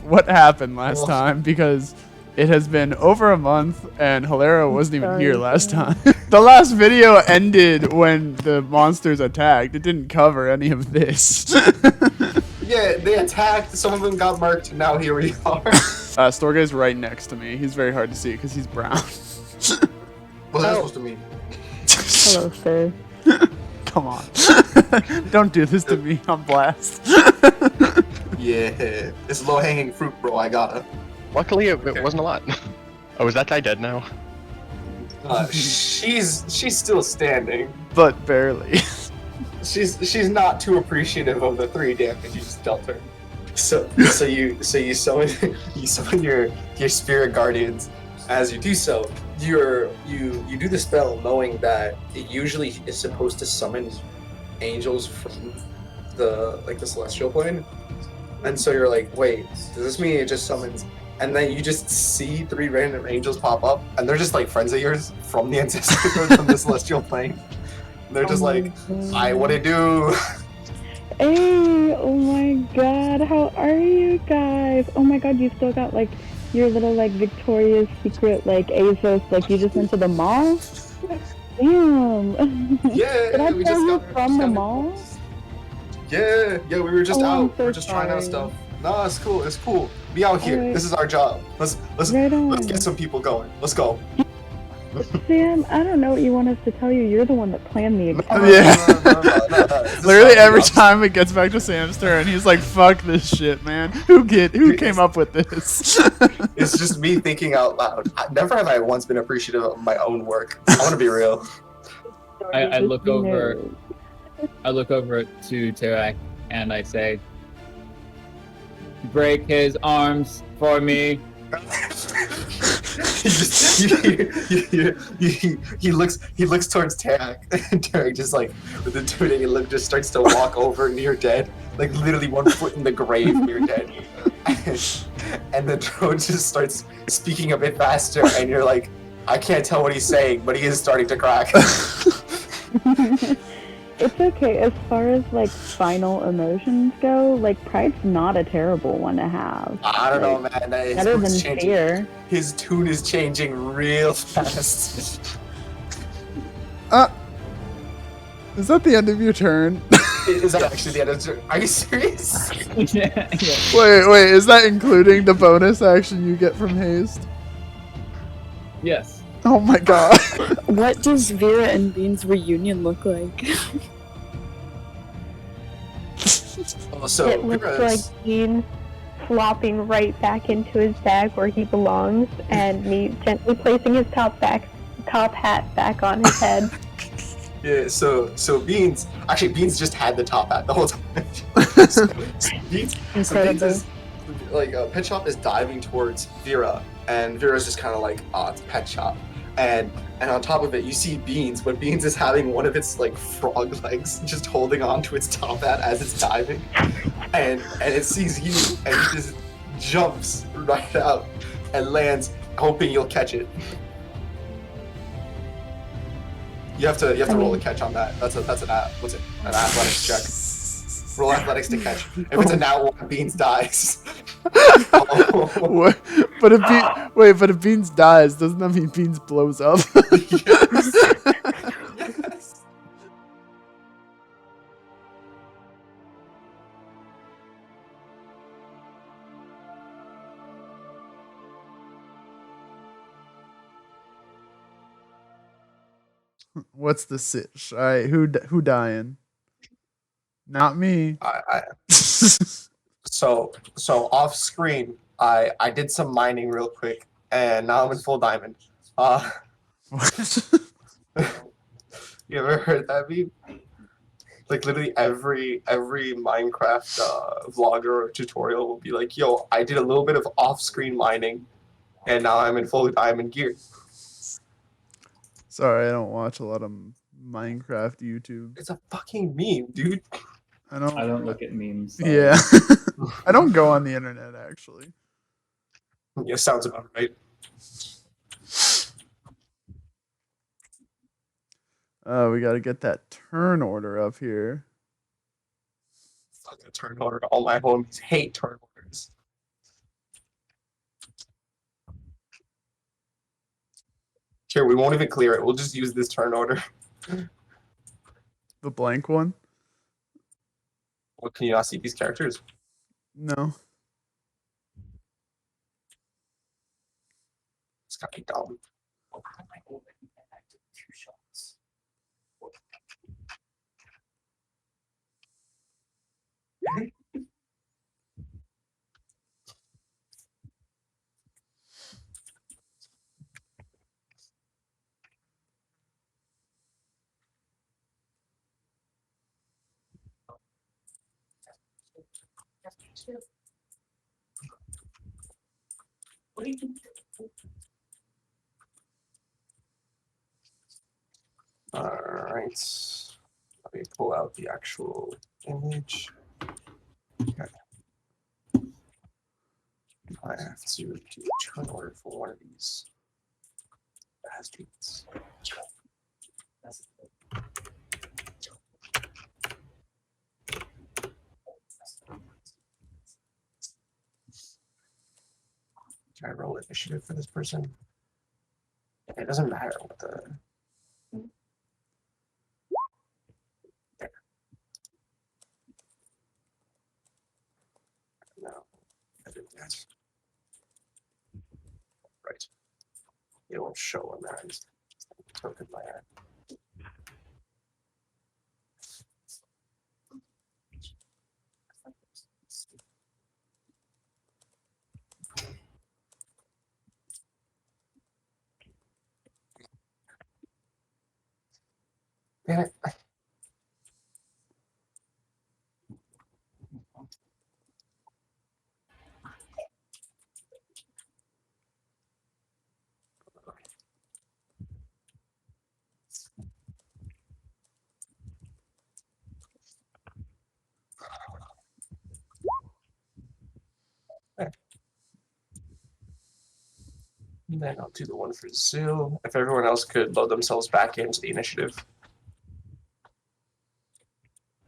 what happened last time because it has been over a month and Helera wasn't even here last time. The last video ended when the monsters attacked. It didn't cover any of this. Yeah, they attacked, some of them got murked, now here we are. Storgé's right next to me. He's very hard to see because he's brown. What's that supposed to mean? Hello, sir. Come on. Don't do this to me. I'm blast. Yeah, it's low-hanging fruit, bro. I gotta. Luckily, it wasn't a lot. Oh, is that guy dead now? She's still standing. But barely. She's not too appreciative of the 3 damage you just dealt her. So you summon your spirit guardians. As you do so, you do the spell knowing that it usually is supposed to summon angels from the celestial plane. And so you're like, wait, does this mean it just summons? And then you just see 3 random angels pop up, and they're just like friends of yours from the ancestral from the celestial plane. And they're just like, I what it do? Hey, oh my god, how are you guys? Oh my god, you still got like your little like Victoria's Secret like ASOS, like you just went to the mall? Damn. Yeah, Did I we tell just you got from the mall? Yeah, we were just Oh, I'm out. so We're just trying out sorry. stuff. No, it's cool. Be out here. Alright. This is our job. Let's Right on. let's get some people going. Let's go. Sam, I don't know what you want us to tell you. You're the one that planned the attack. No. Literally every time it gets back to Sam's turn, he's like, "Fuck this shit, man. Who came up with this?" It's just me thinking out loud. Never have I once been appreciative of my own work. I want to be real. I look over. I look over to Terrac and I say, "Break his arms for me." He looks towards Terrac, and Terrac just like with a intimidating look just starts to walk over near dead, like literally 1 foot in the grave near dead. And the drone just starts speaking a bit faster, and you're like, I can't tell what he's saying, but he is starting to crack. It's okay. As far as like final emotions go, like pride's not a terrible one to have. I don't know, man. Better than fear. His tune is changing real fast. Is that the end of your turn? Is that actually the end of the... Are you serious? Yeah. Wait, is that including the bonus action you get from haste? Yes. Oh my god. What does Vera and Bean's reunion look like? So It looks Vera's- like Bean flopping right back into his bag where he belongs, and me gently placing his top hat back on his head. Yeah, so Beans just had the top hat the whole time. Beans is like Pet Shop is diving towards Vera, and Vera's just kind of like, oh, it's Pet Shop, and on top of it you see Beans, but Beans is having one of its like frog legs just holding on to its top hat as it's diving, and it sees you and it just jumps right out and lands, hoping you'll catch it. You have to roll a catch on that. That's an athletics check. Roll athletics to catch. If it's a nat 1, Beans dies. What? But if Beans dies, doesn't that mean Beans blows up? Yes. What's the sitch? All right, who dying? Not me. So off screen, I did some mining real quick, and now I'm in full diamond. What? You ever heard that meme? Like literally every Minecraft vlogger or tutorial will be like, "Yo, I did a little bit of off-screen mining, and now I'm in full diamond gear." Sorry, I don't watch a lot of Minecraft YouTube. It's a fucking meme, dude. I don't. I don't look at memes. So. Yeah, I don't go on the internet actually. Yeah, sounds about right. We got to get that turn order up here. Fucking turn order. All my homies hate turn orders. Here, we won't even clear it. We'll just use this turn order. The blank one? Well, can you not see these characters? No. It's gotta be dumb. Alright. Let me pull out the actual image. Okay. I have to do a turn order for one of these bastards. Can I roll initiative for this person? It doesn't matter what the. There. No, I did that. Right. It won't show on that. It's token by that. Damn it. And then I'll do the one for Zyll. If everyone else could load themselves back into the initiative.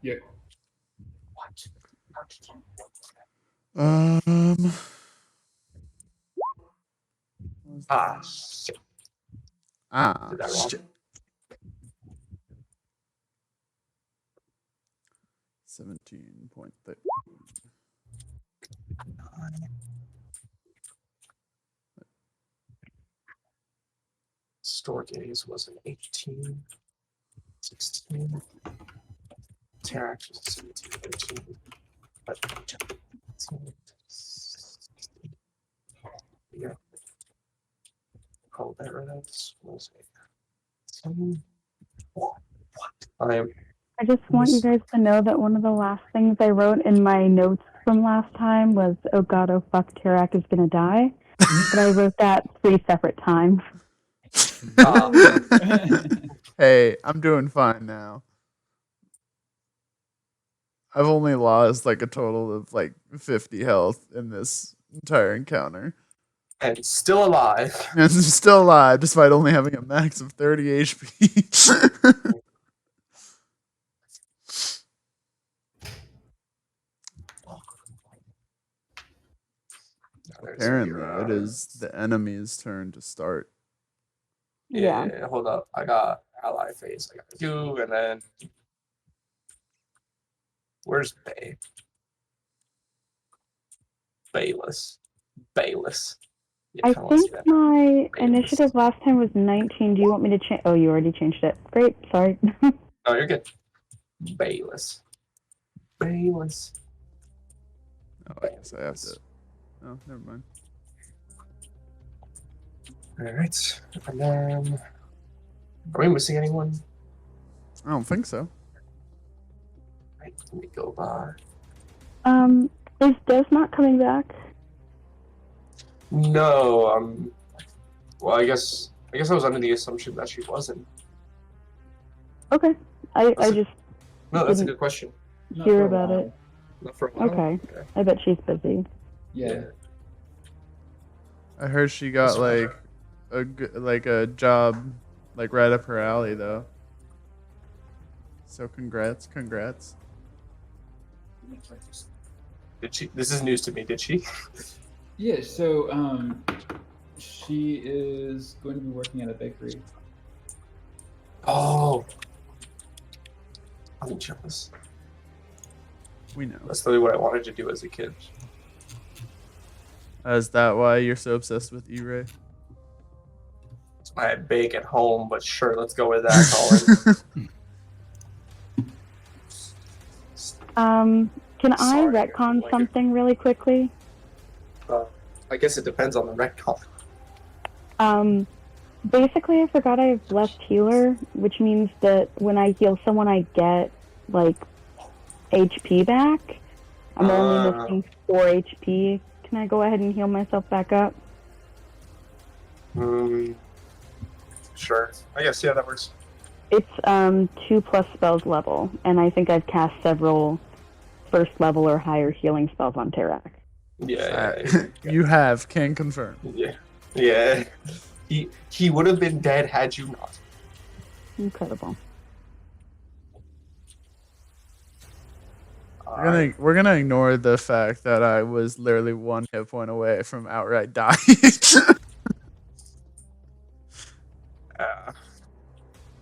Yep. Ah, shit. Ah, Did that wrong. shit. 17.3. Storgé's was an 18, 16. Terrac was a 17, 13. But yeah. Helera was a 10. What? I just want you guys to know that one of the last things I wrote in my notes from last time was, "Oh God, oh fuck, Terrac is gonna die," but I wrote that 3 separate times. Hey, I'm doing fine now. I've only lost like a total of like 50 health in this entire encounter. And still alive. And I'm still alive despite only having a max of 30 HP. Apparently, it is the enemy's turn to start. Yeah, hold up. I got ally phase. I got you, and then where's Bay? Bayless. Yeah, I kinda wanna see think that. my initiative last time was 19. Do you want me to change? Oh, you already changed it. Great, sorry. No, you're good. Bayless. Oh, I guess I have to. Oh, never mind. Alright. And then are we missing anyone? I don't think so. Right, let me go by. Is Des not coming back? No, well I guess I was under the assumption that she wasn't. Okay. I That's just No, that's a didn't good question. hear about it. Not for a while. Okay. I bet she's busy. Yeah. I heard she got like a job like right up her alley though. So congrats. Did she? This is news to me. Did she? Yeah, so She is going to be working at a bakery. Oh. I'm jealous. We know. That's literally what I wanted to do as a kid. Is that why you're so obsessed with E-Ray? That's why I bake at home, but sure, let's go with that, Can I Sorry, retcon like- something really quickly? Colin. I guess it depends on the retcon. Basically, I forgot I have blessed healer, which means that when I heal someone, I get like HP back. I'm only missing 4 HP. Can I go ahead and heal myself back up? Sure. I guess, yeah, that works. It's 2+ spells level, and I think I've cast several first level or higher healing spells on Terrac. Yeah. You have, can confirm. Yeah. Yeah. He would have been dead had you not. Incredible. We're gonna ignore the fact that I was literally 1 hit point away from outright dying.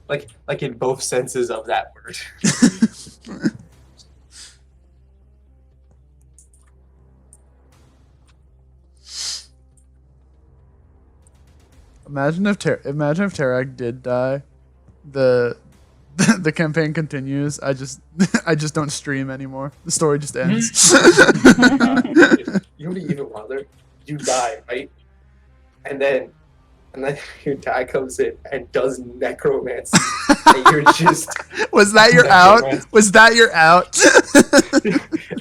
Like in both senses of that word. Imagine if Terrac did die, the campaign continues. I just don't stream anymore. The story just ends. You would be even wilder. You die, right? And then your dad comes in and does necromancy. And you're just Was that your out? Was that your out?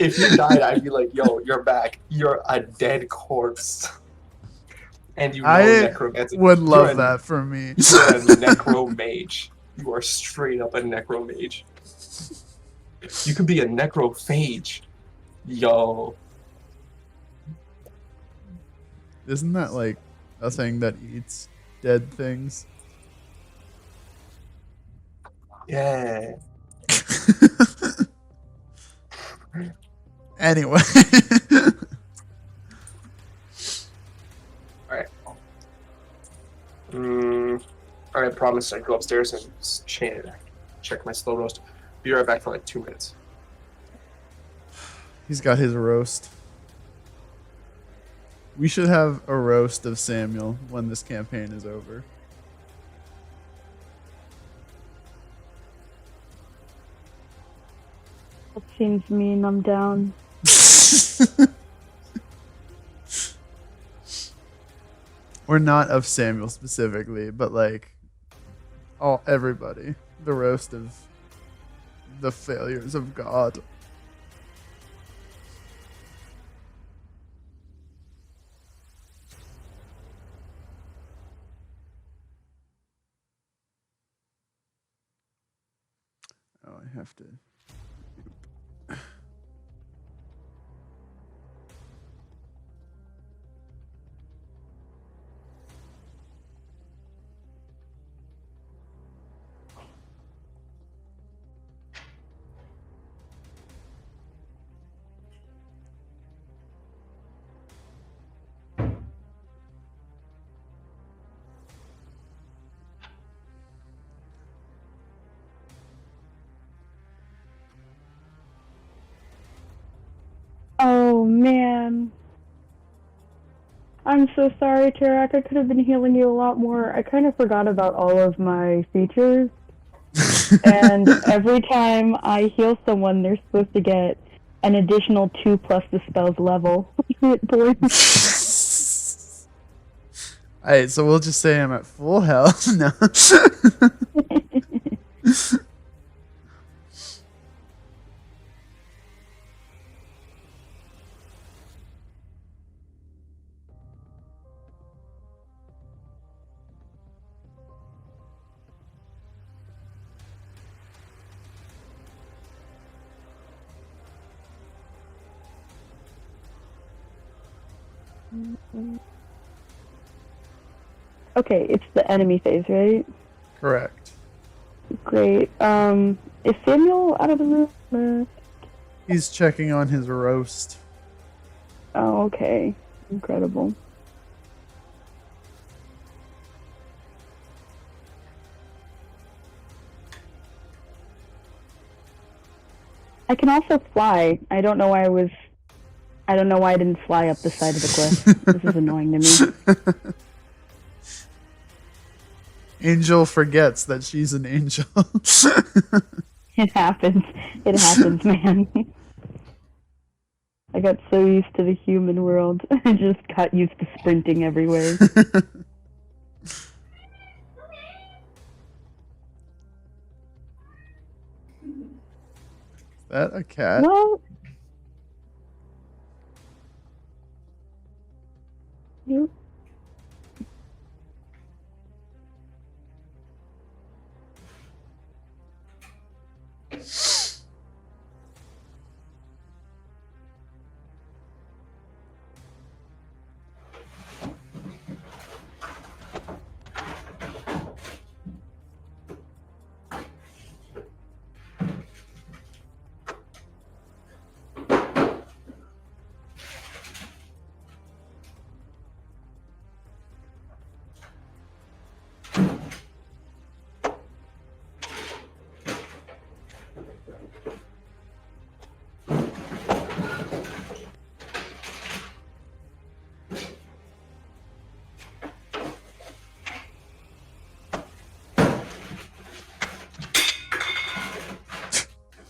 If you died, I'd be like, yo, you're back. You're a dead corpse. And you know necromancy. Would love that for me. You're a necromage. You are straight up a necromage. You could be a necrophage. Yo. Isn't that like a thing that eats dead things? Yeah. Anyway. Alright. I promise I'd go upstairs and check my slow roast. Be right back for like 2 minutes. He's got his roast. We should have a roast of Samuel when this campaign is over. That seems mean. I'm down. Or not of Samuel specifically, but like everybody. The roast of the failures of God. Oh, I have to. Oh man. I'm so sorry, Terrac. I could have been healing you a lot more. I kind of forgot about all of my features. And every time I heal someone, they're supposed to get an additional 2 plus the spell's level. Alright, so we'll just say I'm at full health. No. Okay, it's the enemy phase, right? Correct. Great. Is Samuel out of the room? He's checking on his roast. Oh, okay. Incredible. I can also fly. I don't know why I didn't fly up the side of the cliff. This is annoying to me. Angel forgets that she's an angel. It happens. It happens, man. I got so used to the human world. I just got used to sprinting everywhere. Is that a cat? Well, you.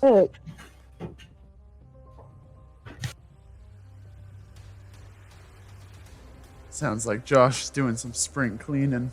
Look. Sounds like Josh is doing some spring cleaning.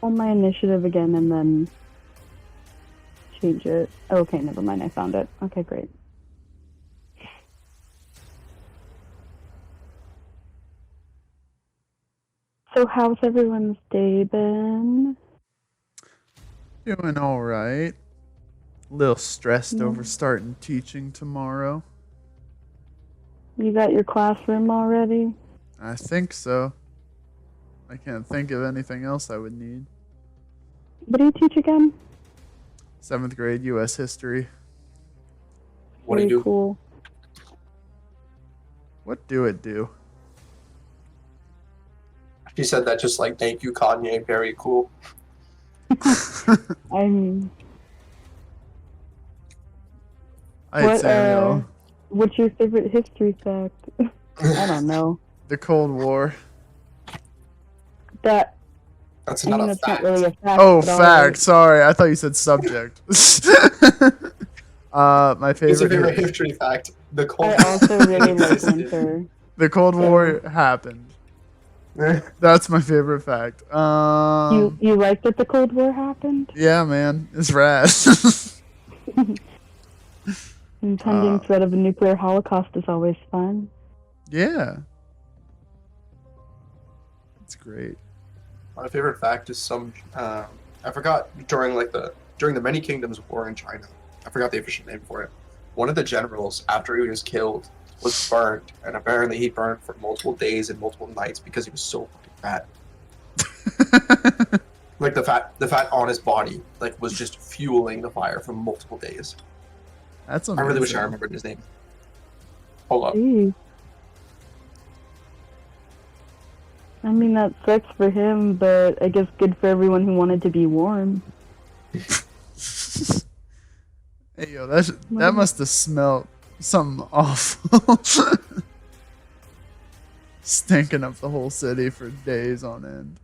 On my initiative again and then change it. Okay, never mind. I found it. Okay, great. So how's everyone's day been? Doing all right. A little stressed over starting teaching tomorrow. You got your classroom already? I think so. I can't think of anything else I would need. What do you teach again? 7th grade U.S. history. What do you Very do? cool. What do it do? She said that just like, thank you, Kanye. Very cool. I'm. Alright, Samuel. What's your favorite history fact? I don't know. The Cold War. That. That's I not mean, a it's fact. not really a fact. Oh, but fact. Sorry, I thought you said subject. My It's a favorite. favorite history fact. The Cold I also really like existed. winter. The Cold War happened. That's my favorite fact. You like that the Cold War happened? Yeah, man, it's rad. Impending threat of a nuclear holocaust is always fun. Yeah, it's great. My favorite fact is I forgot during the Many Kingdoms War in China. I forgot the official name for it. One of the generals, after he was killed, was burned, and apparently he burned for multiple days and multiple nights because he was so fucking fat. Like the fat on his body, like was just fueling the fire for multiple days. That's I amazing. really wish I remembered his name. Hold up. Jeez. I mean, that sucks for him, but I guess good for everyone who wanted to be warm. Hey, yo, that must have smelled something awful. Stinking up the whole city for days on end.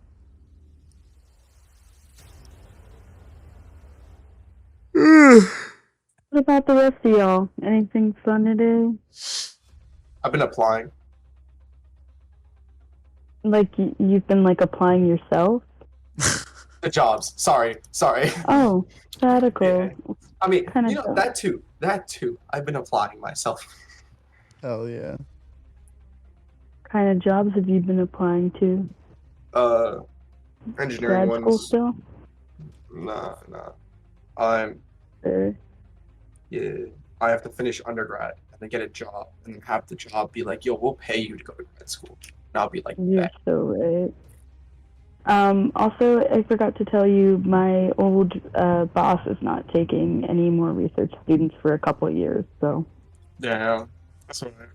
What about the rest of y'all? Anything fun today? I've been applying. Like, you've been, like, applying yourself? The jobs. Sorry. Oh, radical. Yeah. I mean, Kinda you know, dope. that too. I've been applying myself. Hell yeah. Kind of jobs have you been applying to? Engineering Grad school ones. still? Nah. I'm Or- yeah, I have to finish undergrad and then get a job and have the job be like, yo, we'll pay you to go to grad school. And I'll be like, You're bet. so right. Also, I forgot to tell you, my old boss is not taking any more research students for a couple of years, so Yeah, that's all right.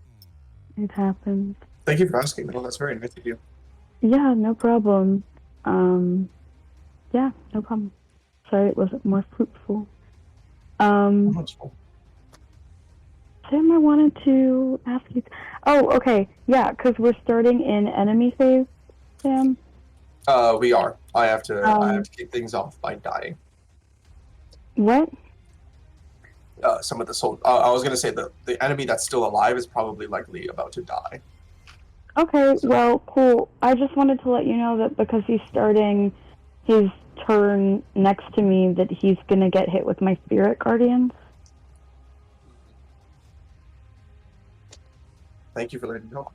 it happens. Thank you for asking. Well, that's very nice of you. Yeah, no problem. Yeah, no problem. Sorry it wasn't more fruitful. Sam, I wanted to ask you. Oh, okay. Yeah, because we're starting in enemy phase, Sam. We are. I have to kick things off by dying. What? Some of the I was gonna say the enemy that's still alive is probably likely about to die. Okay, well, cool. I just wanted to let you know that because he's starting his turn next to me, that he's gonna get hit with my spirit guardians. Thank you for letting me know.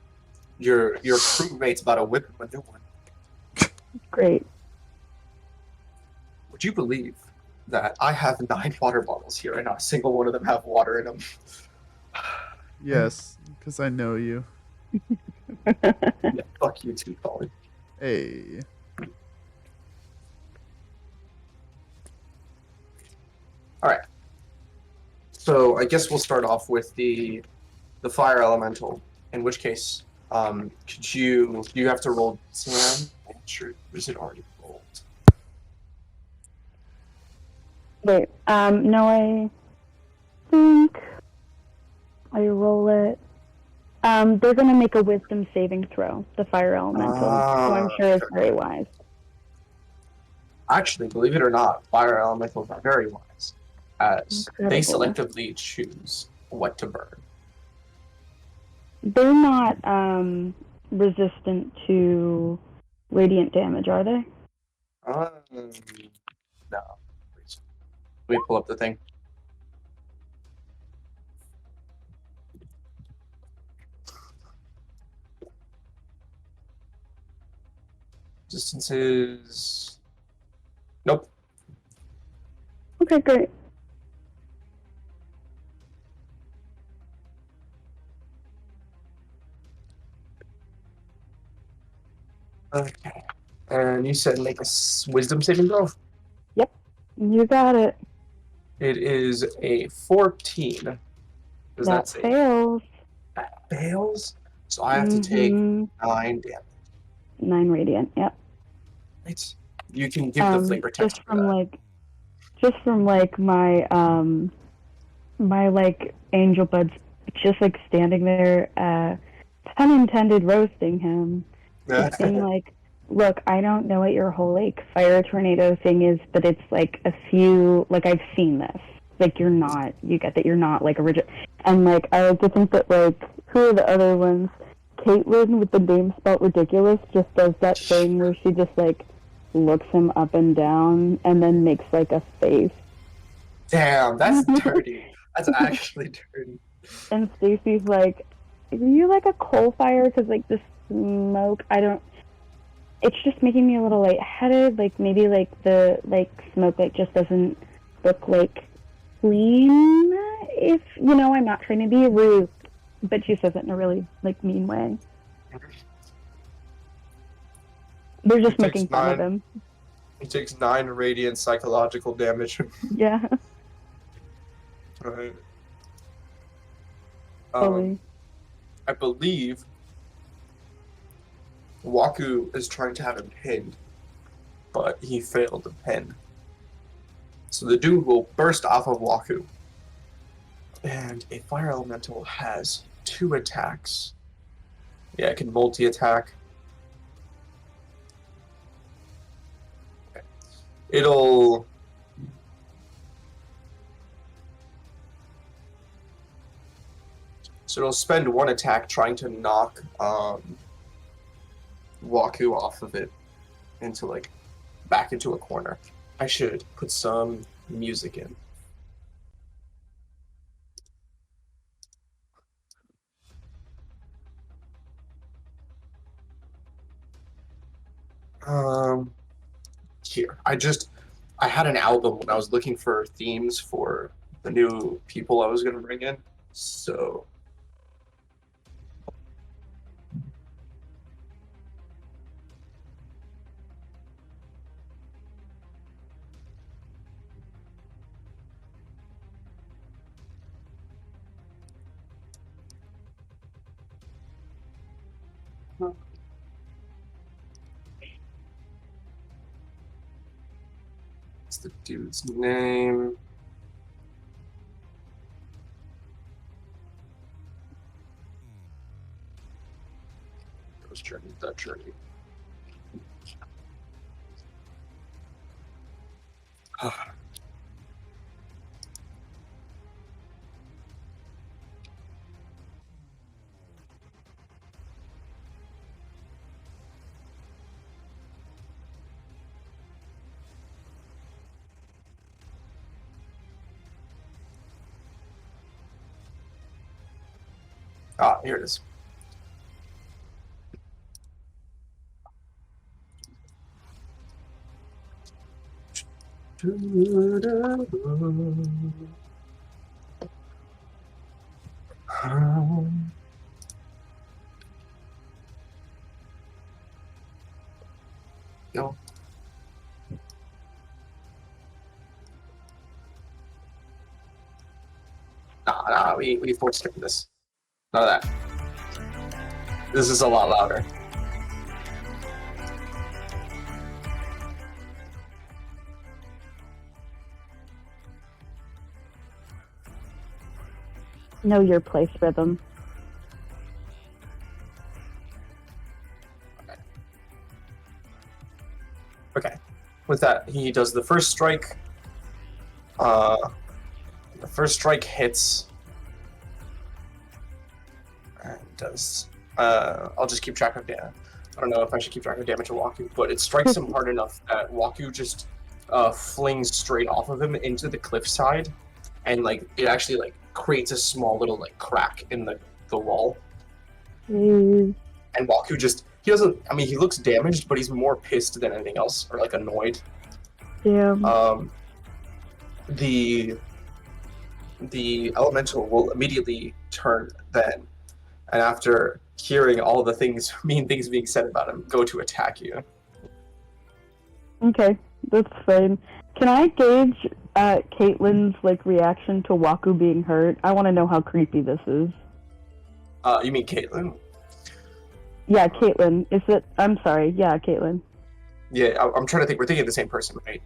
Your crewmate's about to whip him a new one. Great. Would you believe that I have 9 water bottles here and not a single one of them have water in them? Yes, because I know you. Yeah, fuck you too, Colin. Hey. Alright. So I guess we'll start off with the fire elemental. In which case, do you have to roll Sam? I'm not sure. Is it already rolled? Wait, no, I think I roll it. They're gonna make a wisdom saving throw, the fire elemental, so I'm sure it's very wise. Actually, believe it or not, fire elementals are very wise, as they Incredible. selectively choose what to burn. They're not resistant to radiant damage, are they? No. Please. Let me pull up the thing. Distances. Nope. Okay, great. Okay. And you said make a wisdom saving throw? Yep, you got it. It is a 14. Does that say? Fails. That fails? So I have to take 9 damage. 9 radiant, yep. Right. You can give the flavor text just for that. Just from my my angel buds just standing there, pun intended, roasting him. Just being like, look, I don't know what your whole fire tornado thing is, but it's a few I've seen this. You get that you're not original. And I like to think that who are the other ones? Caitlyn with the name spelled ridiculous just does that thing where she just looks him up and down and then makes a face. Damn, that's dirty. That's actually dirty. And Stacy's like, are you a coal fire? Because the smoke, I don't. It's just making me a little lightheaded. Maybe the smoke just doesn't look clean. If I'm not trying to be rude, but she says it in a really mean way. They're just making fun of him. He takes 9 radiant psychological damage. Yeah. Right. Fully. I believe Waku is trying to have him pinned, but he failed to pin. So the dude will burst off of Waku. And a fire elemental has 2 attacks. Yeah, it can multi-attack. Okay. It'll spend 1 attack trying to knock Waku off of it into back into a corner. I should put some music in. Here. I had an album when I was looking for themes for the new people I was gonna bring in. So what's the dude's name? Those journey, that journey. Here it is. No. Nah, we force skip this. None of that. This is a lot louder. Know your place rhythm. Okay. With that, he does the first strike. The first strike hits. And does. I'll just keep track of damage. I don't know if I should keep track of damage to Waku, but it strikes him hard enough that Waku just flings straight off of him into the cliffside, and like it actually like creates a small little like crack in the wall. And Waku just he looks damaged, but he's more pissed than anything else, or like annoyed. Yeah. The elemental will immediately turn then, and after hearing all the mean things being said about him, go to attack you. Okay, that's fine. Can I gauge Caitlin's like reaction to Waku being hurt? I want to know how creepy this is. You mean Caitlin? Yeah, Caitlin. Is it? I'm sorry. Yeah, Caitlin. Yeah, I'm trying to think. We're thinking of the same person, right?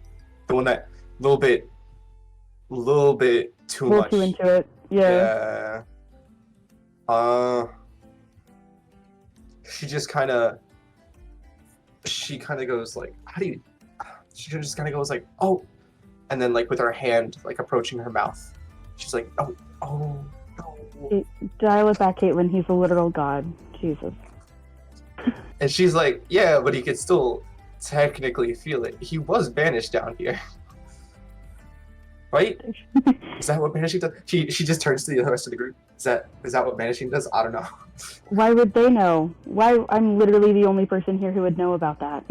The one that little bit too much. Too into it. Yeah. She kind of goes like, she just kind of goes like, oh, and then like with her hand like approaching her mouth, she's like, oh. Dial it back, Caitlin. He's a literal god. Jesus. And she's like, yeah, but he could still technically feel it. He was banished down here. Right? Is that what banishing does? She just turns to the rest of the group. Is that what banishing does? I don't know. Why would they know? Why? I'm literally the only person here who would know about that.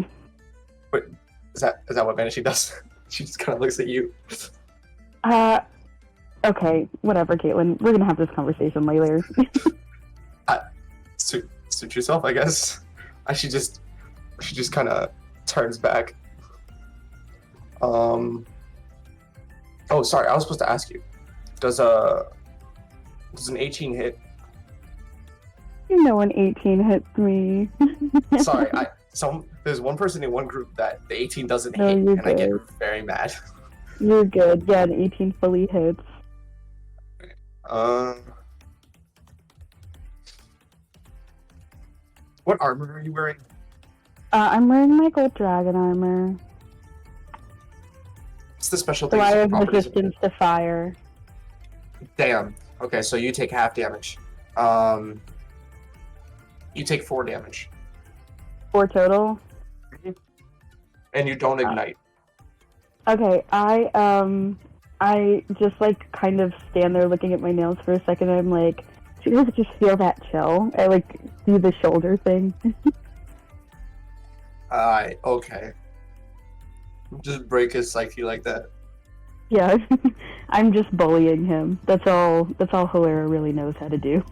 Wait, is that what banishing does? She just kind of looks at you. Okay, whatever, Caitlin. We're gonna have this conversation later. Suit yourself, I guess. She just kind of turns back. Oh, sorry. I was supposed to ask you. Does an 18 hit? You know, an 18 hits me. Sorry, there's one person in one group that the 18 doesn't hit, you're and good. I get very mad. You're good. Yeah, an 18 fully hits. What armor are you wearing? I'm wearing my gold dragon armor. What's the special So thing? I have resistance to fire. Damn. Okay, so you take half damage. You take 4 damage. 4 total? And you don't ignite. Okay, I just like kind of stand there looking at my nails for a second, and I'm like, do you guys just feel that chill? I like do the shoulder thing. Okay. Just break his psyche like that. Yeah, I'm just bullying him. That's all Helera really knows how to do.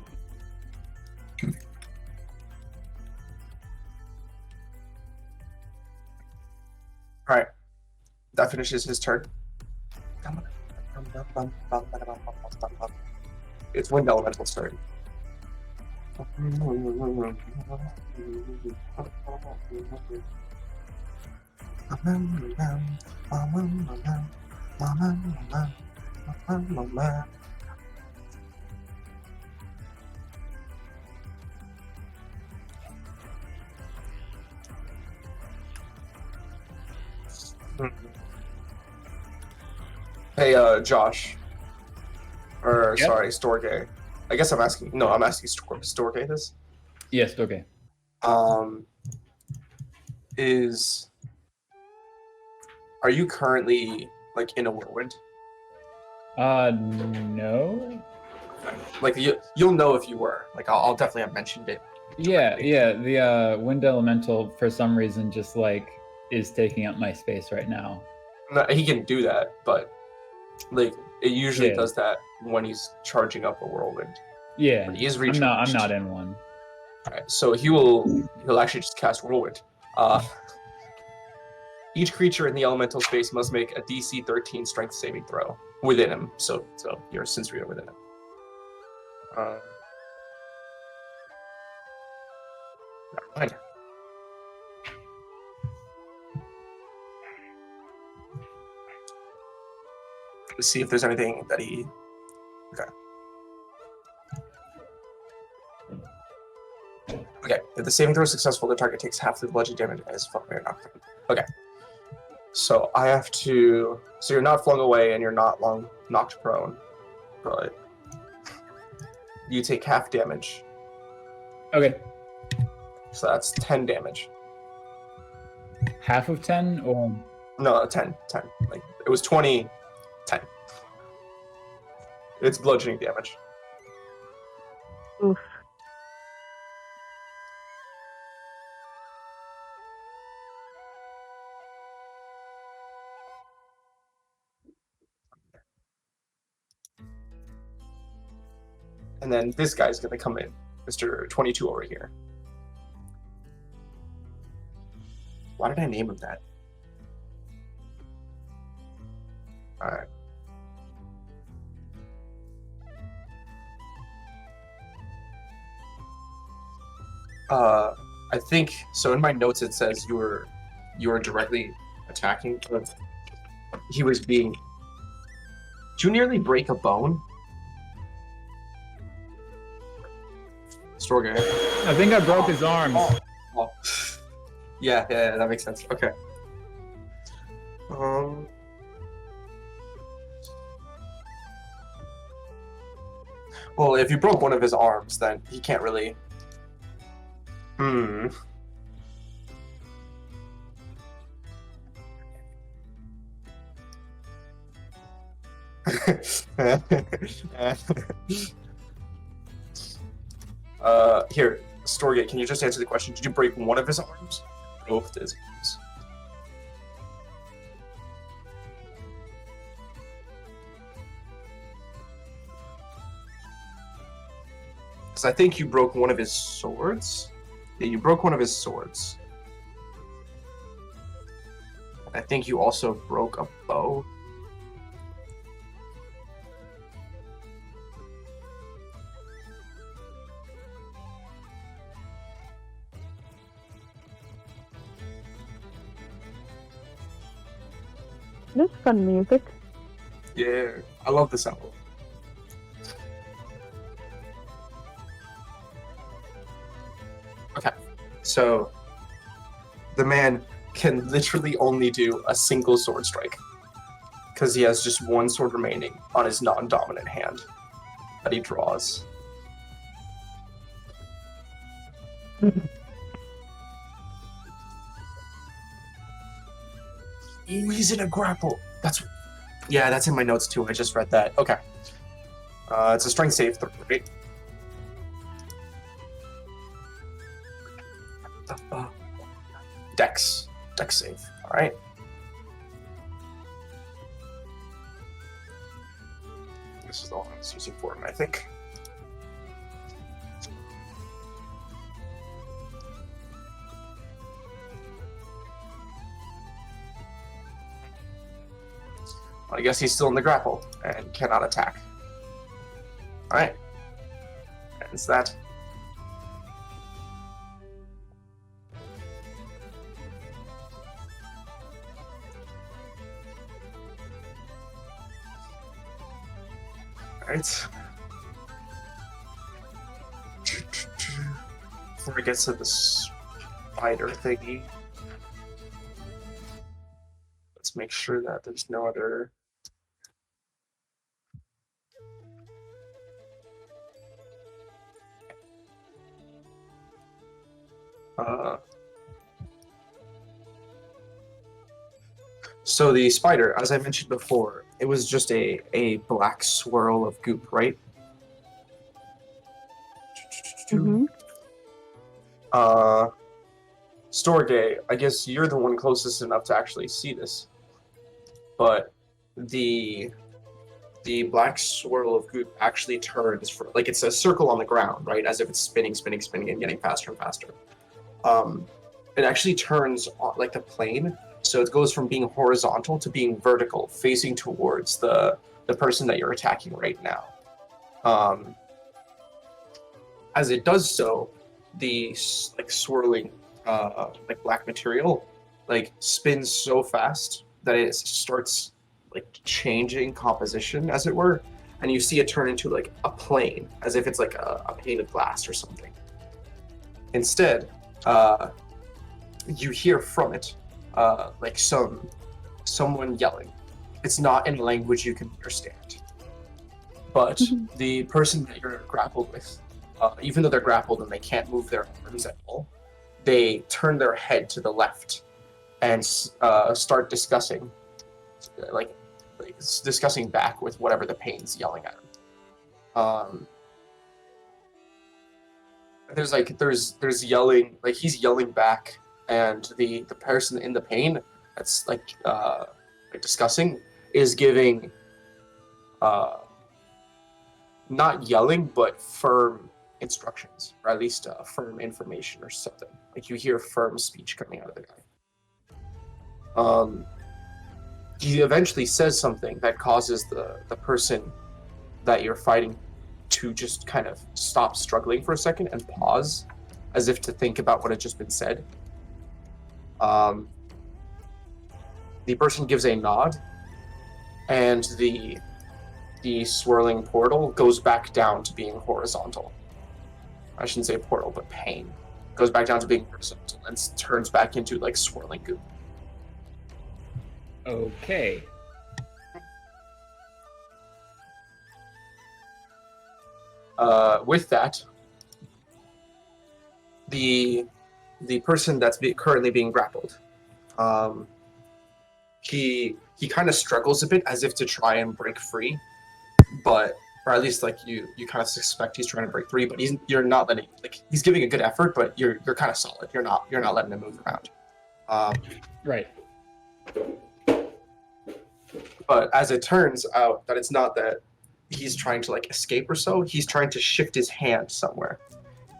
Alright. That finishes his turn. It's Wind Elemental's turn. Hey, Josh. Or, Yep. sorry, Storgé. I guess I'm asking Storgé this. Yes, okay. Are you currently, like, in a whirlwind? No. Like, you'll know if you were. Like, I'll definitely have mentioned it. Yeah, the wind elemental for some reason just like is taking up my space right now. No, he can do that, but like it usually Yeah. does that when he's charging up a whirlwind. Yeah, But he is I'm recharged. not in one. Alright, so he'll actually just cast whirlwind. Each creature in the elemental space must make a DC 13 strength saving throw within him. So since you're within him. Never mind. Let's see if there's anything that he. Okay. Okay. If the saving throw is successful, the target takes half the bludgeoning damage as flung or knocked down. Okay. So I have to. So you're not flung away and you're not knocked prone, but you take half damage. Okay, So that's 10 damage. half of 10 or No, 10. Like it was 20. 10. It's bludgeoning damage. Oof. And then this guy's gonna come in, Mr. 22 over here. Why did I name him that? Alright. I think so. In my notes, it says you were directly attacking, but he was being. Did you nearly break a bone? Storgé. I think I broke his arms. Oh. Yeah, that makes sense. Okay. Well, if you broke one of his arms, then he can't really. Here, Storgate, can you just answer the question? Did you break one of his arms? Both his arms. Because I think you broke one of his swords. Yeah, you broke one of his swords. I think you also broke a bow. This is fun music. Yeah, I love this album. Okay, so the man can literally only do a single sword strike because he has just one sword remaining on his non-dominant hand that he draws. Ooh, he's in a grapple. That's in my notes too. I just read that. Okay. It's a strength save, right? Dex save. All right. was the one I was using for him, I think. I guess he's still in the grapple and cannot attack. Alright. Ends that. Alright. Before it gets to the spider thingy, let's make sure that there's no other. So the spider, as I mentioned before, it was just a black swirl of goop, right? Mm-hmm. Storgé, I guess you're the one closest enough to actually see this, but the black swirl of goop actually turns for, like, it's a circle on the ground, right? As if it's spinning, spinning, spinning, and getting faster and faster. It actually turns on, like, the plane, so it goes from being horizontal to being vertical, facing towards the person that you're attacking right now. As it does so, the like swirling like black material like spins so fast that it starts like changing composition, as it were, and you see it turn into like a plane, as if it's like a pane of glass or something. Instead, you hear from it like someone yelling. It's not in a language you can understand, but the person that you're grappled with, even though they're grappled and they can't move their arms at all, they turn their head to the left and start discussing, like discussing back with whatever the pain's yelling at them. There's yelling, like he's yelling back, and the person in the pain that's like discussing is giving not yelling but firm instructions, or at least firm information or something. Like you hear firm speech coming out of the guy. He eventually says something that causes the person that you're fighting to just kind of stop struggling for a second and pause, as if to think about what had just been said. The person gives a nod, and the swirling portal goes back down to being horizontal. I shouldn't say portal, but pane. Goes back down to being horizontal and turns back into like swirling goop. Okay. With that, the person that's currently being grappled, he kind of struggles a bit, as if to try and break free, but, or at least like you kind of suspect he's trying to break free, but you're not letting, like, he's giving a good effort, but you're kind of solid. You're not letting him move around. Right. But as it turns out, that it's not that he's trying to like escape or so. He's trying to shift his hand somewhere,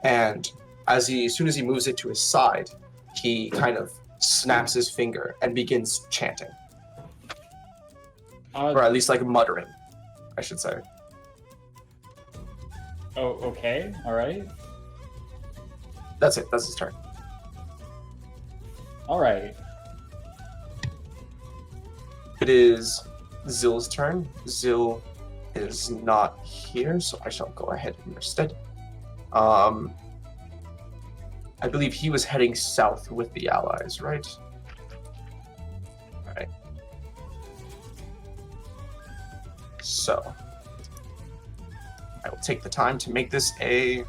and as soon as he moves it to his side, he kind of snaps his finger and begins chanting, or at least like muttering, I should say. Oh, okay. All right. That's it. That's his turn. All right. It is Zyll's turn. Zyll is not here, so I shall go ahead in their stead. I believe he was heading south with the allies, right? Alright. So, I will take the time to make this a...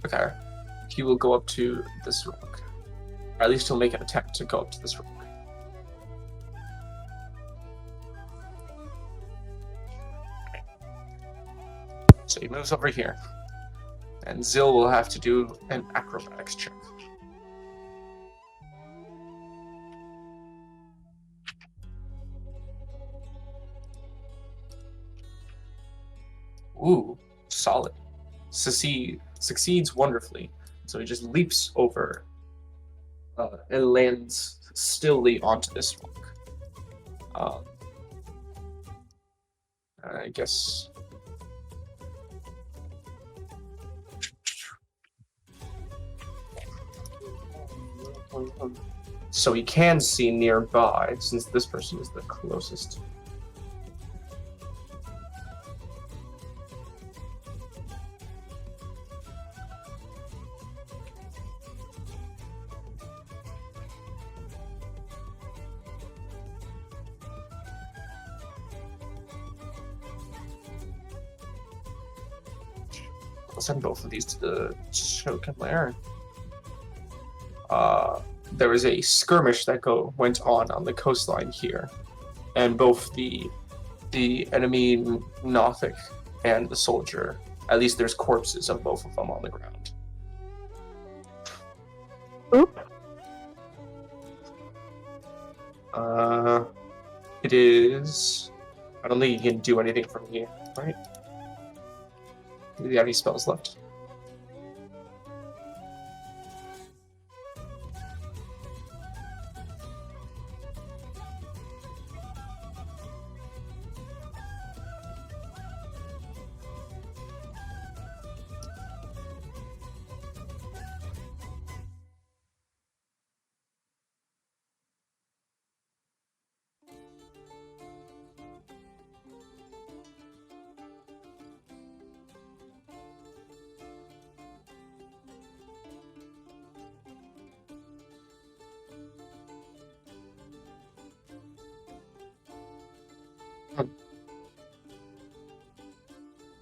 Okay. He will go up to this rock. Or at least he'll make an attempt to go up to this rock. So he moves over here. And Zyll will have to do an acrobatics check. Ooh, solid. Succeeds wonderfully. So he just leaps over and lands stilly onto this rock. I guess. So he can see nearby, since this person is the closest. I'll send both of these to the Chokin Lair. There was a skirmish that went on the coastline here, and both the enemy Nothic and the soldier, at least there's corpses of both of them on the ground. Oop. It is. I don't think you can do anything from here, right? Do you have any spells left?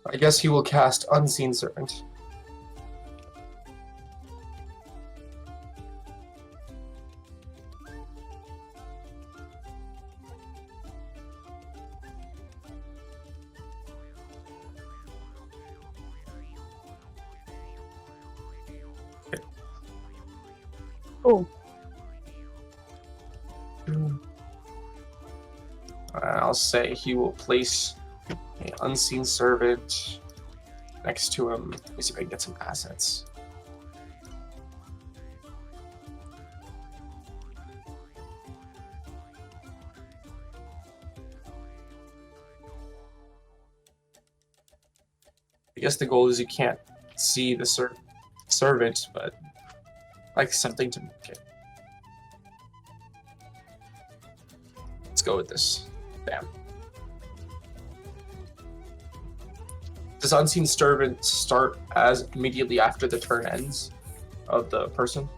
I guess he will cast Unseen Servant. Oh. I'll say he will place an Unseen Servant next to him. Let me see if I can get some assets. I guess the goal is you can't see the servant, but like something to make it. Let's go with this. Bam. Does Unseen Servant start as immediately after the turn ends of the person?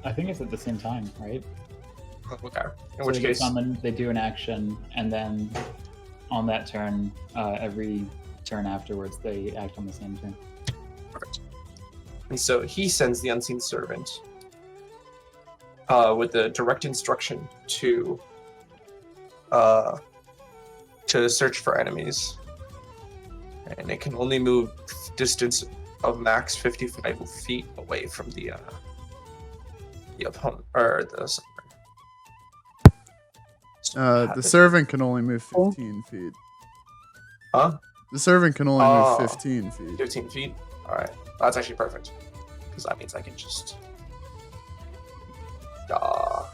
I think it's at the same time, right? Okay. In So which they get case, summoned, they do an action, and then on that turn, every turn afterwards, they act on the same turn. perfect. And so he sends the Unseen Servant with the direct instruction to search for enemies, and it can only move distance of max 55 feet away from the opponent or the The servant can only move 15 feet. Huh? The servant can only Oh. move 15 feet. 15 feet. All right, that's actually perfect because that means I can just go.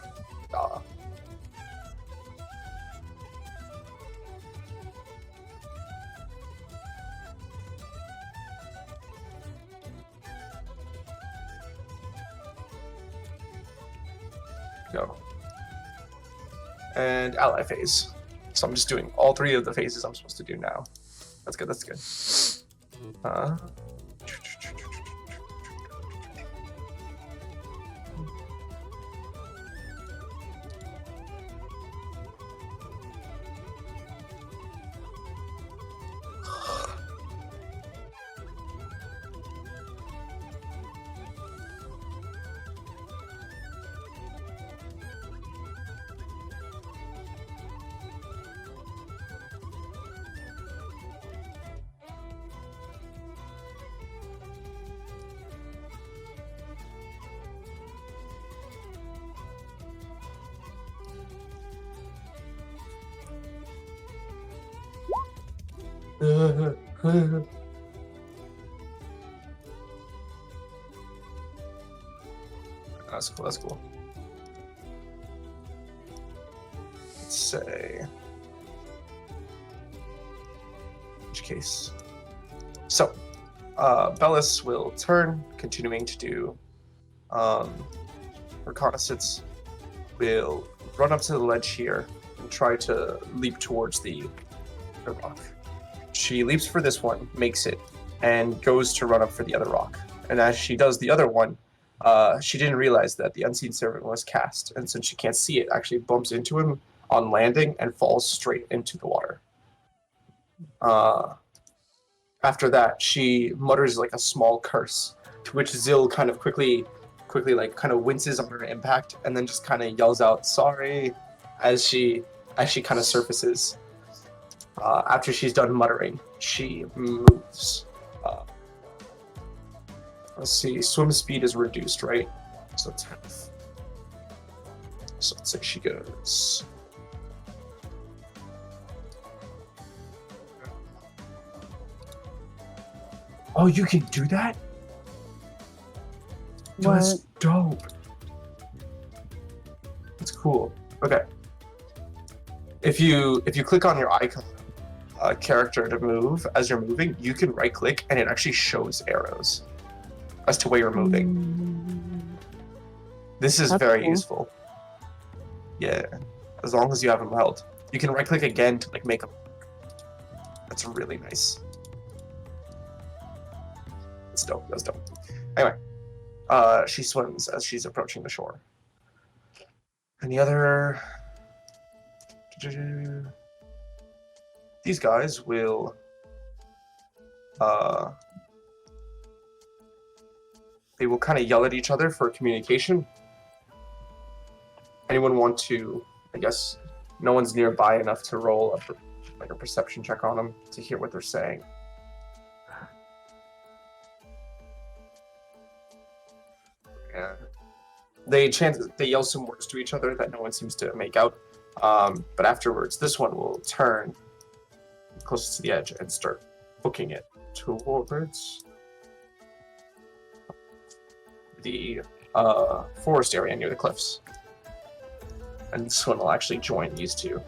And ally phase. So I'm just doing all three of the phases I'm supposed to do now. That's good, that's good. That's cool. That's cool. Let's say. Which case? So, Bellis will turn, continuing to do reconnaissance. Will run up to the ledge here and try to leap towards the rock. She leaps for this one, makes it, and goes to run up for the other rock. And as she does the other one, she didn't realize that the Unseen Servant was cast, and since she can't see it, actually bumps into him on landing and falls straight into the water. After that, she mutters like a small curse, to which Zyll kind of quickly like kind of winces under impact, and then just kind of yells out "sorry" as she kind of surfaces. After she's done muttering, she moves. Let's see, swim speed is reduced, right? So 10th. So let's say she goes. Oh, you can do that? Yo, that's dope. That's cool. Okay. If you click on your icon character to move as you're moving, you can right click and it actually shows arrows as to where you're moving. This is very useful. Yeah, as long as you have them held. You can right click again to like make them. That's really nice. That's dope. That's dope. Anyway, she swims as she's approaching the shore. Any other? These guys will they will kind of yell at each other for communication. Anyone want to, I guess, no one's nearby enough to roll a perception check on them to hear what they're saying. Yeah. They yell some words to each other that no one seems to make out. But afterwards, this one will turn closest to the edge and start booking it towards the forest area near the cliffs. And this one will actually join these two.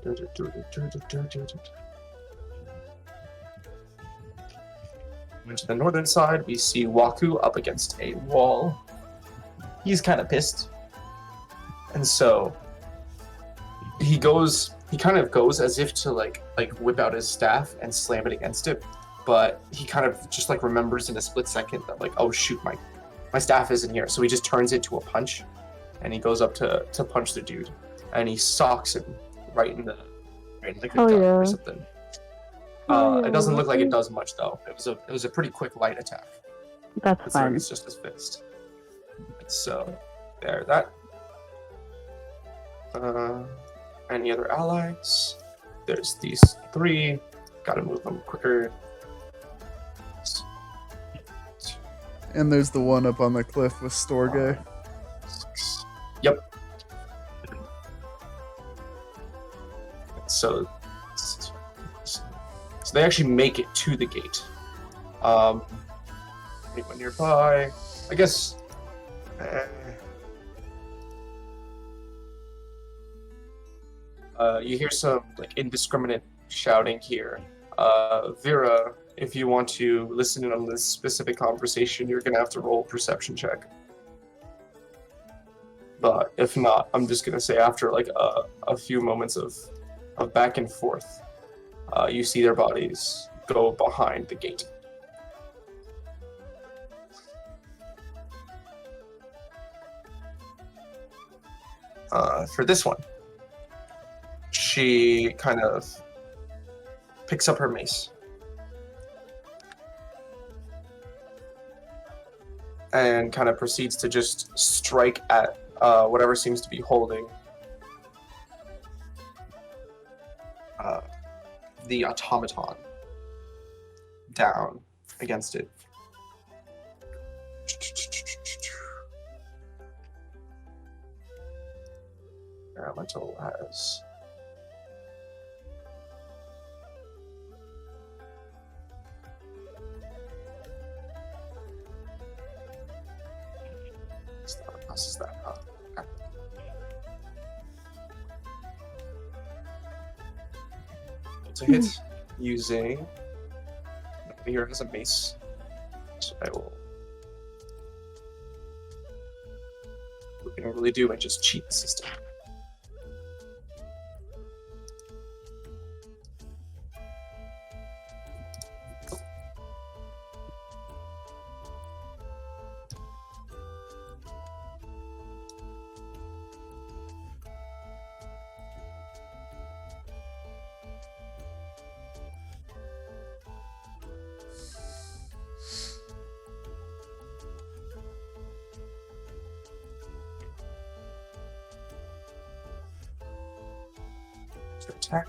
To the northern side, we see Waku up against a wall. He's kind of pissed. And so he kind of goes as if to like whip out his staff and slam it against it, but he kind of just like remembers in a split second that like, oh shoot, my staff isn't here. So he just turns it to a punch and he goes up to punch the dude and he socks him right in the gut or something. It doesn't look like it does much though. It was a pretty quick light attack. That's fine. It's just his fist. So there, that. Any other allies? There's these three. Gotta move them quicker. And there's the one up on the cliff with Storgé. Yep. So they actually make it to the gate. Anyone nearby? I guess. You hear some like indiscriminate shouting here. Vera, if you want to listen in on this specific conversation, you're gonna have to roll a perception check. But if not, I'm just gonna say after like a few moments of back and forth, you see their bodies go behind the gate. For this one, she kind of picks up her mace and kind of proceeds to just strike at whatever seems to be holding the automaton down against it. Elemental has. Is that? Okay. It's a hit using. Here has a mace, so I will. What we don't really do and just cheat the system. Attack.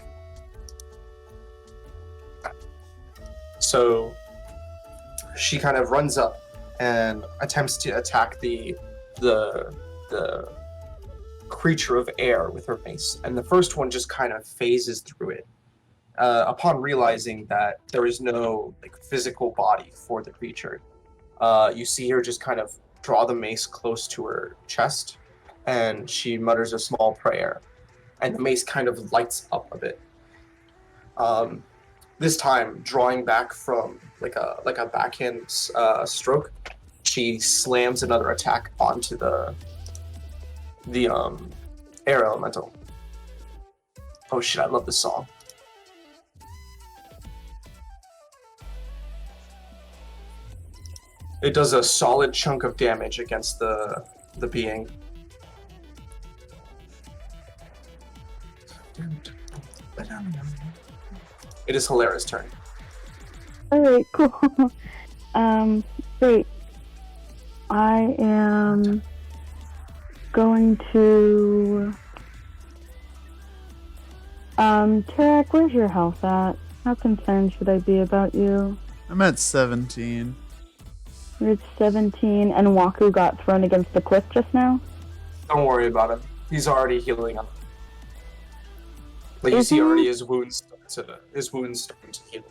So she kind of runs up and attempts to attack the creature of air with her mace, and the first one just kind of phases through it. Upon realizing that there is no physical body for the creature, you see her just kind of draw the mace close to her chest, and she mutters a small prayer. And the mace kind of lights up a bit. This time, drawing back from like a backhand stroke, she slams another attack onto the air elemental. Oh shit! I love this song. It does a solid chunk of damage against the being. It is Helera's turn. Alright, cool. Great. I am going to... Terrac, where's your health at? How concerned should I be about you? I'm at 17. You're at 17, and Waku got thrown against the cliff just now? Don't worry about him. He's already healing up. Like you see already his wounds starting to heal.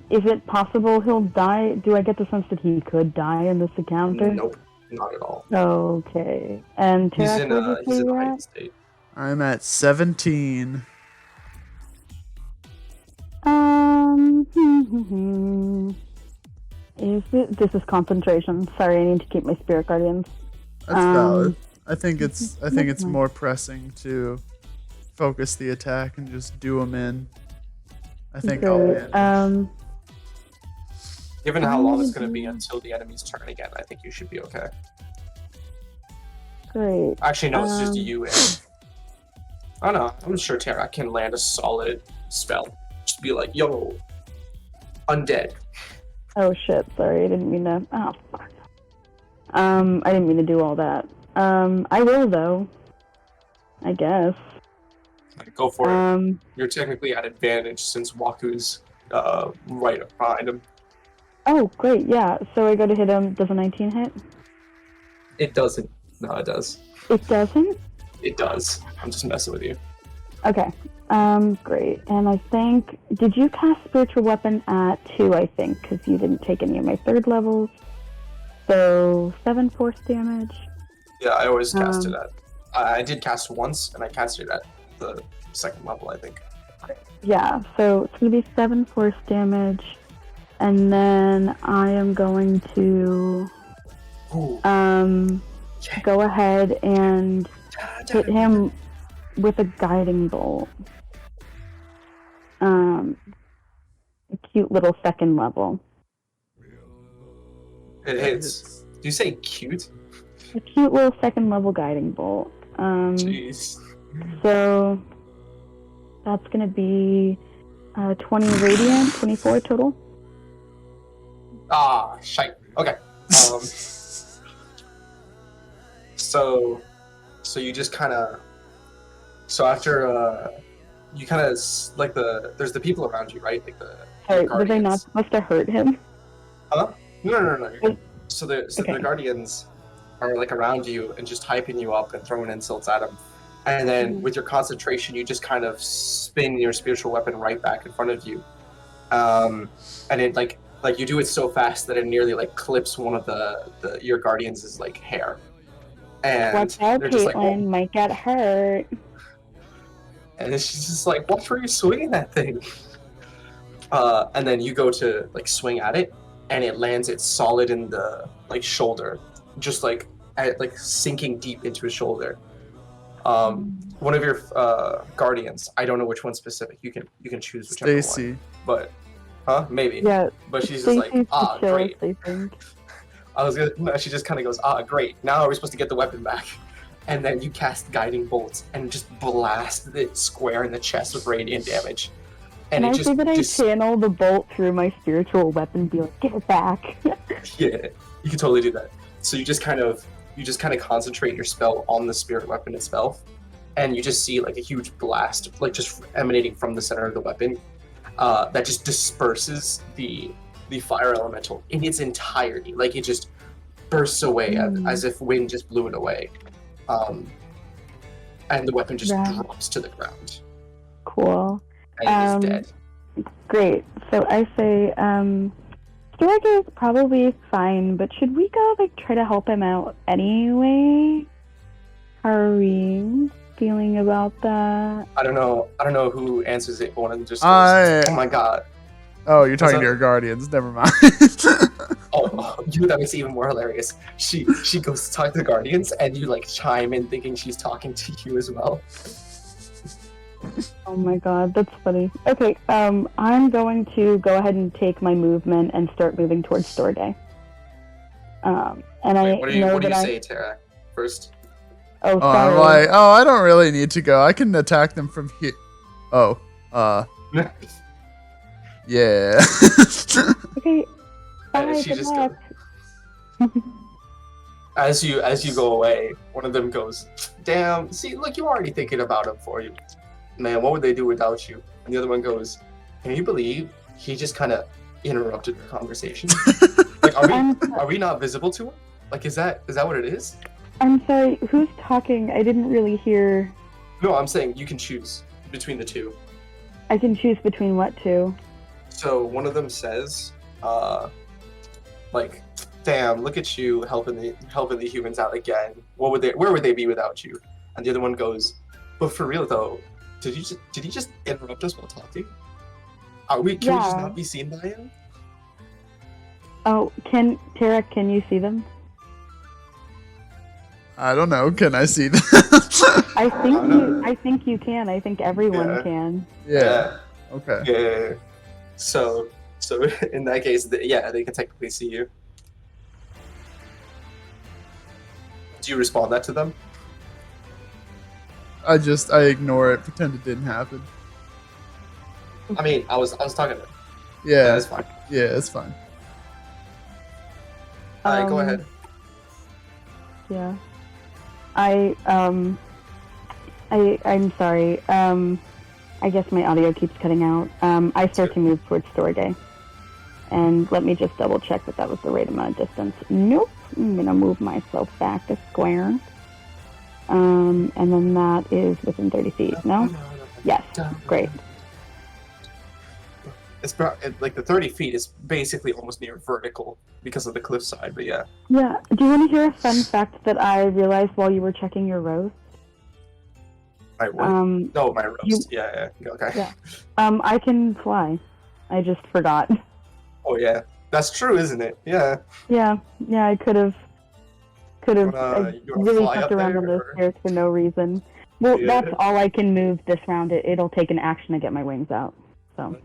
Is it possible he'll die? Do I get the sense that he could die in this encounter? Nope, not at all. Okay. And Terrac, He's in a heightened state. I'm at 17. This is concentration. Sorry, I need to keep my spirit guardians. That's valid. I think it's more pressing to focus the attack and just do them in. I think I'll manage. Given how long it's going to be until the enemy's turn again, I think you should be okay. Great. Actually, no, it's just you and... Oh no, I'm sure Terrac can land a solid spell. Just be like, yo, undead. Oh shit, sorry, I didn't mean to... Oh, fuck. I didn't mean to do all that. I will, though. I guess. Go for it. You're technically at advantage since Waku's right behind him. Oh, great, yeah. So I go to hit him. Does a 19 hit? It doesn't. No, it does. It doesn't? It does. I'm just messing with you. Okay. Great. And I think... Did you cast Spiritual Weapon at 2, I think? Because you didn't take any of my 3rd levels. So, 7 force damage. Yeah, I always cast it at... I did cast once, and I cast it at the 2nd level, I think. Yeah, so it's going to be 7 force damage. And then I am going to... go ahead and hit him with a guiding bolt. A cute little 2nd level. It hits. Do you say cute? A cute little 2nd level guiding bolt. Jeez. So that's gonna be 20 radiant, 24 total. Ah, shite. Okay. So you just kind of. So after you kind of like there's the people around you, right? Like the. Sorry, were they not supposed to hurt him? Huh? No. So the Guardians are like around you and just hyping you up and throwing insults at them. And then with your concentration, you just kind of spin your spiritual weapon right back in front of you. And it like you do it so fast that it nearly like clips one of your guardians' like hair. And Watch out, they're just like, Caitlin, might get hurt. and she's just like, "Watch where you're swinging that thing." And then you go to like swing at it, and it lands it solid in the like shoulder, just like sinking deep into his shoulder. One of your guardians, I don't know which one specific. You can choose whichever one. But maybe. Yeah. But she's just like, great. Sleeping. She just kind of goes, great. Now are we supposed to get the weapon back? And then you cast guiding bolts and just blast it square in the chest with radiant damage. And Can I say that I channel the bolt through my spiritual weapon and be like, get it back? Yeah, you can totally do that. So you just kind of concentrate your spell on the spirit weapon itself, and you just see like a huge blast, like just emanating from the center of the weapon, that just disperses the fire elemental in its entirety. Like it just bursts away as if wind just blew it away. And the weapon just drops to the ground. Cool. And it is dead. Great. So I say, Storgé is probably fine, but should we go like try to help him out anyway? How are we feeling about that? I don't know who answers it, but one of them just goes, "Oh my god." Oh, you're talking to your guardians. Never mind. That makes it even more hilarious. She goes to talk to the guardians, and you like chime in thinking she's talking to you as well. Oh my god, that's funny. Okay, I'm going to go ahead and take my movement and start moving towards Storgé. And what do you say, Terrac? First. Oh, sorry. I'm like, I don't really need to go. I can attack them from here. Yeah. Okay. Bye, she just goes. As you go away, one of them goes, "Damn, see, look, you're already thinking about him for you. Man, what would they do without you?" And the other one goes, "Can you believe he just kind of interrupted the conversation? Like, are we not visible to him? Like, is that what it is?" I'm sorry, who's talking? I didn't really hear. No, I'm saying you can choose between the two. I can choose between what two? So one of them says, like, "Damn, look at you helping the humans out again. Where would they be without you?" And the other one goes, "But for real though, did he just interrupt us while talking? Can we just not be seen by him?" Oh, Terrac, can you see them? I don't know. Can I see them? I think you can. I think everyone can. Yeah. Okay. Yeah. So in that case, they can technically see you. Do you respond that to them? I ignore it, pretend it didn't happen. I mean, I was talking to them. Yeah. That's fine. Yeah, it's fine. Alright, go ahead. Yeah. I'm sorry. I guess my audio keeps cutting out. I start to move towards Storgé. And let me just double check that was the right amount of distance. Nope. I'm gonna move myself back a square. And then that is within 30 feet, no? Yes, great. It's like the 30 feet is basically almost near vertical because of the cliffside, but yeah. Yeah, do you want to hear a fun fact that I realized while you were checking your roast? My what? No, my roast. Yeah, okay. Yeah. I can fly. I just forgot. Oh yeah, that's true, isn't it? Yeah. Yeah, I could have. I really fly fucked up around there, on those or- stairs for no reason. Well, Yeah. that's all I can move this round. It'll take an action to get my wings out. So.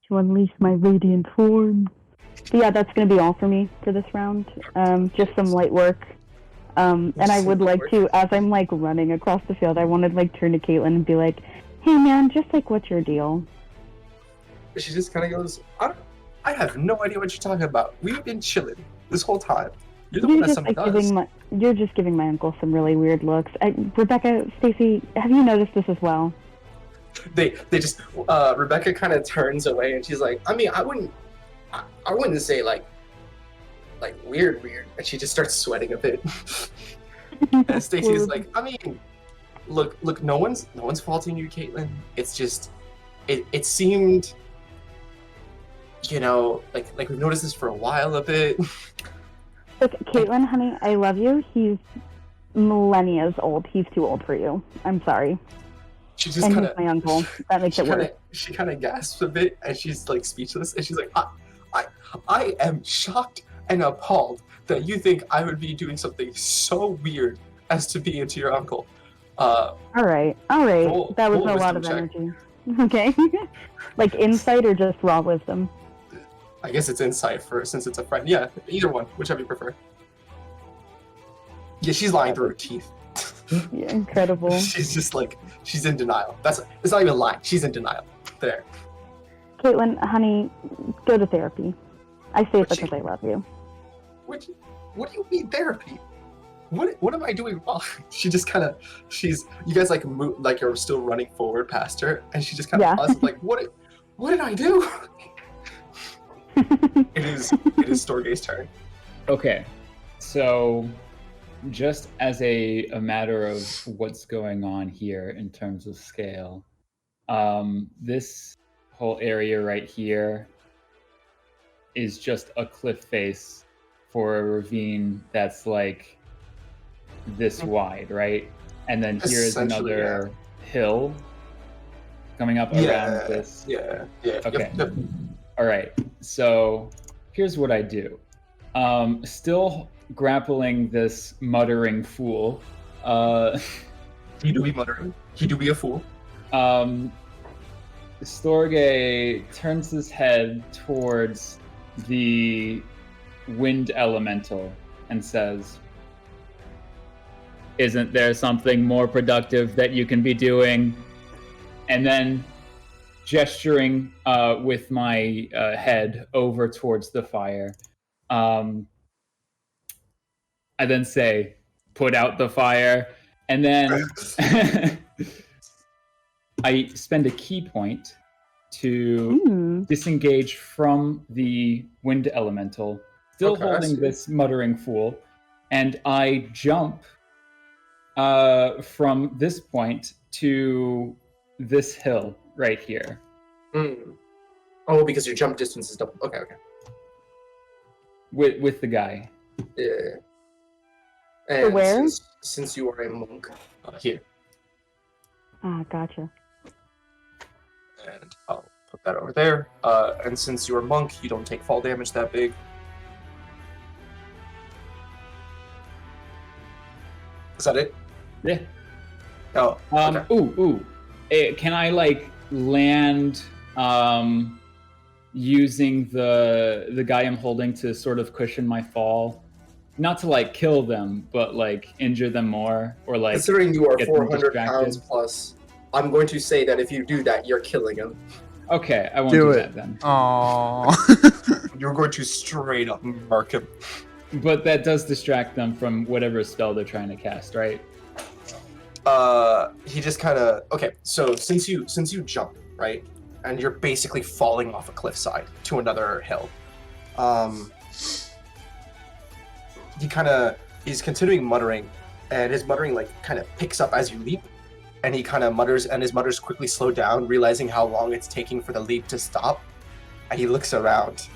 To unleash my radiant form. But yeah, that's going to be all for me for this round. Just some light work. And I would like to, as I'm like running across the field, I wanted like turn to Caitlin and be like, "Hey man, just like what's your deal?" She just kind of goes, I have no idea what you're talking about. We've been chilling this whole time. You're the one that something does. You're just giving my uncle some really weird looks. Rebecca, Stacy, have you noticed this as well? They just Rebecca kind of turns away and she's like, I mean, I wouldn't say like like weird, and she just starts sweating a bit. And Stacy's like, I mean, look, no one's faulting you, Caitlin. It's just, it seemed, you know, like we've noticed this for a while a bit. Look, Caitlin, honey, I love you. He's millennia old. He's too old for you. I'm sorry. She just and kind he's my uncle. That makes it worse. She kind of gasps a bit, and she's like speechless, and she's like, I am shocked and appalled that you think I would be doing something so weird as to be into your uncle. All right. That was a lot of energy. Okay. Like insight or just raw wisdom? I guess it's insight since it's a friend. Yeah, either one, whichever you prefer. Yeah, she's lying through her teeth. Yeah, incredible. She's just like, she's in denial. It's not even lying. She's in denial. There. Caitlin, honey, go to therapy. I say it because I love you. What do you mean therapy? What am I doing wrong? She just kind of, you guys like move, like you're still running forward past her, and she just kind of pauses like, what did I do? It is Storgé's turn. Okay, so just as a matter of what's going on here in terms of scale, this whole area right here is just a cliff face for a ravine that's like this wide, right? And then here's another hill coming up around this. Yeah. Okay. Yep. All right. So here's what I do. Still grappling this muttering fool. He do be muttering. He do be a fool. Storgé turns his head towards the wind elemental and says, "Isn't there something more productive that you can be doing?" And then gesturing with my head over towards the fire, I then say, "Put out the fire." And then I spend a key point to disengage from the wind elemental, still holding this muttering fool, and I jump from this point to this hill right here. Oh, because your jump distance is double. Okay. With the guy. Yeah. And so where? Since you are a monk, here. Ah, gotcha. And I'll put that over there. And since you're a monk, you don't take fall damage that big. Is that it? Yeah. Oh. Okay. Can I like land using the guy I'm holding to sort of cushion my fall? Not to like kill them, but like injure them more, or like. Considering you are 400 pounds plus, I'm going to say that if you do that, you're killing him. Okay, I won't do that then. Aww. You're going to straight up mark him. But that does distract them from whatever spell they're trying to cast, right? He just kind of So since you jump, right, and you're basically falling off a cliffside to another hill, he's continuing muttering, and his muttering like kind of picks up as you leap, and he kind of mutters, and his mutters quickly slow down, realizing how long it's taking for the leap to stop, and he looks around.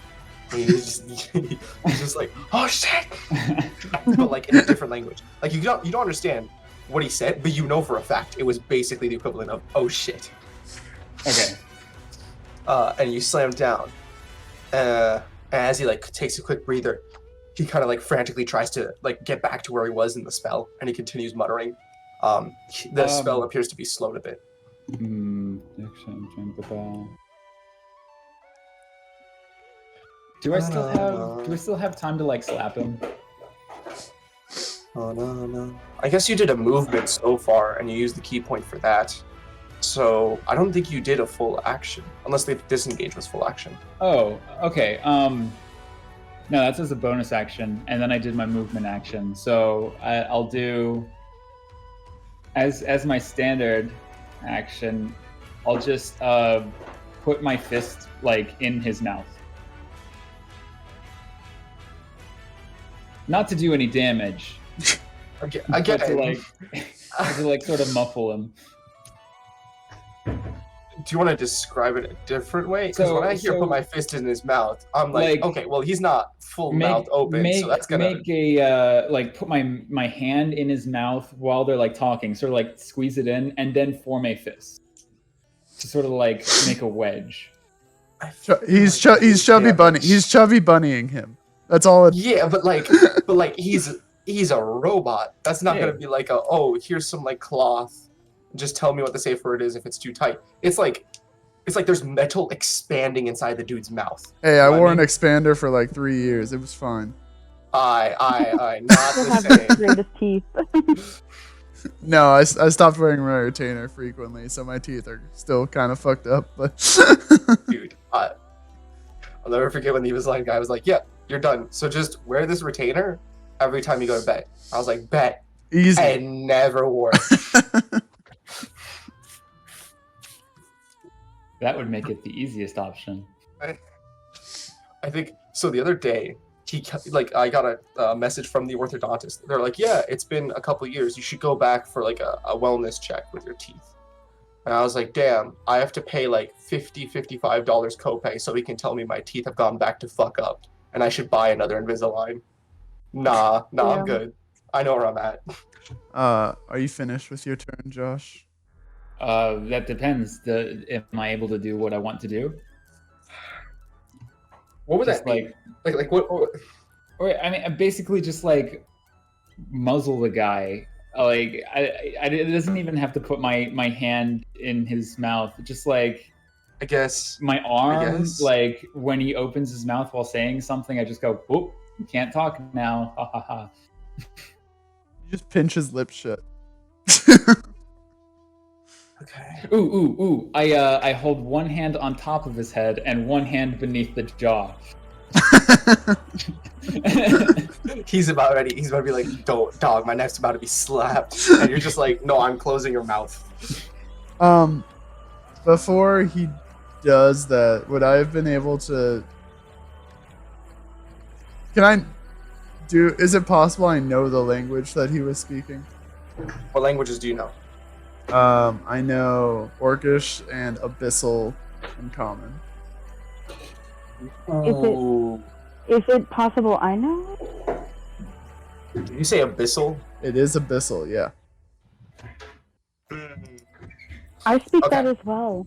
And he's just like, oh shit, but like in a different language. Like you don't understand what he said, but you know for a fact it was basically the equivalent of oh shit. Okay. And you slam down. And as he like takes a quick breather, he kind of like frantically tries to like get back to where he was in the spell, and he continues muttering. The spell appears to be slowed a bit. Do I still have time to like slap him? Oh no. I guess you did a movement so far, and you used the key point for that. So I don't think you did a full action, unless the disengage was full action. Oh, okay. No, that's as a bonus action, and then I did my movement action. So I'll do as my standard action. I'll just put my fist like in his mouth. not to do any damage, Again, but to like sort of muffle him. do you want to describe it a different way? Because when I hear put my fist in his mouth, I'm like, okay, well, he's not full mouth open, so that's gonna make a like put my hand in his mouth while they're like talking, sort of like squeeze it in, and then form a fist to sort of like make a wedge. He's chubby bunny. He's chubby bunnying him. That's all. Yeah, but like he's a robot. That's not gonna be like here's some like cloth. Just tell me what the safe word is if it's too tight. It's like there's metal expanding inside the dude's mouth. Hey, I wore an expander for like 3 years. It was fine. Not the same. Greatest teeth. No, I stopped wearing my retainer frequently, so my teeth are still kind of fucked up. But Dude, I'll never forget when the Invisalign guy was like, "Yeah, you're done. So just wear this retainer every time you go to bed." I was like, "Bet." easy. And never wore it. That would make it the easiest option. I think so. The other day, I got a message from the orthodontist. They're like, "Yeah, it's been a couple years. You should go back for like a wellness check with your teeth." And I was like, "Damn, I have to pay like $55 copay so he can tell me my teeth have gone back to fuck up, and I should buy another Invisalign." Nah, I'm good. I know where I'm at. Are you finished with your turn, Josh? That depends. Am I able to do what I want to do? What would that like mean? Like what? Or I mean, basically just like muzzle the guy. Like it doesn't even have to put my hand in his mouth. Just like I guess my arm. Like when he opens his mouth while saying something, I just go, "Whoop! You can't talk now." Ha ha ha. You just pinch his lips shut. Okay. Ooh. I hold one hand on top of his head and one hand beneath the jaw. He's about to be like, dog, my neck's about to be slapped. And you're just like, no, I'm closing your mouth. Before he does that, would I have been able to... Is it possible I know the language that he was speaking? What languages do you know? I know Orcish and Abyssal in common. Is it possible I know? Did you say Abyssal? It is Abyssal, yeah. I speak that as well.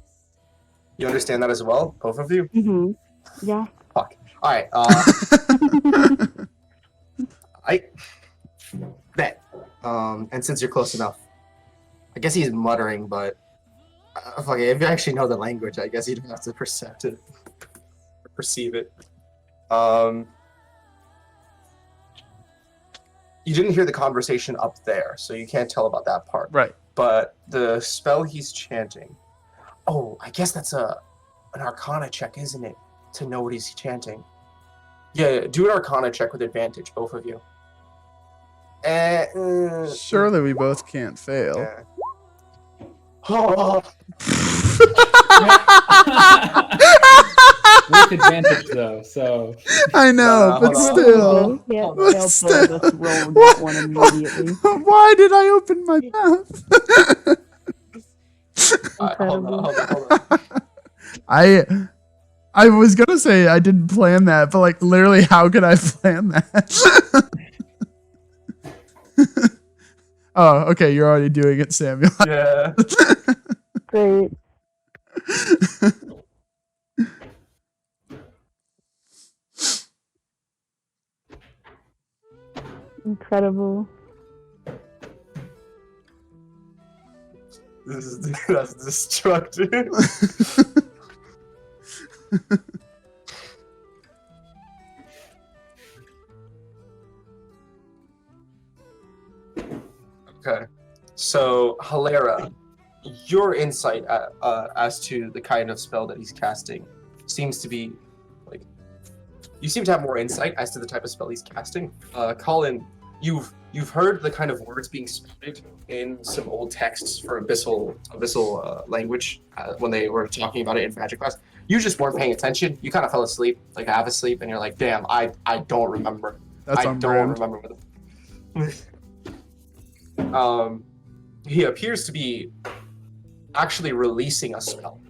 You understand that as well? Both of you? Mm-hmm. Yeah. Fuck. Alright, I bet. And since you're close enough, I guess he's muttering, but fuck it, if you actually know the language, I guess you don't have to perceive it. You didn't hear the conversation up there, so you can't tell about that part. Right. But the spell he's chanting, I guess that's an Arcana check, isn't it? To know what he's chanting. Yeah, do an Arcana check with advantage, both of you. Surely we both can't fail. Yeah. Oh. With advantage though, so I know, but still. Yeah, But still. Why did I open my mouth? Hold on. I was gonna say I didn't plan that, but like literally, how could I plan that? Oh, okay, you're already doing it, Samuel. Yeah. Great. Incredible. That's destructive. Okay, so Helera, your insight as to the kind of spell that he's casting seems to be like you seem to have more insight as to the type of spell he's casting. Colin, you've heard the kind of words being spouted in some old texts for abyssal language when they were talking about it in magic class. You just weren't paying attention. You kind of fell asleep, like half asleep, and you're like, "Damn, I don't remember." That's I on don't brand. remember what he appears to be actually releasing a spell.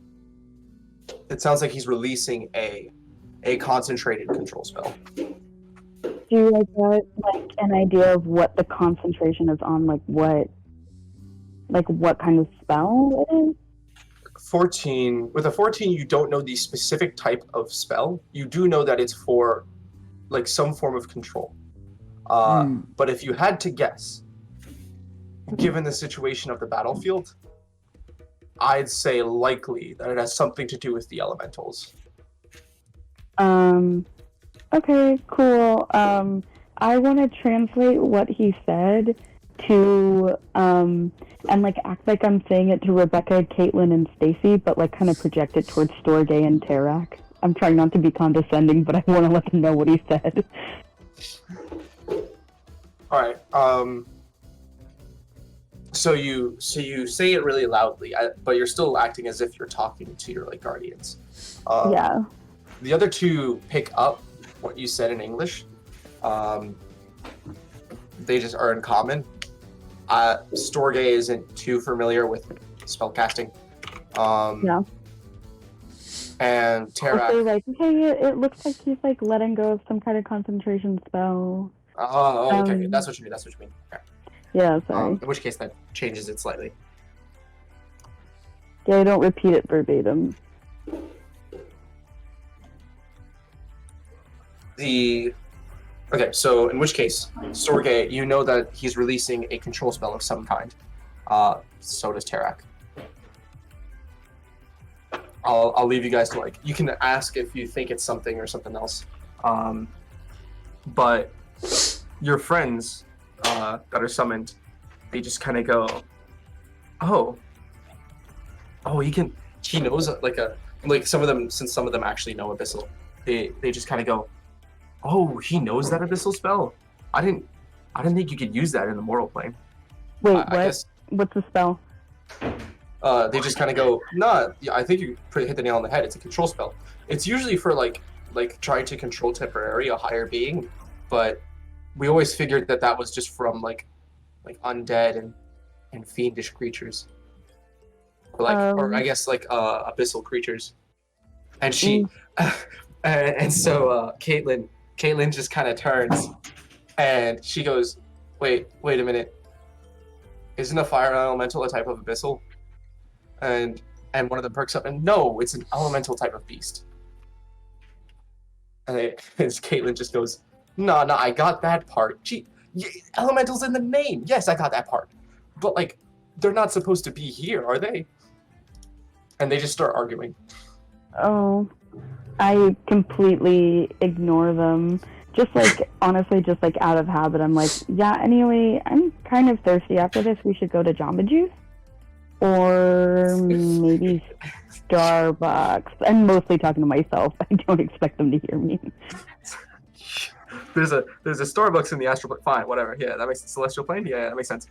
It sounds like he's releasing a concentrated control spell. Do you like get like an idea of what the concentration is on? Like what kind of spell it is? 14. With a 14, you don't know the specific type of spell. You do know that it's for like some form of control. But if you had to guess, given the situation of the battlefield, I'd say likely that it has something to do with the elementals. Okay, cool. I want to translate what he said to and like act like I'm saying it to Rebecca, Caitlin, and Stacy, but like kind of project it towards Storgé and Terrac. I'm trying not to be condescending, but I want to let them know what he said. All right. So you say it really loudly, but you're still acting as if you're talking to your like guardians. Yeah. The other two pick up what you said in English. They just are in common. Storgé isn't too familiar with spellcasting. Yeah. And Terrac. Also, like, hey, it looks like he's like letting go of some kind of concentration spell. Oh, okay. That's what you mean. Okay. Yeah, sorry. In which case, that changes it slightly. Yeah, don't repeat it verbatim. Okay, so in which case, Storgé, you know that he's releasing a control spell of some kind. So does Terrac. I'll leave you guys to like. You can ask if you think it's something or something else. But your friends that are summoned, they just kind of go, oh, he knows like some of them, since some of them actually know Abyssal, they just kind of go, oh, he knows that Abyssal spell. I didn't think you could use that in the mortal plane. Wait, I guess, what's the spell? they just kind of go, nah, yeah, I think you hit the nail on the head. It's a control spell. It's usually for like trying to control temporarily a higher being, but we always figured that was just from like undead and fiendish creatures, or I guess like abyssal creatures. And she, and so Caitlin just kind of turns, and she goes, wait a minute. Isn't a fire elemental a type of abyssal? And one of them perks up, and no, it's an elemental type of beast. And Caitlin just goes, no, I got that part. Gee, elemental's in the name. Yes, I got that part. But like, they're not supposed to be here, are they? And they just start arguing. Oh, I completely ignore them. Just like, honestly, just like out of habit, I'm like, yeah, anyway, I'm kind of thirsty after this. We should go to Jamba Juice. Or maybe Starbucks. I'm mostly talking to myself. I don't expect them to hear me. There's a Starbucks in the astral plane. Fine, whatever. Yeah, that makes celestial plane. Yeah, that makes sense.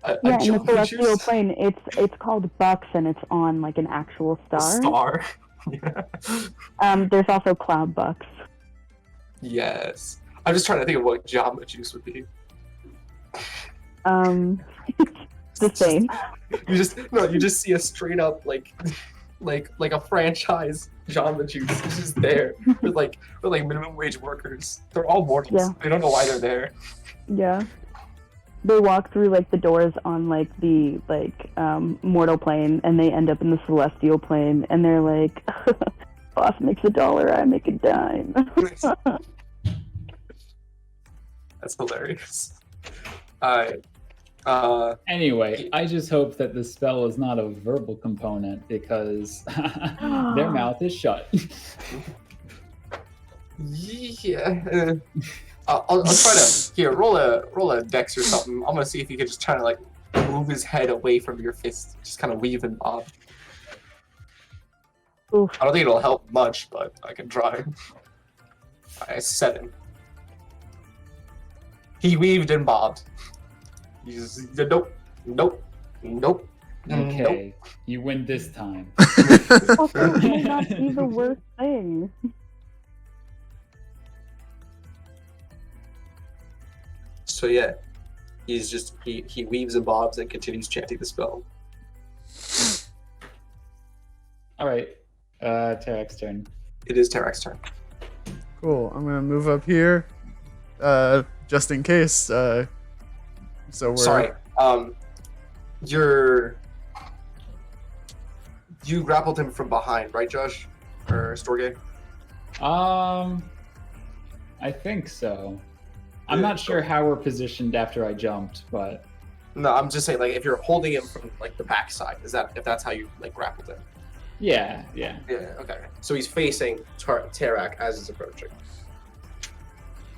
Yeah, in the celestial plane, it's called Bucks, and it's on like an actual star. Yeah. There's also Cloud Bucks. Yes. I'm just trying to think of what Jamba Juice would be. The same. You just see a straight up like a franchise Jamba Juice. It's just there with like minimum wage workers. They're all mortals. Yeah. They don't know why they're there. Yeah. They walk through like the doors on like the mortal plane, and they end up in the celestial plane, and they're like, boss makes $1, I make a dime. That's hilarious. Anyway, I just hope that the spell is not a verbal component, because their mouth is shut. Yeah. I'll try to roll a dex or something. I'm gonna see if you can just try to like move his head away from your fist, just kind of weave and bob. Oof. I don't think it'll help much, but I can try. 7. He weaved and bobbed. He's nope. Okay, you win this time. Also, it may not be the worst thing. So yeah, he's just he weaves and bobs and continues chanting the spell. All right, Terrac's turn. It is Terrac's turn. Cool. I'm gonna move up here, just in case. So we're Sorry. You grappled him from behind, right, Josh? Or Storgé? I think so. I'm Yeah, not sure how we're positioned after I jumped, but No, I'm just saying, like, if you're holding him from like the backside, if that's how you like grappled him? yeah. Yeah. Okay. So he's facing Terrac as he's approaching.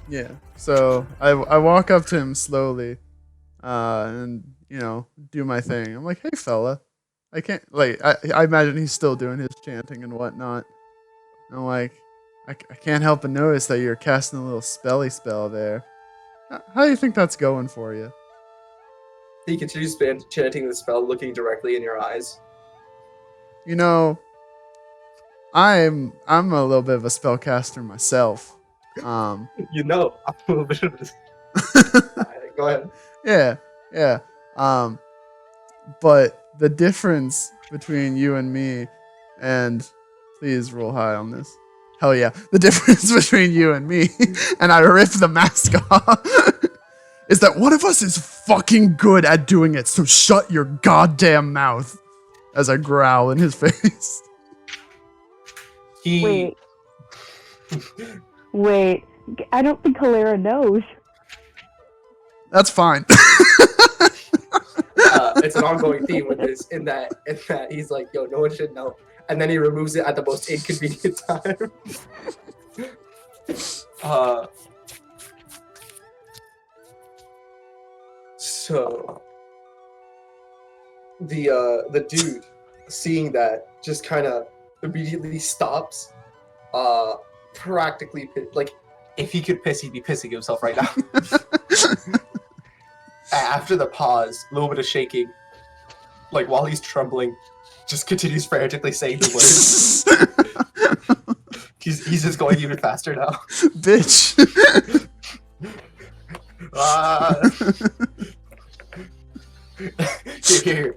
yeah. So I walk up to him slowly, and do my thing. I'm like, hey fella, I can't I imagine he's still doing his chanting and whatnot. And I'm like, I can't help but notice that you're casting a little spelly spell there. How do you think that's going for you? He continues chanting the spell, looking directly in your eyes. I'm a little bit of a spellcaster myself. I'm a little bit of this. Go ahead. Yeah. But the difference between you and me, and please roll high on this. Hell yeah. The difference between you and me, and I rip the mask off, is that one of us is fucking good at doing it, so shut your goddamn mouth, as I growl in his face. Wait. I don't think Helera knows. That's fine. It's an ongoing theme with this, in that he's like, yo, no one should know. And then he removes it at the most inconvenient time. So the dude, seeing that, just kind of immediately stops. Practically, like, if he could piss, he'd be pissing himself right now. After the pause, a little bit of shaking, like while he's trembling, just continues frantically saying the words. he's just going even faster now. Bitch. Here.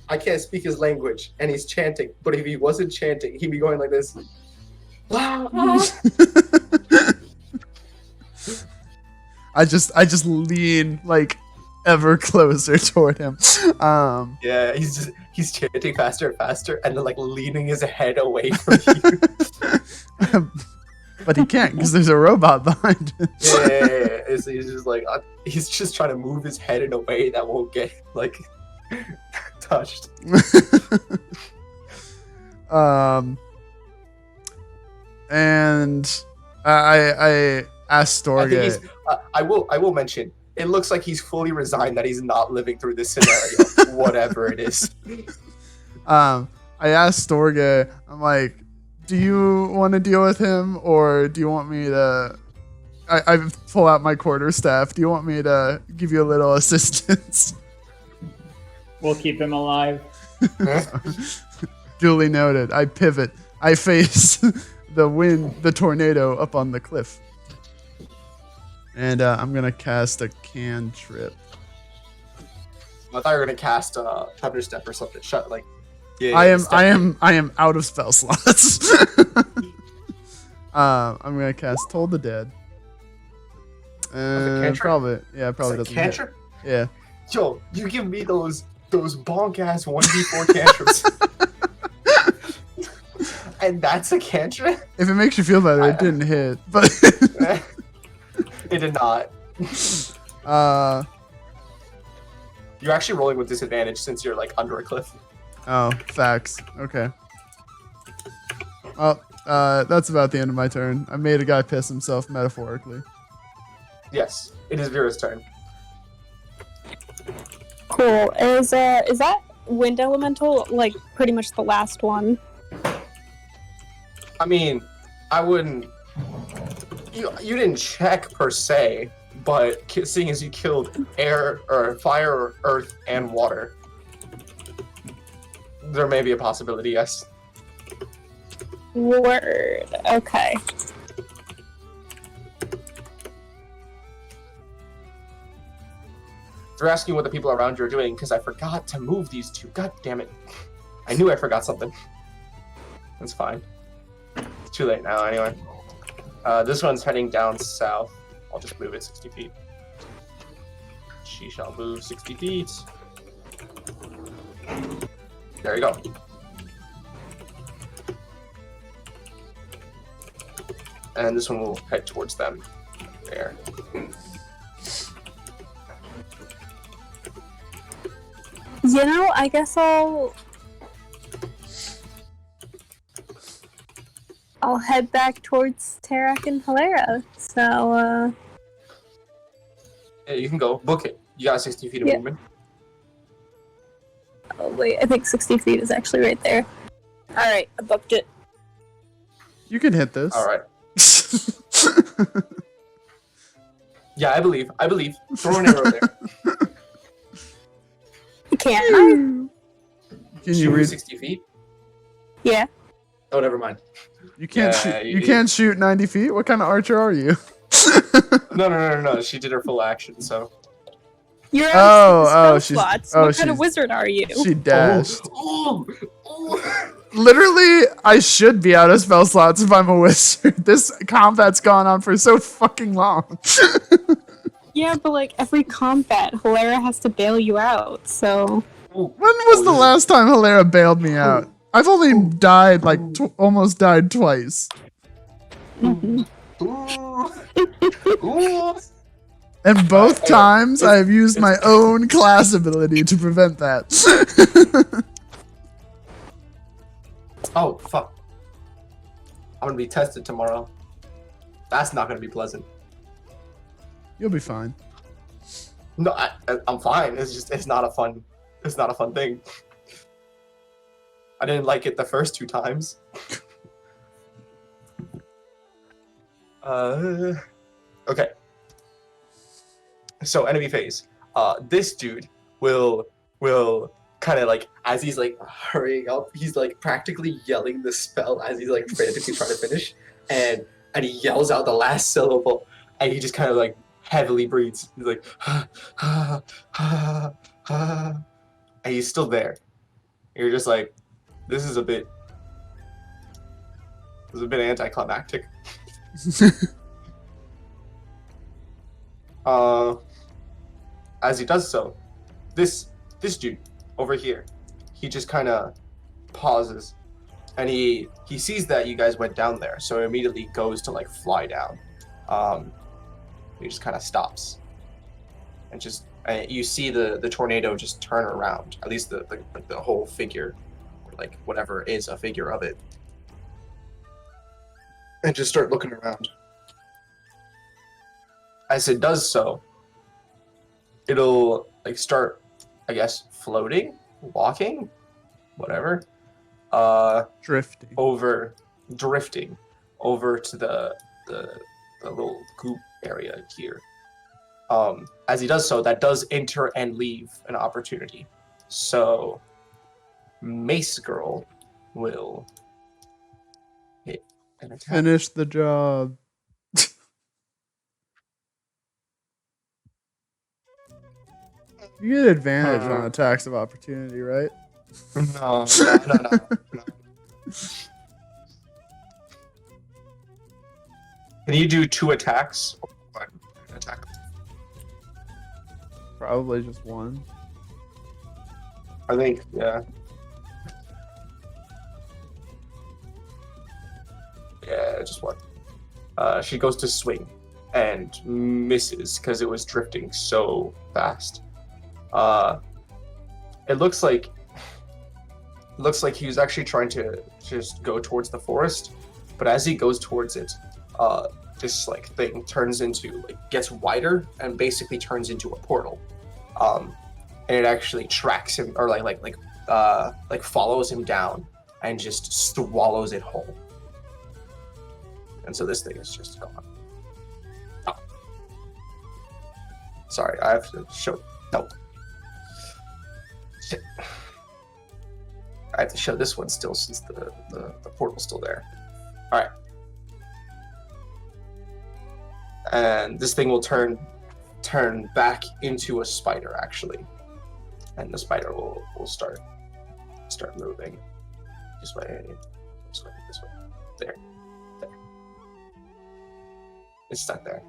I can't speak his language, and he's chanting. But if he wasn't chanting, he'd be going like this. I just lean like ever closer toward him. Yeah, he's chanting faster and faster, and then like leaning his head away from you. But he can't because there's a robot behind him. Yeah. He's just like he's just trying to move his head in a way that won't get like touched. And I asked Storgé. I will mention, it looks like he's fully resigned that he's not living through this scenario, whatever it is. I asked Storgé, I'm like, do you want to deal with him, or do you want me to... I pull out my quarterstaff. Do you want me to give you a little assistance? We'll keep him alive. Duly noted. I pivot. I face the tornado up on the cliff. And I'm going to cast a cantrip. I thought you were gonna cast Thunderstep or something. I am out of spell slots. I'm gonna cast Toll the Dead. Probably doesn't cantrip? hit. Yeah. Yo, you give me those bonk ass 1d4 cantrips. And that's a cantrip? If it makes you feel better, it didn't hit, but it did not. You're actually rolling with disadvantage since you're like under a cliff. Oh, facts. Okay. Well, that's about the end of my turn. I made a guy piss himself metaphorically. Yes, it is Vera's turn. Cool. Is that wind elemental like pretty much the last one? I mean, I wouldn't. You didn't check per se, but seeing as you killed air or fire, earth, and water, there may be a possibility. Yes. Word. Okay. They're asking what the people around you are doing because I forgot to move these two. God damn it. I knew I forgot something. That's fine. It's too late now anyway. This one's heading down south. I'll just move it 60 feet. She shall move 60 feet. There you go. And this one will head towards them. There. You know, I guess I'll head back towards Terrac and Helera. So, Yeah, you can go. Book it. You got 60 feet of Yeah. movement. oh wait, I think 60 feet is actually right there. Alright, I booked it. You can hit this. All right. Yeah, I believe. Throw an arrow there. Can I? Can Shoot you read? 60 feet? Yeah. Oh, never mind. You can't Yeah, shoot. You can't shoot 90 feet. What kind of archer are you? No. She did her full action, so. You're Oh, out of spell she's- slots. oh, What kind of she's- wizard are you? She dashed. Oh. Literally, I should be out of spell slots if I'm a wizard. This combat's gone on for so fucking long. Yeah, but like every combat, Helera has to bail you out, so... When was the last time Helera bailed me out? I've only died, like, almost died twice. Mhm. Ooh. And both times I have used my own class ability to prevent that. Oh, fuck. I'm gonna be tested tomorrow. That's not gonna be pleasant. You'll be fine. No, I'm fine. It's not a fun thing. I didn't like it the first 2 times. Okay. So enemy phase. This dude will kind of like, as he's like hurrying up, he's like practically yelling the spell as he's like frantically trying to finish, and he yells out the last syllable, and he just kind of like heavily breathes. He's like, and he's still there. You're just like, this is a bit anticlimactic. As he does so, this dude over here, he just kind of pauses, and he sees that you guys went down there, so he immediately goes to like fly down. He just kind of stops, and you see the tornado just turn around. At least the whole figure, or like whatever is a figure of it, and just start looking around. As it does so, it'll like start, I guess, floating, walking, whatever, drifting over to the little goop area here. As he does so, that does enter and leave an opportunity. So Mace Girl will hit an attack. Finish the job. You get advantage on attacks of opportunity, right? No. Can you do 2 attacks? Or 1 attack? Probably just 1. I think, yeah. Yeah, just 1. She goes to swing and misses because it was drifting so fast. It looks like he was actually trying to just go towards the forest, but as he goes towards it, this like thing turns into gets wider and basically turns into a portal, and it actually tracks him or like follows him down and just swallows it whole. And so this thing is just gone. Oh. Sorry, I have to show. No. Shit. I have to show this one still since the portal's still there. Alright. And this thing will turn turn back into a spider, actually. And the spider will start moving. This way. There. It's stuck there.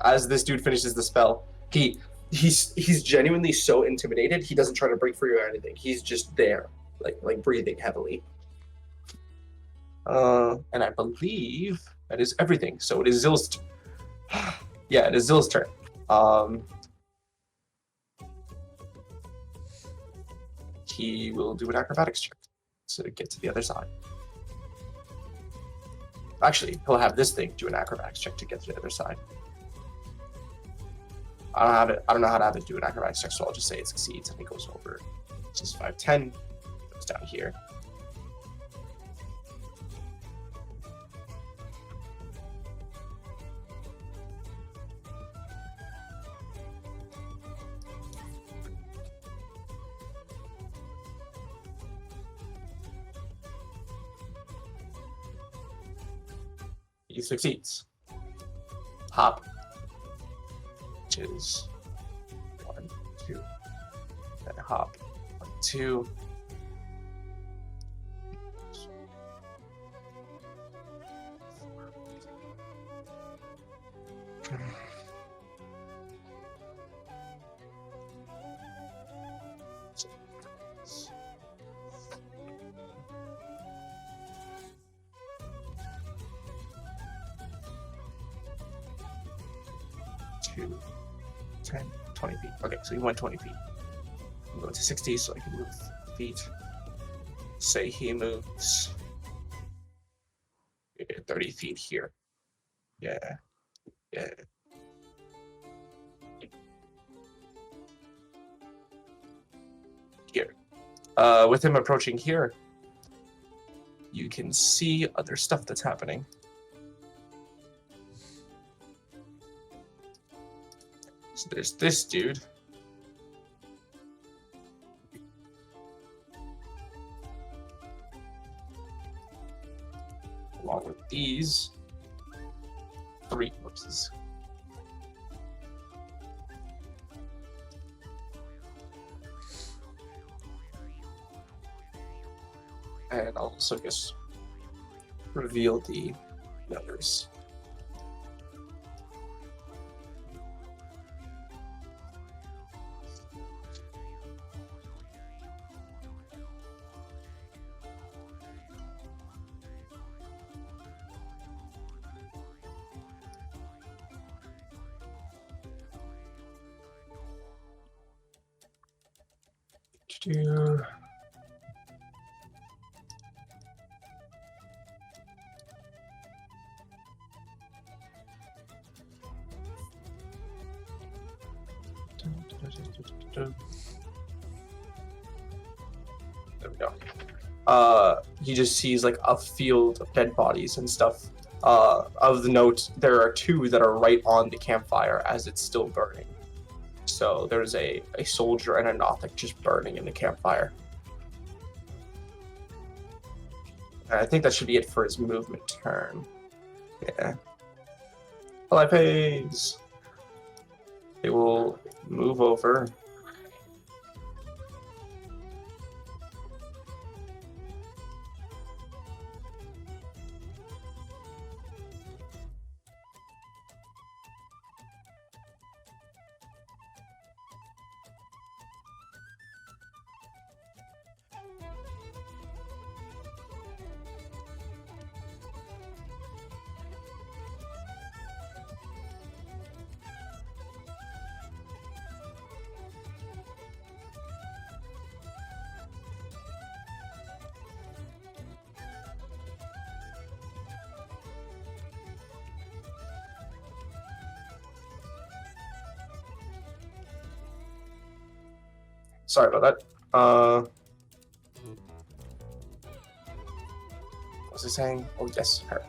As this dude finishes the spell, he's genuinely so intimidated, he doesn't try to break free or anything. He's just there, like breathing heavily. And I believe that is everything. So it is Zyll's yeah, it is Zyll's turn. He will do an acrobatics check to get to the other side. Actually, he'll have this thing do an acrobatics check to get to the other side. I don't know how to have it do an acrobatics check, so I'll just say it succeeds and it goes over. This is 5'10", goes down here. He succeeds. Hop, which is 1, 2. Then hop, 1, 2. To 10, 20 feet. Okay, so he went 20 feet. I'm going to 60 so I can move feet. Say he moves 30 feet here. Yeah. Here. With him approaching here, you can see other stuff that's happening. So there's this dude. Along with these 3 corpses. And I'll also just reveal the numbers. There we go. He just sees like a field of dead bodies and stuff. Of the note, there are 2 that are right on the campfire as it's still burning. So there's a soldier and a Nothic just burning in the campfire. And I think that should be it for his movement turn. Yeah. Life phase. They will move over. Sorry about that. What was he saying? Oh, yes, her.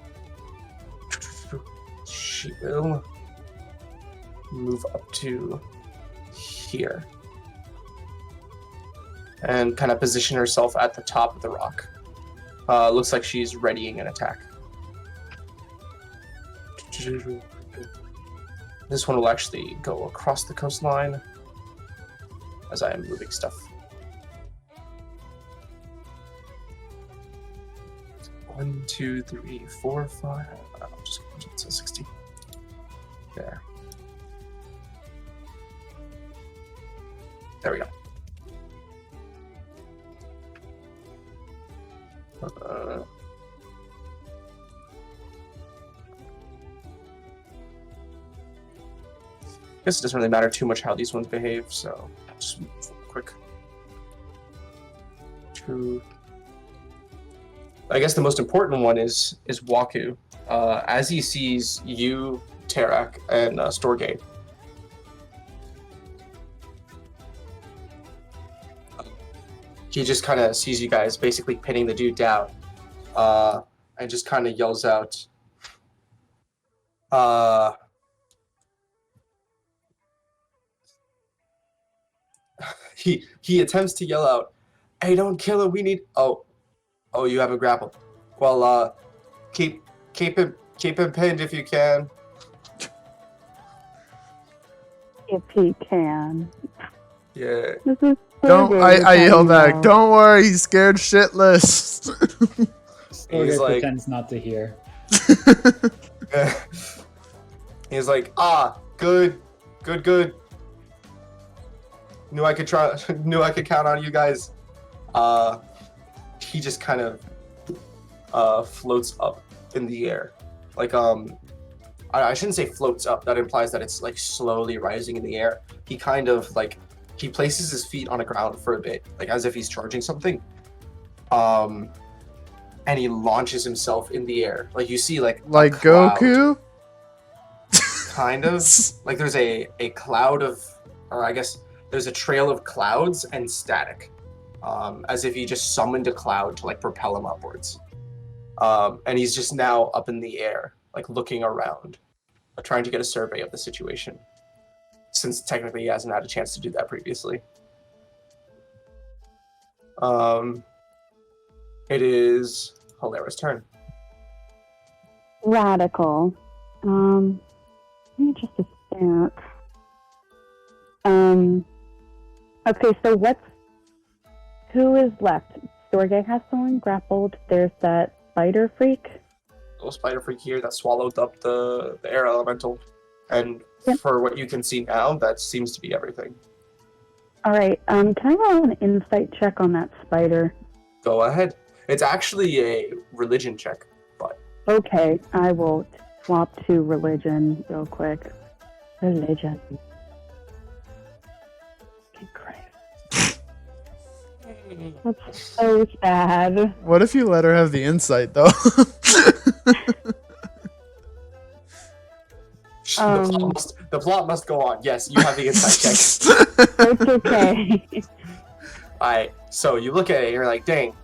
She will move up to here and kind of position herself at the top of the rock. Looks like she's readying an attack. This one will actually go across the coastline as I am moving stuff. 1, 2, 3, 4, 5. I'll just go to 60. There. There we go. Guess it doesn't really matter too much how these ones behave, so just move quick. 2. I guess the most important one is Waku. As he sees you, Terrac, and Storgé, he just kind of sees you guys basically pinning the dude down, and just kind of yells out, he attempts to yell out, "Hey, don't kill him, we need..." Oh, you haven't grappled. Well, keep him pinned if you can. If he can. Yeah. This is Don't I yell back, don't worry, he's scared shitless. He's like, pretends not to hear. he's like, good. Knew I could count on you guys. He just kind of floats up in the air. Like, I shouldn't say floats up, that implies that it's like slowly rising in the air. He kind of like, he places his feet on the ground for a bit, like as if he's charging something. And he launches himself in the air. Like you see like Goku? Kind of. Like there's a cloud of, or I guess there's a trail of clouds and static. As if he just summoned a cloud to like propel him upwards. And he's just now up in the air, like looking around, trying to get a survey of the situation. Since technically he hasn't had a chance to do that previously. It is Helera's turn. Radical. Let me just a sec. Okay, so who is left? Storgé has someone grappled. There's that spider freak. Little spider freak here that swallowed up the air elemental. And for what you can see now, that seems to be everything. Alright, can I roll an insight check on that spider? Go ahead. It's actually a religion check, but... Okay, I will swap to religion real quick. Religion. Okay, Christ. That's so sad. What if you let her have the insight, though? The plot must go on. Yes, you have the insight check. It's okay. Alright, so you look at it and you're like, dang,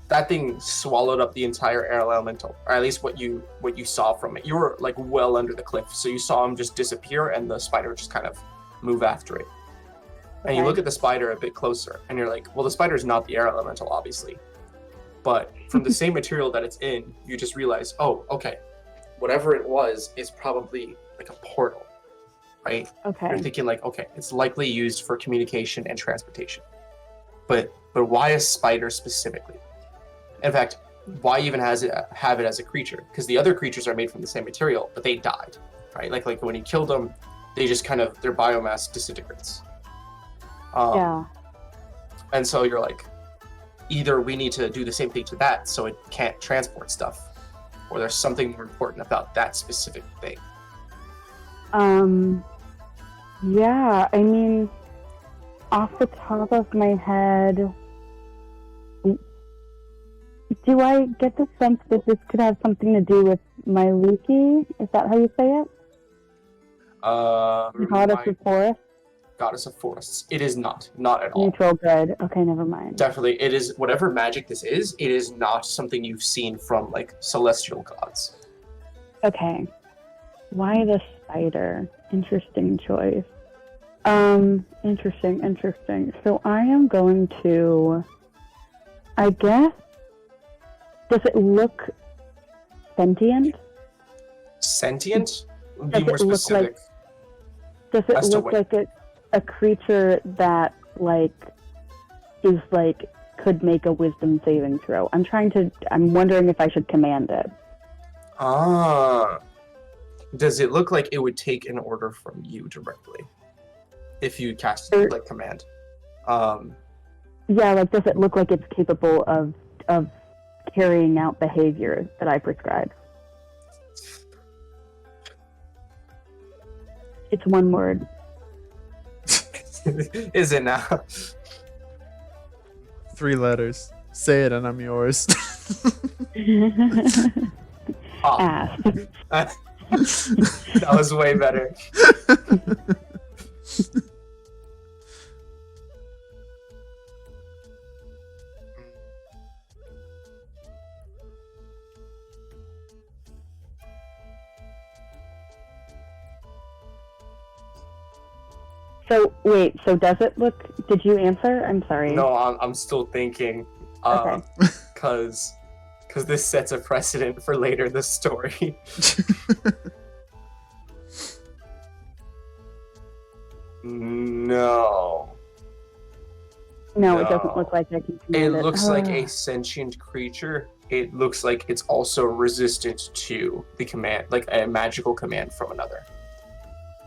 that thing swallowed up the entire air elemental. Or at least what you saw from it. You were like well under the cliff, so you saw him just disappear and the spider just kind of move after it. And you look at the spider a bit closer and you're like, well, the spider's not the air elemental, obviously. But from the same material that it's in, you just realize, oh, okay, whatever it was is probably like a portal, right? Okay. You're thinking like, okay, it's likely used for communication and transportation. But why a spider specifically? In fact, why even have it as a creature? Because the other creatures are made from the same material, but they died, right? Like when you kill them, they just kind of, their biomass disintegrates. Yeah. And so you're like, either we need to do the same thing to that so it can't transport stuff, or there's something more important about that specific thing. Yeah, I mean, off the top of my head, do I get the sense that this could have something to do with my Luki? Is that how you say it? Goddess of Forest? Goddess of Forests. It is not at all. Neutral good. Okay, never mind. Definitely, it is, whatever magic this is, it is not something you've seen from, like, celestial gods. Okay. Why the spider? Interesting choice. Interesting. So I am going to, I guess, does it look sentient? Sentient? Be Does more it look specific. Does it As to look what? like a creature that is could make a wisdom saving throw? I'm wondering if I should command it. Ah. Does it look like it would take an order from you directly if you cast like command? Yeah, does it look like it's capable of carrying out behavior that I prescribe? It's one word. Is it now? 3 letters. Say it and I'm yours. Ah. Ass. That was way better. So wait, so does it look? Did you answer? I'm sorry. No, I'm still thinking. Okay. Cause this sets a precedent for later in the story. No. No, it doesn't look like I can command It looks like a Ugh. sentient creature. It looks like it's also resistant to the command, like a magical command from another.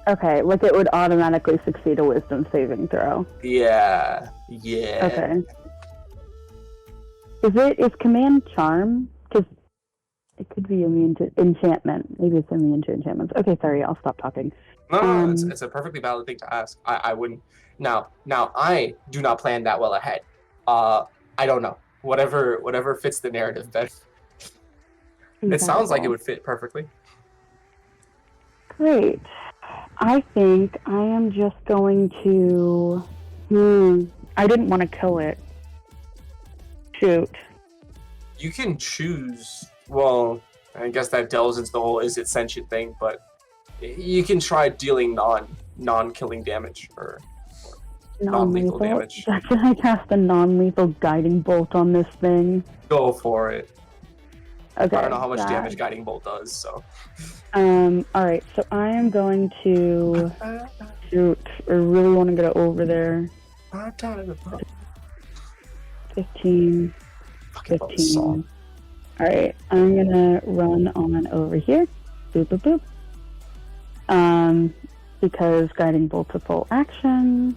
Okay, it would automatically succeed a wisdom saving throw. Yeah. Okay. Is command charm? Because it could be immune to enchantment. Maybe it's immune to enchantments. Okay, sorry, I'll stop talking. No, it's a perfectly valid thing to ask. I wouldn't. Now I do not plan that well ahead. I don't know. Whatever fits the narrative better. It sounds like it would fit perfectly. Great. I think I am just going to... I didn't want to kill it. Shoot. You can choose. Well, I guess that delves into the whole is it sentient thing, but you can try dealing non-killing damage or non-lethal damage. Can I cast a non-lethal guiding bolt on this thing? Go for it. Okay. I don't know how much damage guiding bolt does, so. Alright, so I am going to... Shoot, I really want to get over there. 15. 15. Alright, I'm gonna run on over here. Boop, boop, boop. Because guiding bolt's a full action,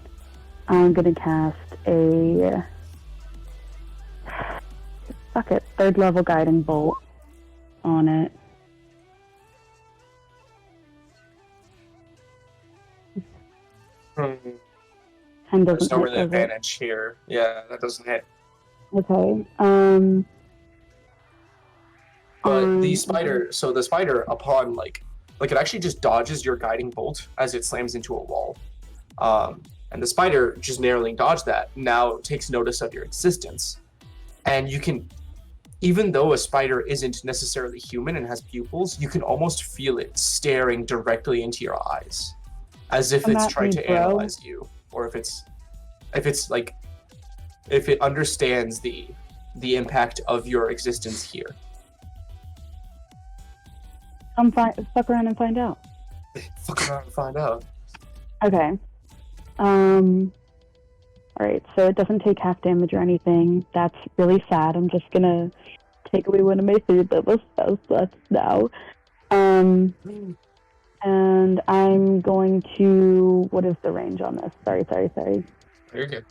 I'm gonna cast a... Fuck it, 3rd level guiding bolt on it. And There's doesn't no hit, really does it? advantage here. Yeah, that doesn't hit. Okay. But the spider, upon it actually just dodges your guiding bolt as it slams into a wall. And the spider just narrowly dodged that, now takes notice of your existence. And you can, even though a spider isn't necessarily human and has pupils, you can almost feel it staring directly into your eyes. As if it's trying to analyze you. Or if it understands the impact of your existence here. Fuck around and find out. Fuck around and find out. Okay. Alright, so it doesn't take half damage or anything. That's really sad. I'm just gonna take away one of my food that was so sucks now. And I'm going to... What is the range on this? Sorry. You're good.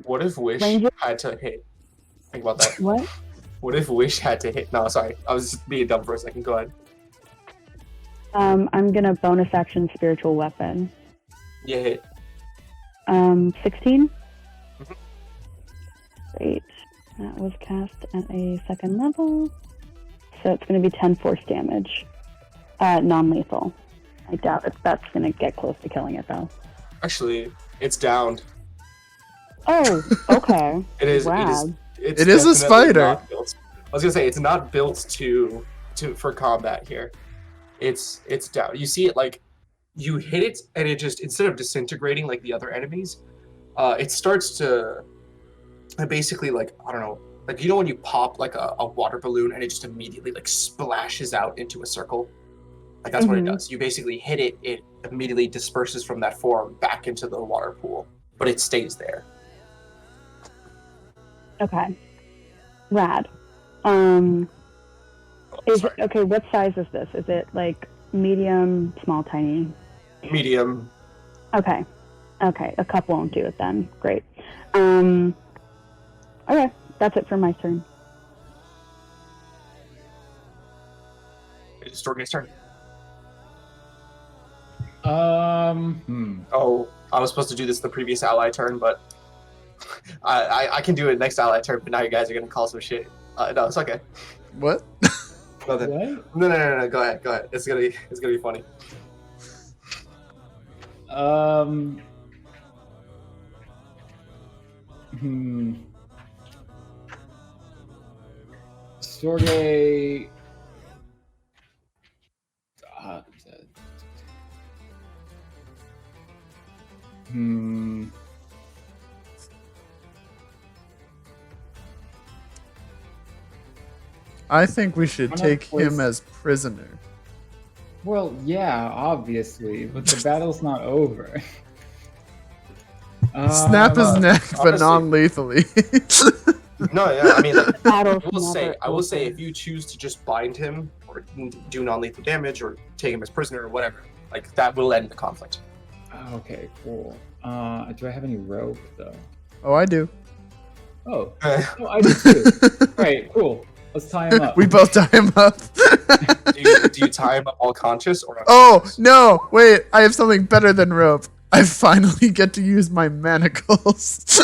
What if Wish had to hit? Think about that. What? What if Wish had to hit? No, sorry. I was just being dumb for a second. Go ahead. I'm gonna bonus action spiritual weapon. Yeah, hit. 16? Great. That was cast at a 2nd level. So it's gonna be 10 force damage. Non-lethal. I doubt if that's gonna get close to killing it though. Actually, it's downed. Oh, okay. It is. Wow. It's It is a definitely spider. not built- I was gonna say it's not built for combat here. It's down. You see it you hit it and it just, instead of disintegrating like the other enemies, it starts to basically I don't know, when you pop a water balloon and it just immediately splashes out into a circle. That's what it does. You basically hit it, immediately disperses from that form back into the water pool, but it stays there. Okay. Rad. Okay, what size is this? Is it like medium, small, tiny? Medium. Okay. A cup won't do it then. Great. Okay, that's it for my turn. It's Storgé's turn. Oh, I was supposed to do this the previous ally turn, but I can do it next ally turn. But now you guys are gonna call some shit. No, it's okay. What? Nothing. No. Go ahead. It's gonna be funny. Storgé. I think we should I'm take not him as prisoner. Well, yeah, obviously, but the battle's not over. Snap his neck, but honestly- non-lethally. No, yeah, I mean, like, Battle's I will say, never if you choose to just bind him or do non-lethal damage or take him as prisoner or whatever, like that will end the conflict. Okay, cool. Do I have any rope though? Oh, I do. Oh, I do too. Right, cool. Let's tie him up. We both tie him up. do you tie him up all conscious or? Oh, no. Wait, I have something better than rope. I finally get to use my manacles.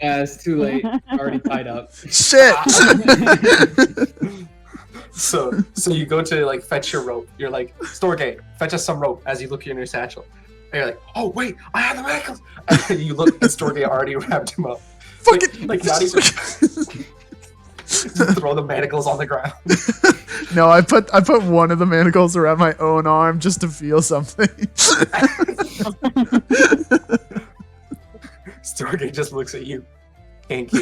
Yeah, it's too late. Already tied up. Shit. So you go to like fetch your rope. You're like, Storgé, fetch us some rope as you look in your satchel. And you're like, oh wait, I have the manacles. And then you look, and Storgé already wrapped him up. Like not even. Just throw the manacles on the ground. No, I put one of the manacles around my own arm just to feel something. Storgé just looks at you. Hanky.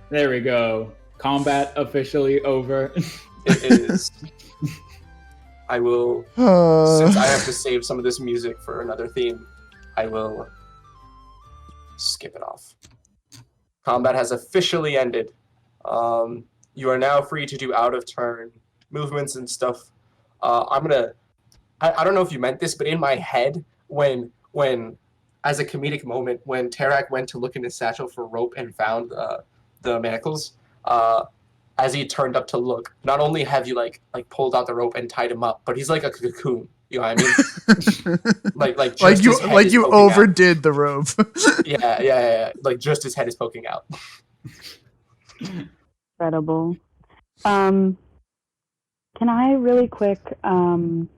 There we go. Combat officially over. It is. I will, since I have to save some of this music for another theme, I will skip it off. Combat has officially ended. You are now free to do out of turn movements and stuff. I don't know if you meant this, but in my head, when as a comedic moment, when Terrac went to look in his satchel for rope and found the manacles, as he turned up to look, not only have you like pulled out the rope and tied him up, but he's like a cocoon. You know what I mean? like you overdid the rope. Yeah. Like just his head is poking out. Incredible. Can I really quick? Can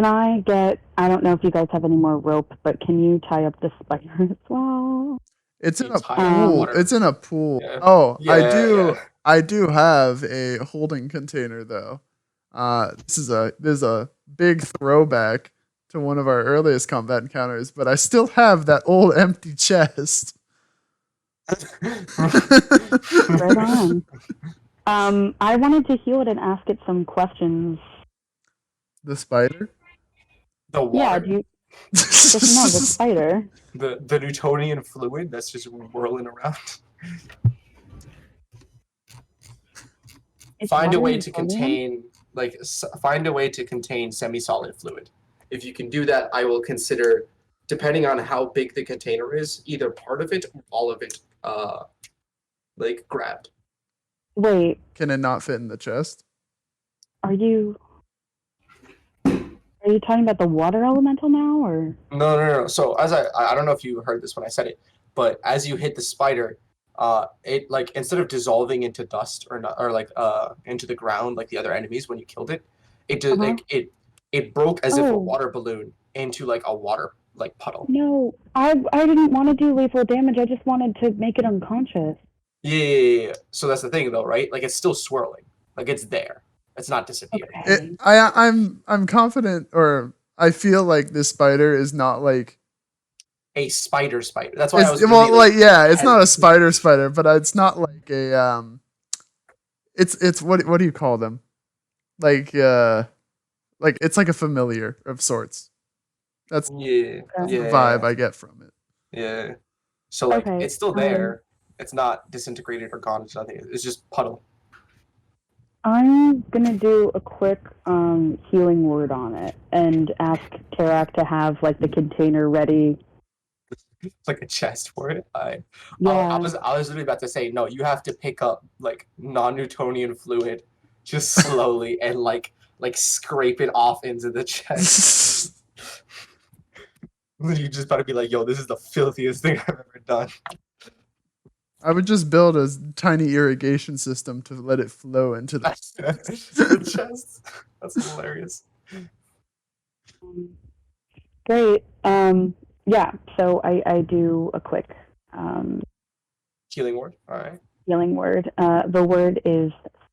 I get? I don't know if you guys have any more rope, but can you tie up the spider as well? It's in a Tie pool. water. It's in a pool. Yeah. Oh, Yeah. I do have a holding container though. This is a big throwback to one of our earliest combat encounters, but I still have that old empty chest. Right on. I wanted to heal it and ask it some questions. The spider? The water. Yeah, do you? Just no, the spider. The Newtonian fluid that's just whirling around. Find a way to contain semi-solid fluid. If you can do that, I will consider, depending on how big the container is, either part of it or all of it, grabbed. Wait, Can it not fit in the chest? are you talking about the water elemental now, or? No. So as I don't know if you heard this when I said it, but as you hit the spider, it like instead of dissolving into dust or into the ground like the other enemies when you killed it, it did it broke as if a water balloon into like a water like puddle. No, I didn't want to do lethal damage. I just wanted to make it unconscious. Yeah. So that's the thing though, right? Like it's still swirling. Like it's there. It's not disappearing. Okay. I'm confident, or I feel like this spider is not like A spider. That's why I was it's not a spider, but it's not like a it's what do you call them? Like Like it's like a familiar of sorts. That's Yeah. the Yeah. vibe I get from it. Yeah. So like Okay, it's still there. It's not disintegrated or gone. It's nothing. It's just puddle. I'm gonna do a quick healing word on it and ask Terrac to have like the container ready. It's like a chest for it. I Yeah. was literally about to say no. You have to pick up like non-Newtonian fluid, just slowly and like scrape it off into the chest. You just about to be like, yo, this is the filthiest thing I've ever done. I would just build a tiny irrigation system to let it flow into the the chest. That's hilarious. Great. Yeah. So I do a quick Healing word. All right. healing word. The word is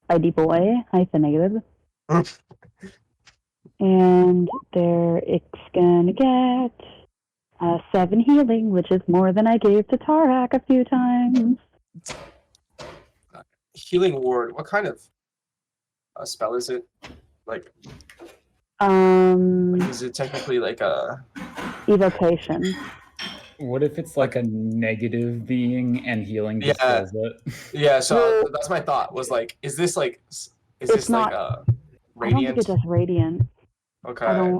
Spidey Boy hyphenated. And there it's gonna get 7 healing, which is more than I gave to Terrac a few times. Healing ward. What kind of spell is it? Like, is it technically like a Evocation. What if it's like a negative being and healing just does it? Yeah. So that's my thought. Was like, is this like not, like a radiant? I don't think it does radiant. Okay.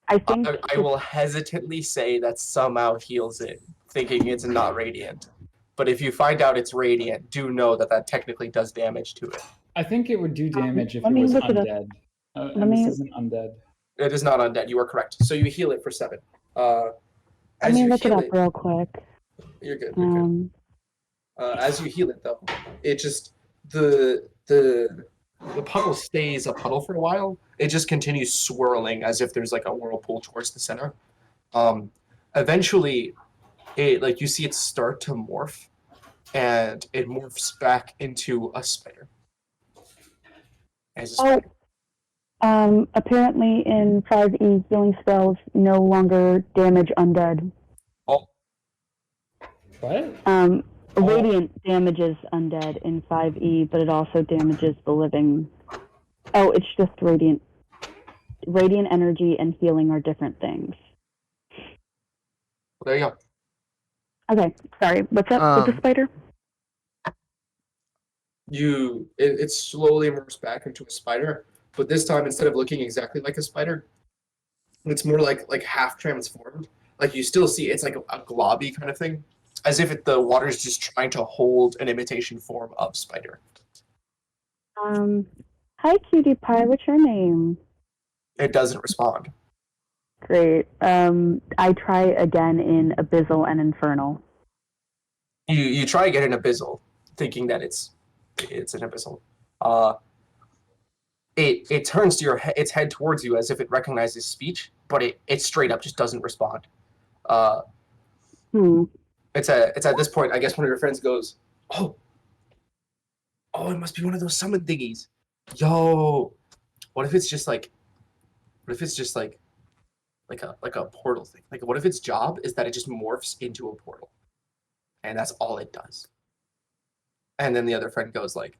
I think I will hesitantly say that somehow heals it, thinking it's not radiant. But if you find out it's radiant, do know that technically does damage to it. I think it would do damage if it was undead. And this isn't undead. It is not undead. You are correct. So you heal it for 7. Let me look it up real quick. You're good. You're good. As you heal it, though, it just the puddle stays a puddle for a while. It just continues swirling as if there's like a whirlpool towards the center. Eventually, you see it start to morph, and it morphs back into a spider. As a spider. Apparently in 5e, healing spells no longer damage undead. Oh. What? Radiant damages undead in 5e, but it also damages the living. Oh, it's just radiant. Radiant energy and healing are different things. Well, there you go. Okay, sorry. What's up with the spider? It slowly morphs back into a spider, but this time instead of looking exactly like a spider, it's more like half transformed. Like you still see it's like a globby kind of thing, as if the water is just trying to hold an imitation form of spider. Hi, cutie pie. What's your name? It doesn't respond. Great. I try again in Abyssal and Infernal. You try again in Abyssal, thinking that it's an Abyssal. It turns to its head towards you as if it recognizes speech, but it straight up just doesn't respond. It's at this point, I guess one of your friends goes, oh, it must be one of those summon thingies. Yo, what if it's just like a portal thing? Like, what if its job is that it just morphs into a portal, and that's all it does? And then the other friend goes like,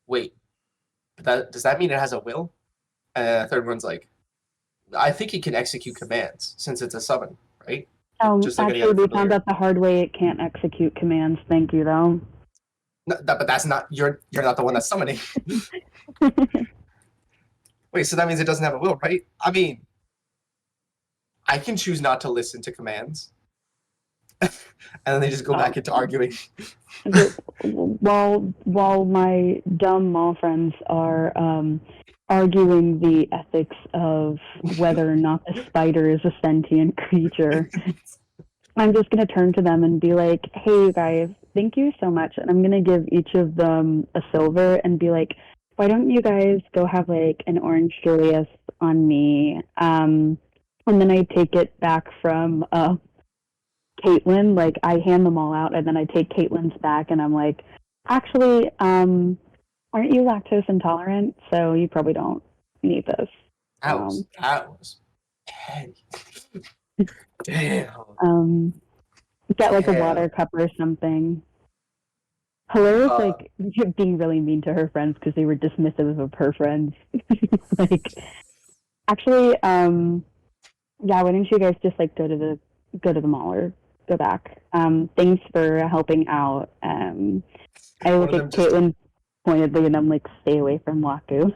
wait, does that mean it has a will? And the third one's like, I think it can execute commands since it's a summon, right? Just like actually, we found out the hard way it can't execute commands. Thank you, though. No, but that's not you're not the one that's summoning. Wait, so that means it doesn't have a will, right? I mean, I can choose not to listen to commands. And then they just go back into arguing. While my dumb mall friends are arguing the ethics of whether or not the spider is a sentient creature, I'm just going to turn to them and be like, hey, you guys, thank you so much. And I'm going to give each of them a silver and be like, why don't you guys go have like an orange Julius on me? And then I take it back from Caitlin. Like, I hand them all out, and then I take Caitlin's back, and I'm like, actually, aren't you lactose intolerant? So you probably don't need this. That was petty. Damn. Get like a water cup or something. Helera's like being really mean to her friends because they were dismissive of her friends. Like, Actually, yeah, why don't you guys just like go to the mall or go back? Thanks for helping out. I One look of them at just Caitlin pointedly and I'm like, stay away from Waku.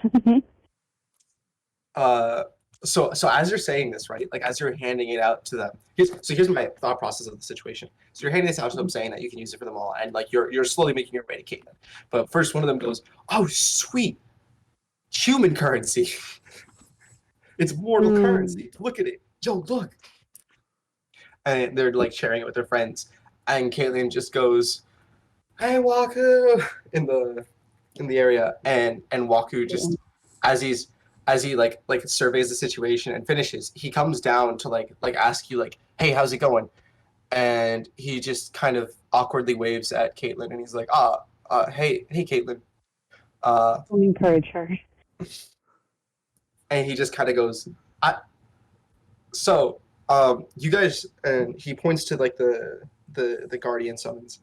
so as you're saying this, right? Like as you're handing it out to them. Here's my thought process of the situation. So you're handing this out to them saying that you can use it for them all, and like you're slowly making your way to Caitlin. But first one of them goes, "Oh, sweet. Human currency. It's mortal currency. Look at it. Yo, look." And they're like sharing it with their friends. And Caitlin just goes, "Hey, Waku," in the area, and Waku just as he like surveys the situation and finishes, he comes down to like ask you like, "Hey, how's it going?" And he just kind of awkwardly waves at Caitlin, and he's like, hey, Caitlin." Don't encourage her. And he just kind of goes, So, you guys, and he points to like the guardian summons,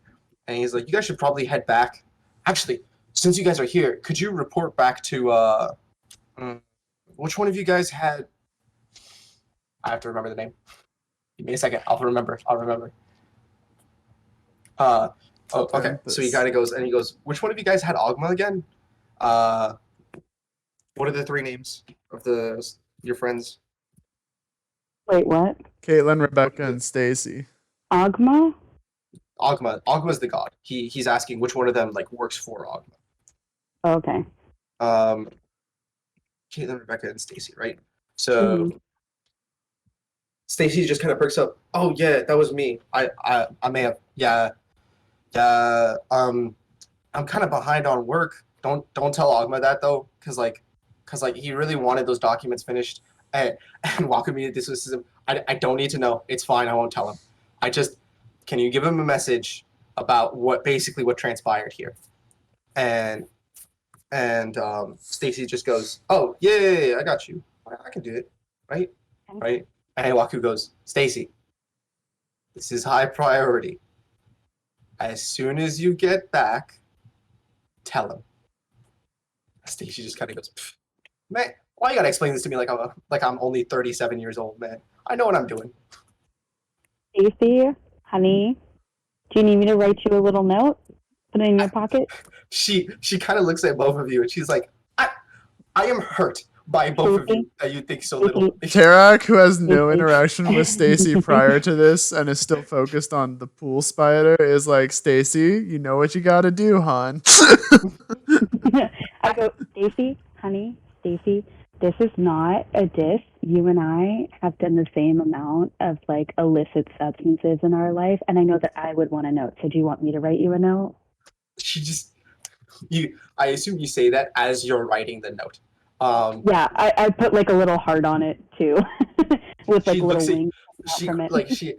and he's like, "You guys should probably head back. Actually, since you guys are here, could you report back to which one of you guys had? I have to remember the name. Give me a second. I'll remember. Oh, okay. So he kind of goes and he goes, "Which one of you guys had Ogma again? What are the three names of your friends?" Wait, what? Caitlin, Rebecca, and Stacy. Ogma? Ogma's the god. He's asking which one of them like works for Ogma. Okay. Caitlin, Rebecca, and Stacy, right? So Stacy just kind of perks up. "Oh yeah, that was me. I may have I'm kind of behind on work. Don't tell Ogma that though, cause he really wanted those documents finished." And Waku immediately dismisses him. I don't need to know. It's fine. I won't tell him. Can you give him a message about what transpired here? And Stacy just goes, "Oh yeah, I got you. I can do it, right?" And Waku goes, "Stacy, this is high priority. As soon as you get back, tell him." Stacy just kind of goes, "Man, why you gotta explain this to me like I'm only 37 years old, man? I know what I'm doing." Stacy, honey, do you need me to write you a little note? Put it in your pocket? She kind of looks at both of you and she's like, I am hurt by both of you that you think so little of me." Terrac, who has no interaction with Stacy prior to this and is still focused on the pool spider, is like, "Stacy, you know what you gotta do, hon." I go, Stacy, honey, Stacy, this is not a diss. You and I have done the same amount of like illicit substances in our life, and I know that I would want a note. So do you want me to write you a note? I assume you say that as you're writing the note. Yeah, I put like a little heart on it too, with like little wings.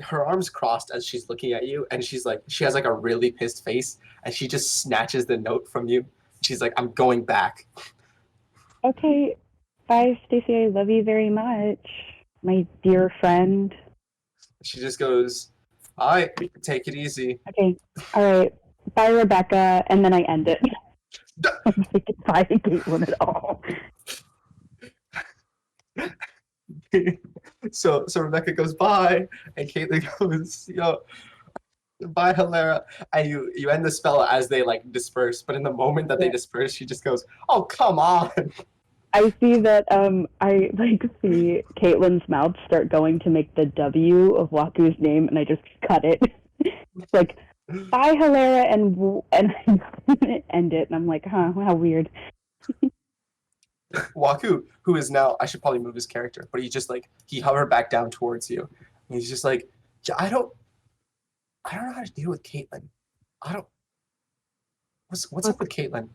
Her arms crossed as she's looking at you, and she has like a really pissed face, and she just snatches the note from you. She's like, "I'm going back." Okay, bye, Stacy. I love you very much, my dear friend. She just goes, "All right, take it easy." Okay, all right. Bye, Rebecca, and then I end it. I'm like, bye, Caitlin at all. So Rebecca goes, "Bye," and Caitlin goes, "Yo, bye, Helera." And you end the spell as they like disperse, but in the moment that they disperse, she just goes, "Oh, come on." I see that I like see Caitlin's mouth start going to make the W of Waku's name, and I just cut it. It's like, "Bye, Helera," and end it, and I'm like, huh, how weird. Waku, who is now, I should probably move his character, but he hovered back down towards you. And he's just like, "Yeah, I don't know how to deal with Caitlin. What's up with Caitlin?"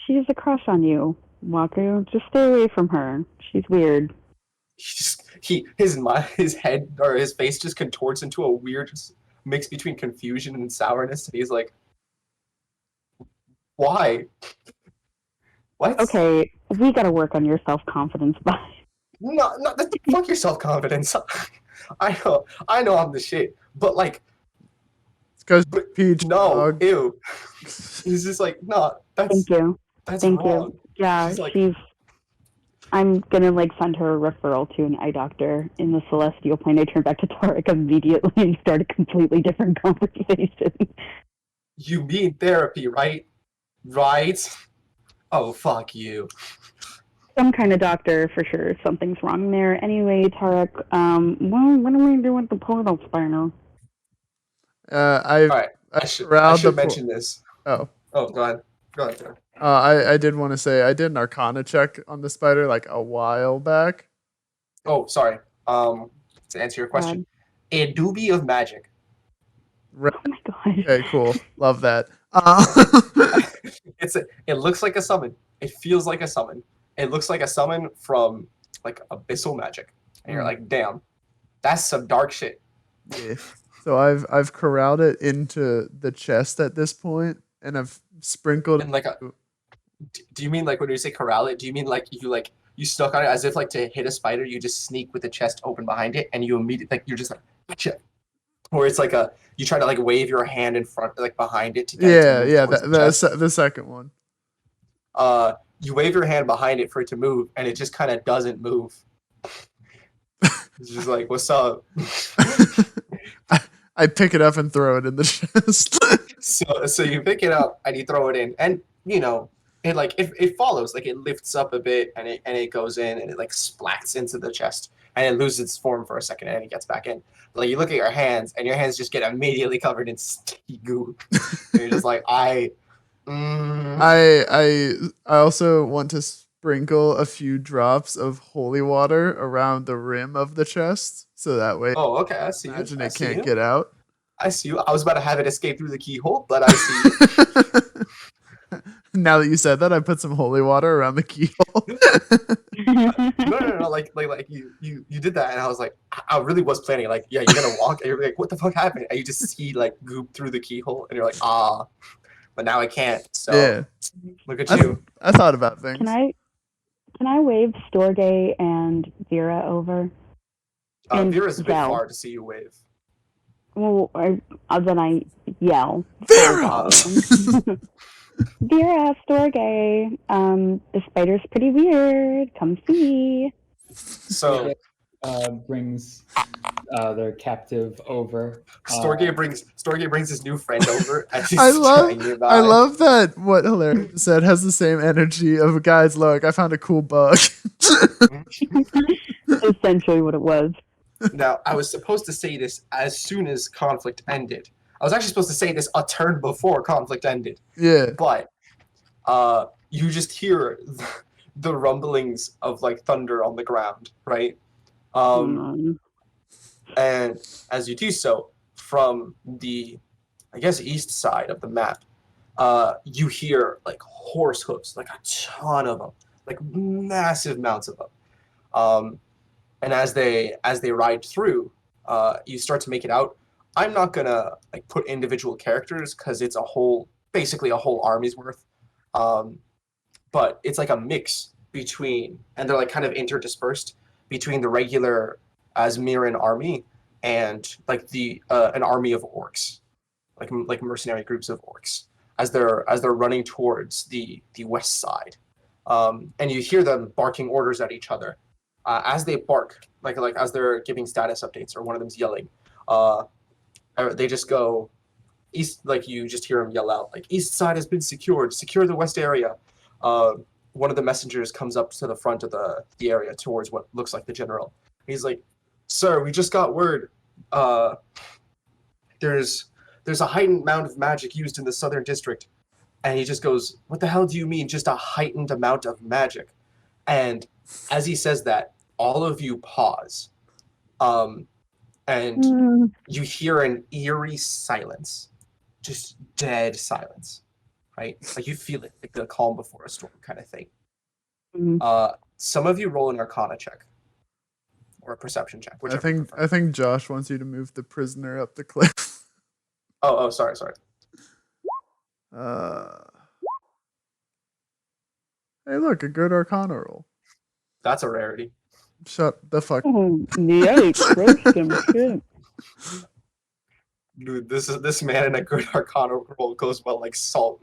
She has a crush on you, Waku. Just stay away from her. She's weird. His head or his face just contorts into a weird mix between confusion and sourness, and he's like, "Why? What?" Okay, we gotta work on your self-confidence, bye. No, fuck your self-confidence. I know I'm the shit, but like, Because Peach. No, dog. ew. He's just like, "No, that's Thank you. that's Thank wrong." you. Yeah, She's like, I'm gonna like send her a referral to an eye doctor in the celestial plane. I turned back to Terrac immediately and started a completely different conversation. You mean therapy, right? Right? Oh, fuck you. Some kind of doctor for sure. Something's wrong there. Anyway, Terrac, well, what do we do with the portal spider? I Alright, I corralled should the mention this. Oh. Oh, go ahead. Go ahead, Terrac. I did want to say I did an Arcana check on the spider like a while back. Oh, sorry. To answer your question, a doobie of magic. Oh my god. Okay, cool. Love that. It looks like a summon. It feels like a summon. It looks like a summon from like abyssal magic, and you're like, damn, that's some dark shit. Yeah. So I've corralled it into the chest at this point, and I've sprinkled. And like do you mean like when you say corral it? Do you mean like you stuck on it as if like to hit a spider, you just sneak with the chest open behind it, and you immediately like you're just like gotcha. Or it's like you try to like wave your hand in front like behind it to get it to move the second one. You wave your hand behind it for it to move, and it just kind of doesn't move. It's just like, what's up? I pick it up and throw it in the chest. So you pick it up and you throw it in, and you know it follows, like it lifts up a bit, and it goes in, and it like splats into the chest, and it loses its form for a second, and it gets back in. But, like you look at your hands, and your hands just get immediately covered in sticky goo. And you're just like, I also want to sprinkle a few drops of holy water around the rim of the chest, so that way. Oh, okay, I see. Imagine it can't get out. I see you. I was about to have it escape through the keyhole, but I see you. Now that you said that, I put some holy water around the keyhole. No. Like you did that, and I was like, I really was planning. Like, yeah, you're gonna walk, and you're like, what the fuck happened? And you just see like goop through the keyhole, and you're like, ah. But now I can't. So yeah. Look at you. I thought about things. Can I wave Storgé and Vera over? Vera's a bit far to see you wave. Well, then I yell. Vera! Vera, Storgé. The spider's pretty weird. Come see. So brings their captive over. Storgé brings his new friend over. I love that what Helera said has the same energy of guys. Look, I found a cool bug. Essentially, what it was. Now, I was supposed to say this as soon as conflict ended. I was actually supposed to say this a turn before conflict ended. Yeah. But you just hear the rumblings of like thunder on the ground, right? And as you do so, from the, I guess, east side of the map, you hear like horse hooves, like a ton of them, like massive amounts of them. And as they ride through, you start to make it out. I'm not gonna like put individual characters because it's basically a whole army's worth. But it's like a mix between, and they're like kind of interdispersed between the regular Asmiran army and like an army of orcs, like mercenary groups of orcs as they're running towards the west side. And you hear them barking orders at each other. As they bark, like as they're giving status updates, or one of them's yelling, they just go east. Like you just hear them yell out, like east side has been secured. Secure the west area. One of the messengers comes up to the front of the area towards what looks like the general. He's like, "Sir, we just got word. There's a heightened amount of magic used in the southern district." And he just goes, "What the hell do you mean, just a heightened amount of magic?" And as he says that, all of you pause, and you hear an eerie silence, just dead silence, right? Like you feel it, like the calm before a storm kind of thing. Some of you roll an Arcana check or a perception check. I think Josh wants you to move the prisoner up the cliff. Oh, sorry. Hey, look, a good Arcana roll. That's a rarity. Shut the fuck. Oh, yikes! Shit. Dude, this man in a good Arcana roll goes well like salt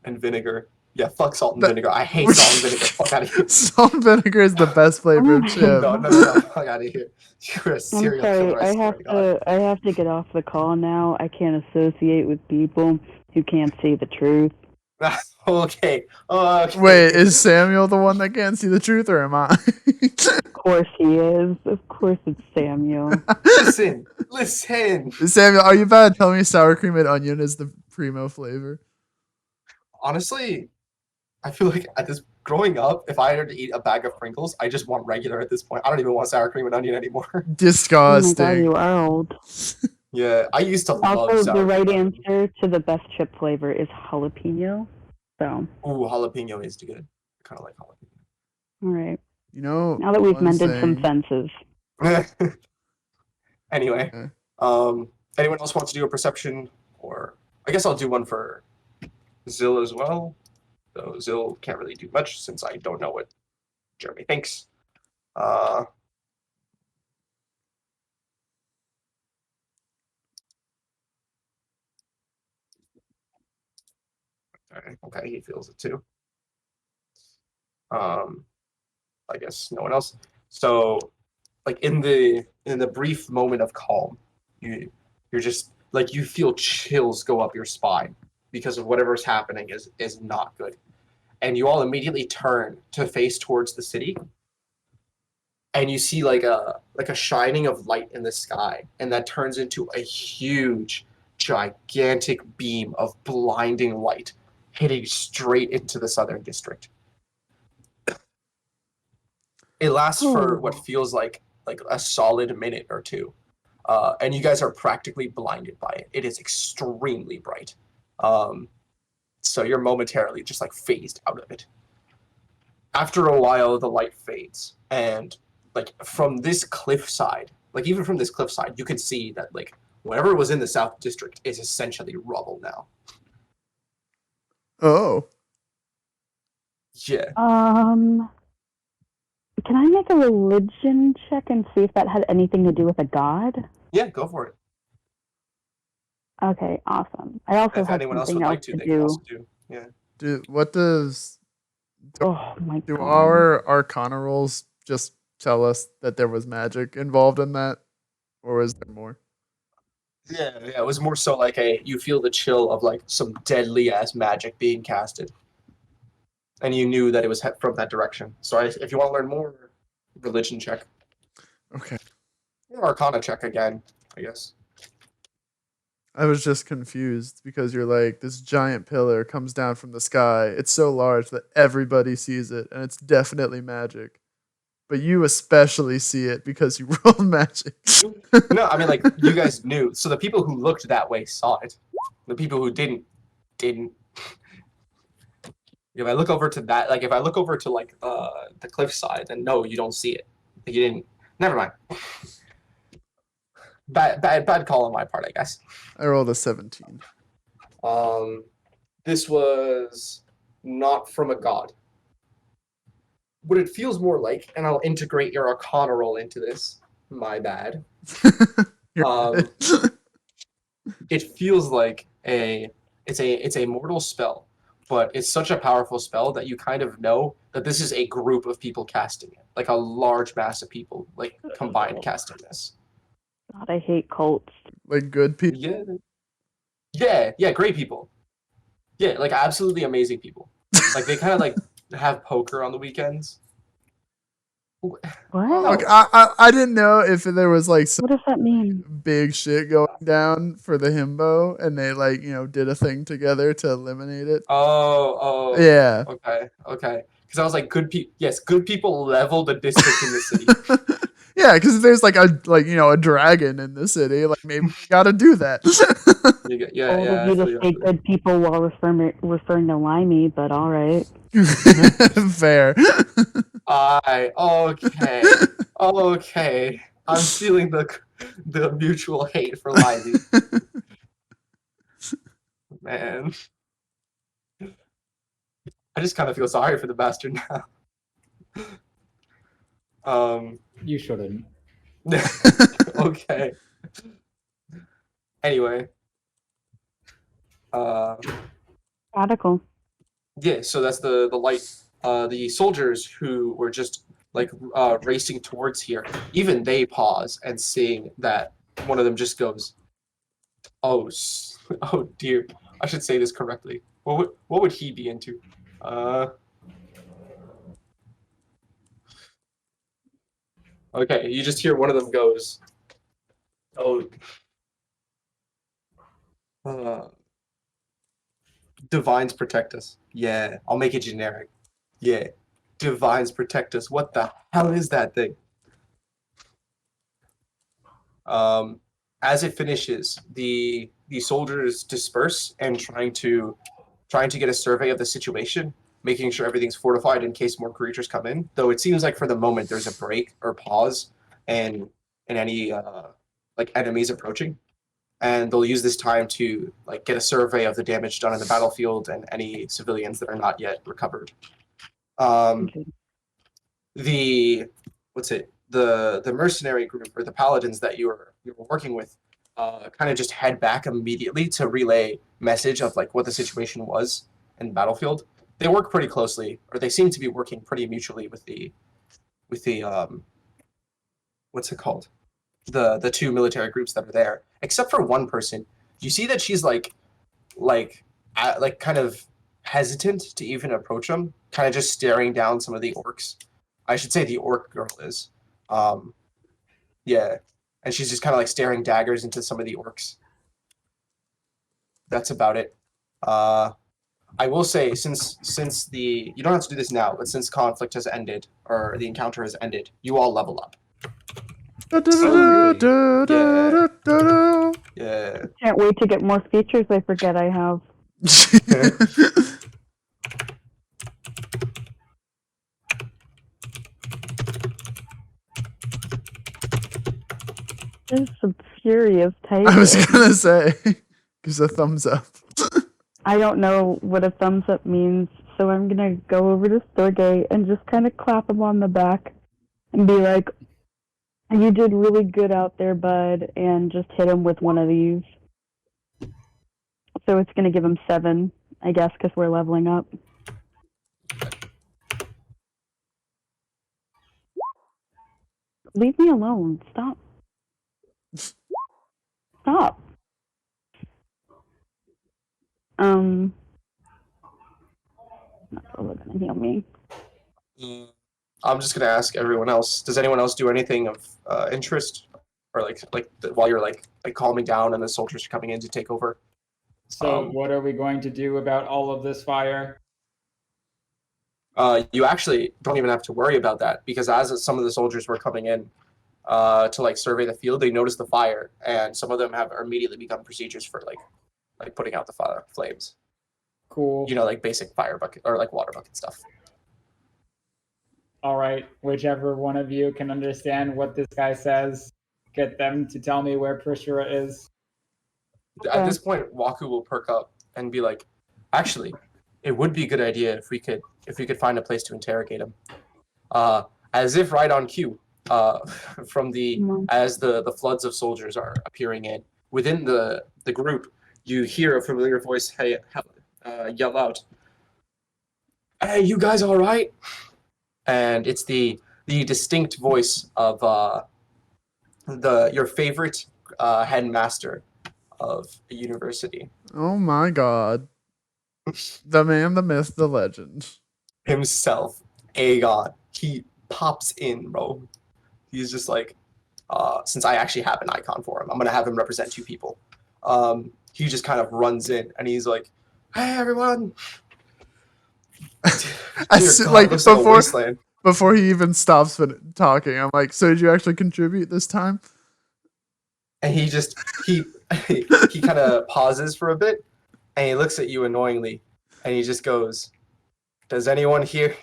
and vinegar. Yeah, fuck salt and vinegar. I hate salt and vinegar. Fuck out of here. Salt and vinegar is the best flavor of chip. No. Fuck out of here. You're a I'm serial sorry, killer, I swear to God. I have to get off the call now. I can't associate with people who can't see the truth. Okay. Wait, is Samuel the one that can't see the truth, or am I? Of course he is. Of course it's Samuel. Listen. Samuel, are you bad? Tell me sour cream and onion is the primo flavor. Honestly, I feel like growing up, if I had to eat a bag of Pringles, I just want regular at this point. I don't even want sour cream and onion anymore. Disgusting. Oh my god, you are old. Yeah, I used to love Also, sour the right cream. answer to the best chip flavor is jalapeno. So. Ooh, jalapeno is good. I kind of like jalapeno. All right. You know, now that we've one mended some thing- fences. Anyway, Okay. anyone else want to do a perception? Or I guess I'll do one for Zyll as well. Though Zyll can't really do much since I don't know what Jeremy thinks. Okay, he feels it too. I guess no one else. So, like in the brief moment of calm, you're just like you feel chills go up your spine because of whatever's happening is not good, and you all immediately turn to face towards the city, and you see like a shining of light in the sky, and that turns into a huge, gigantic beam of blinding light hitting straight into the southern district. It lasts for what feels like a solid minute or two, and you guys are practically blinded by it. It is extremely bright, so you're momentarily just like phased out of it. After a while, the light fades, and like from this cliffside, like even from this cliffside, you can see that like whatever was in the South District is essentially rubble now. Oh. Yeah. Can I make a religion check and see if that had anything to do with a god? Yeah, go for it. Okay, awesome. I also If have anyone else something would else like to, to they can do. also do. Yeah. What does Oh my do god. our Arcana rolls just tell us that there was magic involved in that, or was there more? Yeah, it was more so like you feel the chill of like some deadly ass magic being casted, and you knew that it was from that direction. So if you want to learn more, religion check. Okay. Or Arcana check again, I guess. I was just confused because you're like, this giant pillar comes down from the sky. It's so large that everybody sees it, and it's definitely magic. But you especially see it because you rolled magic. No, I mean like you guys knew. So the people who looked that way saw it. The people who didn't. If I look over to that, like if I look over to like the cliffside, then no, you don't see it. You didn't. Never mind. Bad call on my part, I guess. I rolled a 17. This was not from a god. What it feels more like, and I'll integrate your Arcana roll into this. My bad. It feels like it's a mortal spell, but it's such a powerful spell that you kind of know that this is a group of people casting it, like a large mass of people, like combined casting this. God, I hate cults. Like good people? Yeah, great people. Yeah, like absolutely amazing people. Like they kind of like have poker on the weekends. What? Look, I didn't know if there was like some What does that mean? big shit going down for the himbo, and they like did a thing together to eliminate it. Oh. Yeah. Okay. Because I was like, good people. Yes, good people level the district in the city. Yeah, because there's like a dragon in the city. Like maybe we gotta do that. Yeah. Bold of you to say good people while referring to Limey, but all right. Fair. Okay. I'm feeling the mutual hate for Limey. Man. I just kind of feel sorry for the bastard now. You shouldn't. Okay. Anyway. Radical. Yeah, so that's the light. The soldiers who were just like racing towards here, even they pause and seeing that one of them just goes, "Oh, oh dear, I should say this correctly. What would he be into?" Uh, okay, you just hear one of them goes, "Oh, uh, divines protect us." Yeah, I'll make it generic. Yeah, divines protect us. What the hell is that thing? Um, as it finishes, the soldiers disperse and trying to get a survey of the situation, making sure everything's fortified in case more creatures come in. Though it seems like for the moment there's a break or pause, and any like enemies approaching, and they'll use this time to like get a survey of the damage done in the battlefield and any civilians that are not yet recovered. Um, Okay. the what's it the mercenary group or the paladins that you were working with kind of just head back immediately to relay message of like what the situation was in the battlefield. They work pretty closely, or they seem to be working pretty mutually with the what's it called, the two military groups that are there, except for one person. You see that she's like like kind of hesitant to even approach them, kind of just staring down some of the orcs. I should say the orc girl is. Um, yeah, and she's just kind of like staring daggers into some of the orcs. That's about it. Uh, I will say, since the you don't have to do this now, but since conflict has ended or the encounter has ended, you all level up. Yeah. Can't wait to get more features I forget I have. There's some furious typing. I was gonna say, gives a thumbs up. I don't know what a thumbs up means, so I'm gonna go over to Storgé and just kind of clap him on the back and be like, "You did really good out there, bud," and just hit him with one of these. So it's gonna give him 7, I guess, because we're leveling up. Leave me alone. Stop. Stop. Not really gonna heal me. I'm just gonna ask everyone else. Does anyone else do anything of interest, or while you're like calming down and the soldiers are coming in to take over? So what are we going to do about all of this fire? You actually don't even have to worry about that, because as some of the soldiers were coming in to like survey the field, they noticed the fire, and some of them have immediately begun procedures for like putting out the fire flames. Cool. You know, like basic fire bucket or like water bucket stuff. All right, whichever one of you can understand what this guy says, get them to tell me where Prishura is. At this point, Waku will perk up and be like, "Actually, it would be a good idea if we could find a place to interrogate him." As if right on cue, from as the floods of soldiers are appearing in within the group, you hear a familiar voice yell out, "Hey, you guys all right?" And it's the distinct voice of your favorite headmaster of a university. Oh my god. The man, the myth, the legend. Himself, Aegon. He pops in, bro. He's just like, since I actually have an icon for him, I'm gonna have him represent 2 people. He just kind of runs in and he's like, "Hey, everyone." Before he even stops talking, I'm like, "So did you actually contribute this time?" And he just he kind of pauses for a bit, and he looks at you annoyingly, and he just goes, "Does anyone here?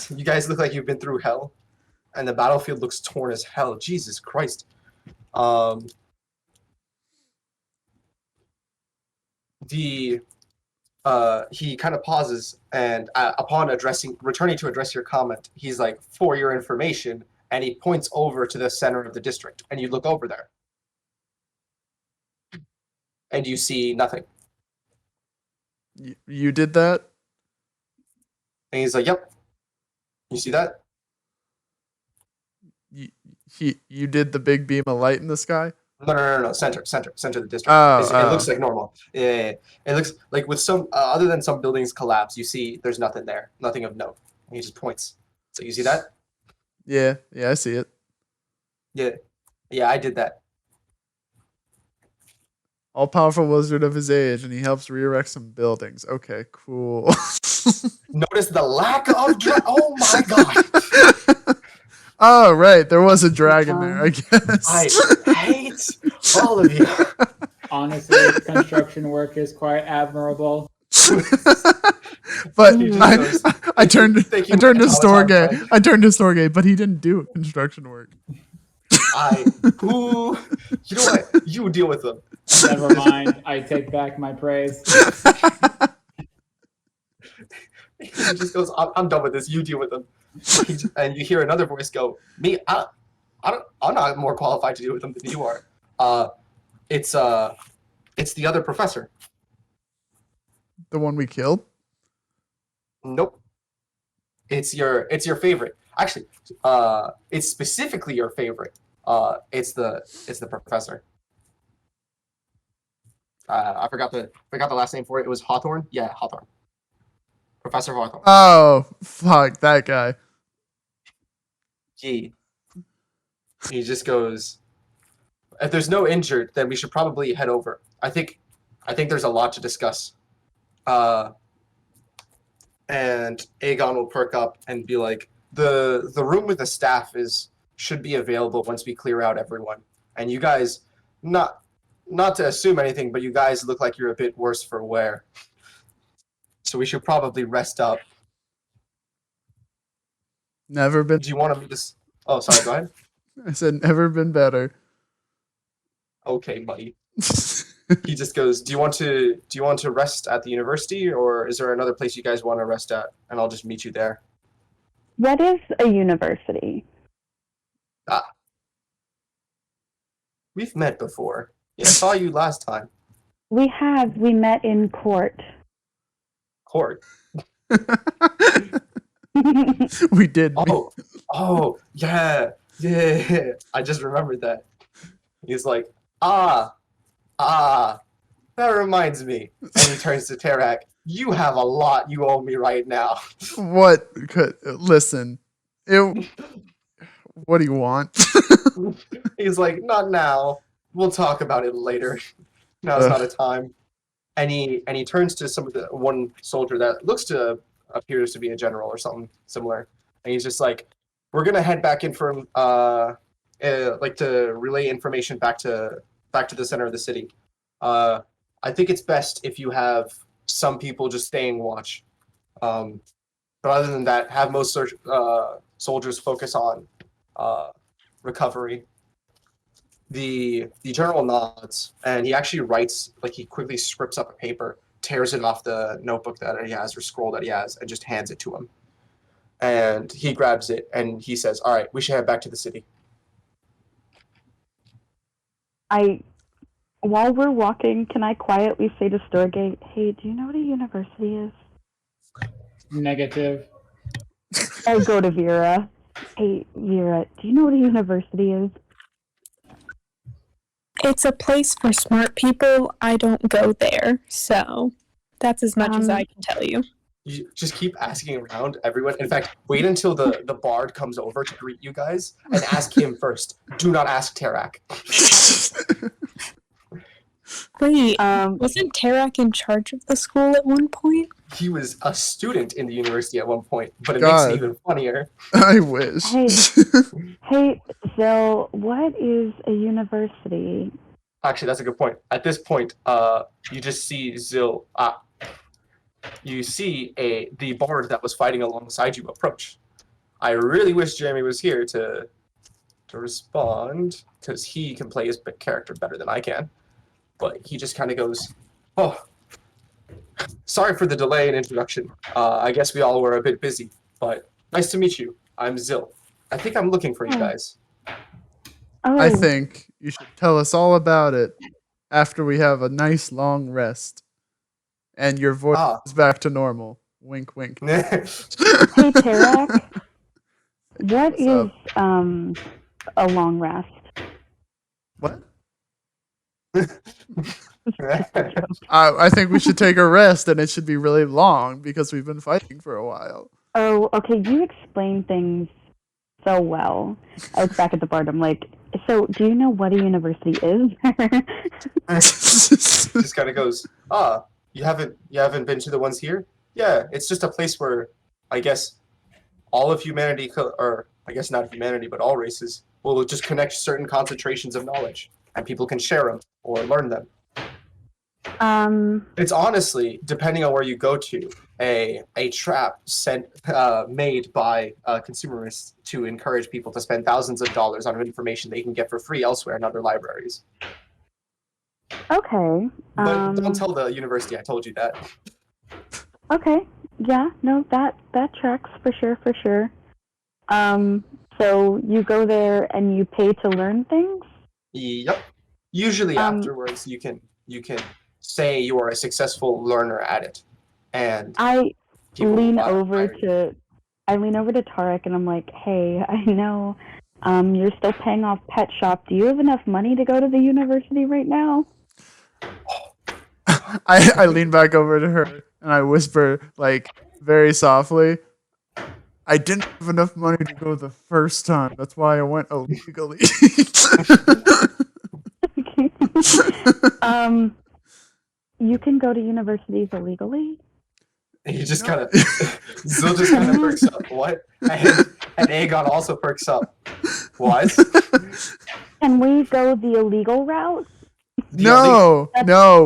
You guys look like you've been through hell, and the battlefield looks torn as hell. Jesus Christ." He kind of pauses, and upon returning to address your comment, he's like, "For your information," and he points over to the center of the district, and you look over there, and you see nothing. You did that? And he's like, "Yep. You see that?" You did the big beam of light in the sky? No. Center of the district. It looks like normal. Yeah. It looks like with some other than some buildings collapse, you see there's nothing there, nothing of note. And he just points. So you see that? Yeah, I see it. Yeah, I did that. All powerful wizard of his age, and he helps re-erect some buildings. Okay, cool. Notice the lack of oh my god. Oh, right. There was a dragon there, I guess. I hate all of you. Honestly, construction work is quite admirable. But I turned to Storgé. I turned to Storgé, but he didn't do construction work. You know what? You deal with them. Never mind. I take back my praise. He just goes, I'm done with this. You deal with them. And you hear another voice go, "Me, I'm not more qualified to deal with them than you are. It's the other professor." The one we killed? Nope. It's your favorite. Actually, it's specifically your favorite. It's the professor. I forgot the last name for it. It was Hawthorne. Yeah, Hawthorne. Professor Hawthorne. Oh, fuck that guy. He just goes, "If there's no injured, then we should probably head over. I think there's a lot to discuss." And Aegon will perk up and be like, the room with the staff should be available once we clear out everyone. And you guys, not to assume anything, but you guys look like you're a bit worse for wear. So we should probably rest up. Never been. Do you want to meet this? Oh, sorry. Go ahead. I said never been better. Okay, buddy. He just goes, do you want to rest at the university, or is there another place you guys want to rest at? And I'll just meet you there. What is a university? We've met before. Yeah, I saw you last time. We met in court. Court. We did. Oh, yeah. I just remembered that. He's like, that reminds me. And he turns to Terrac. You have a lot you owe me right now. What? Listen. What do you want? He's like, not now. We'll talk about it later. Now's not a time. And he turns to one soldier that appears to be a general or something similar. And he's just like, we're gonna head back in from to relay information back to the center of the city. I think it's best if you have some people just staying watch. But other than that, have most soldiers focus on recovery. The general nods, and he actually writes, like he quickly scripts up a paper, tears it off the notebook that he has or scroll that he has, and just hands it to him. And he grabs it and he says, "All right, we should head back to the city." While we're walking, can I quietly say to Storgé, "Hey, do you know what a university is?" Negative. I go to Vera. "Hey, Vera, do you know what a university is?" It's a place for smart people. I don't go there, so that's as much as I can tell you. You just keep asking around everyone. In fact, wait until the bard comes over to greet you guys and ask him first. Do not ask Terrac. Wait, wasn't Terrac in charge of the school at one point? He was a student in the university at one point, but it God. makes it even funnier. I wish. Hey, Zyll, what is a university? Actually, that's a good point. At this point, you just see Zyll. You see the bard that was fighting alongside you approach. I really wish Jeremy was here to respond, because he can play his character better than I can. But he just kind of goes, "Oh, sorry for the delay in introduction. I guess we all were a bit busy, but nice to meet you. I'm Zyll. I think I'm looking for you guys." I think you should tell us all about it after we have a nice long rest and your voice is back to normal. Wink, wink. Hey, Terrac, what What's is up? a long rest? What? I think we should take a rest, and it should be really long because we've been fighting for a while. Oh, okay. You explain things so well. I was back at the bar. I'm like, so do you know what a university is? Just kind of goes, you haven't been to the ones here? Yeah, it's just a place where, I guess, all of humanity, or I guess not humanity, but all races, will just connect certain concentrations of knowledge, and people can share them or learn them. It's honestly, depending on where you go to, a trap made by consumerists to encourage people to spend thousands of dollars on information they can get for free elsewhere in other libraries. Okay. But don't tell the university I told you that. Okay. Yeah. No, that tracks for sure. So you go there and you pay to learn things? Yep. Usually afterwards, you can say you are a successful learner at it, and I lean will over to Terrac and I'm like, hey, I know you're still paying off Pet Shop. Do you have enough money to go to the university right now? I lean back over to her and I whisper, like, very softly, I didn't have enough money to go the first time. That's why I went illegally. You can go to universities illegally? You just kind of, Zyll just kind of perks up. What? And Aegon also perks up. What? Can we go the illegal route? No,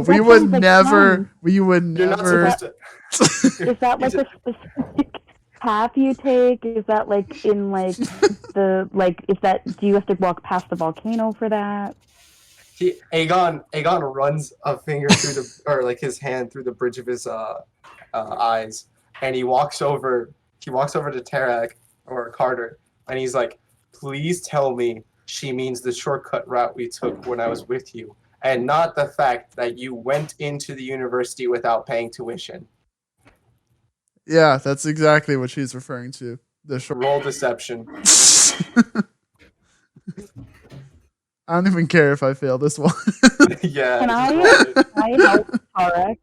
we would like never. fun. We would You're never. not supposed to. Is that like a specific path you take? Is that like in like the like? Is that do you have to walk past the volcano for that? Aegon runs a finger through his hand through the bridge of his eyes, and he walks over to Terrac or Carter, and he's like, "Please tell me she means the shortcut route we took when I was with you, and not the fact that you went into the university without paying tuition." Yeah, that's exactly what she's referring to. The short. Roll deception. I don't even care if I fail this one. Yeah. Can I help Tarek?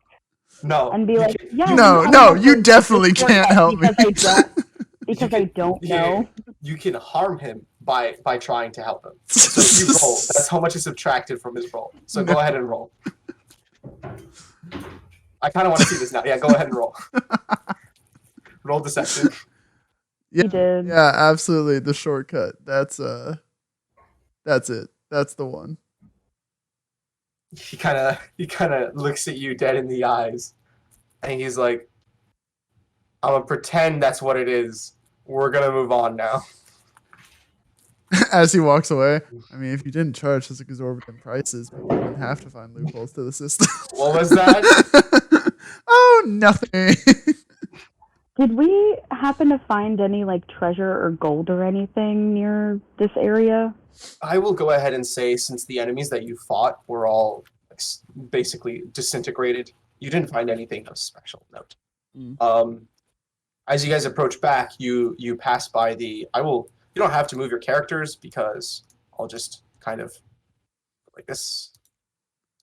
No. And be like, yeah. No, you definitely can't help me. Because I don't know. You can harm him by trying to help him. So you roll. That's how much is subtracted from his roll. So go ahead and roll. I kind of want to see this now. Yeah, go ahead and roll. Roll deception. Yeah, You did. Yeah, absolutely. The shortcut. That's it. That's the one. He kind of looks at you dead in the eyes, and he's like, "I'm gonna pretend that's what it is. We're gonna move on now." As he walks away, I mean, if you didn't charge such exorbitant prices, we wouldn't have to find loopholes to the system. What was that? Oh, nothing. Did we happen to find any like treasure or gold or anything near this area? I will go ahead and say, since the enemies that you fought were all basically disintegrated, you didn't find anything of special note. As you guys approach back, you pass by the. You don't have to move your characters because I'll just kind of like this.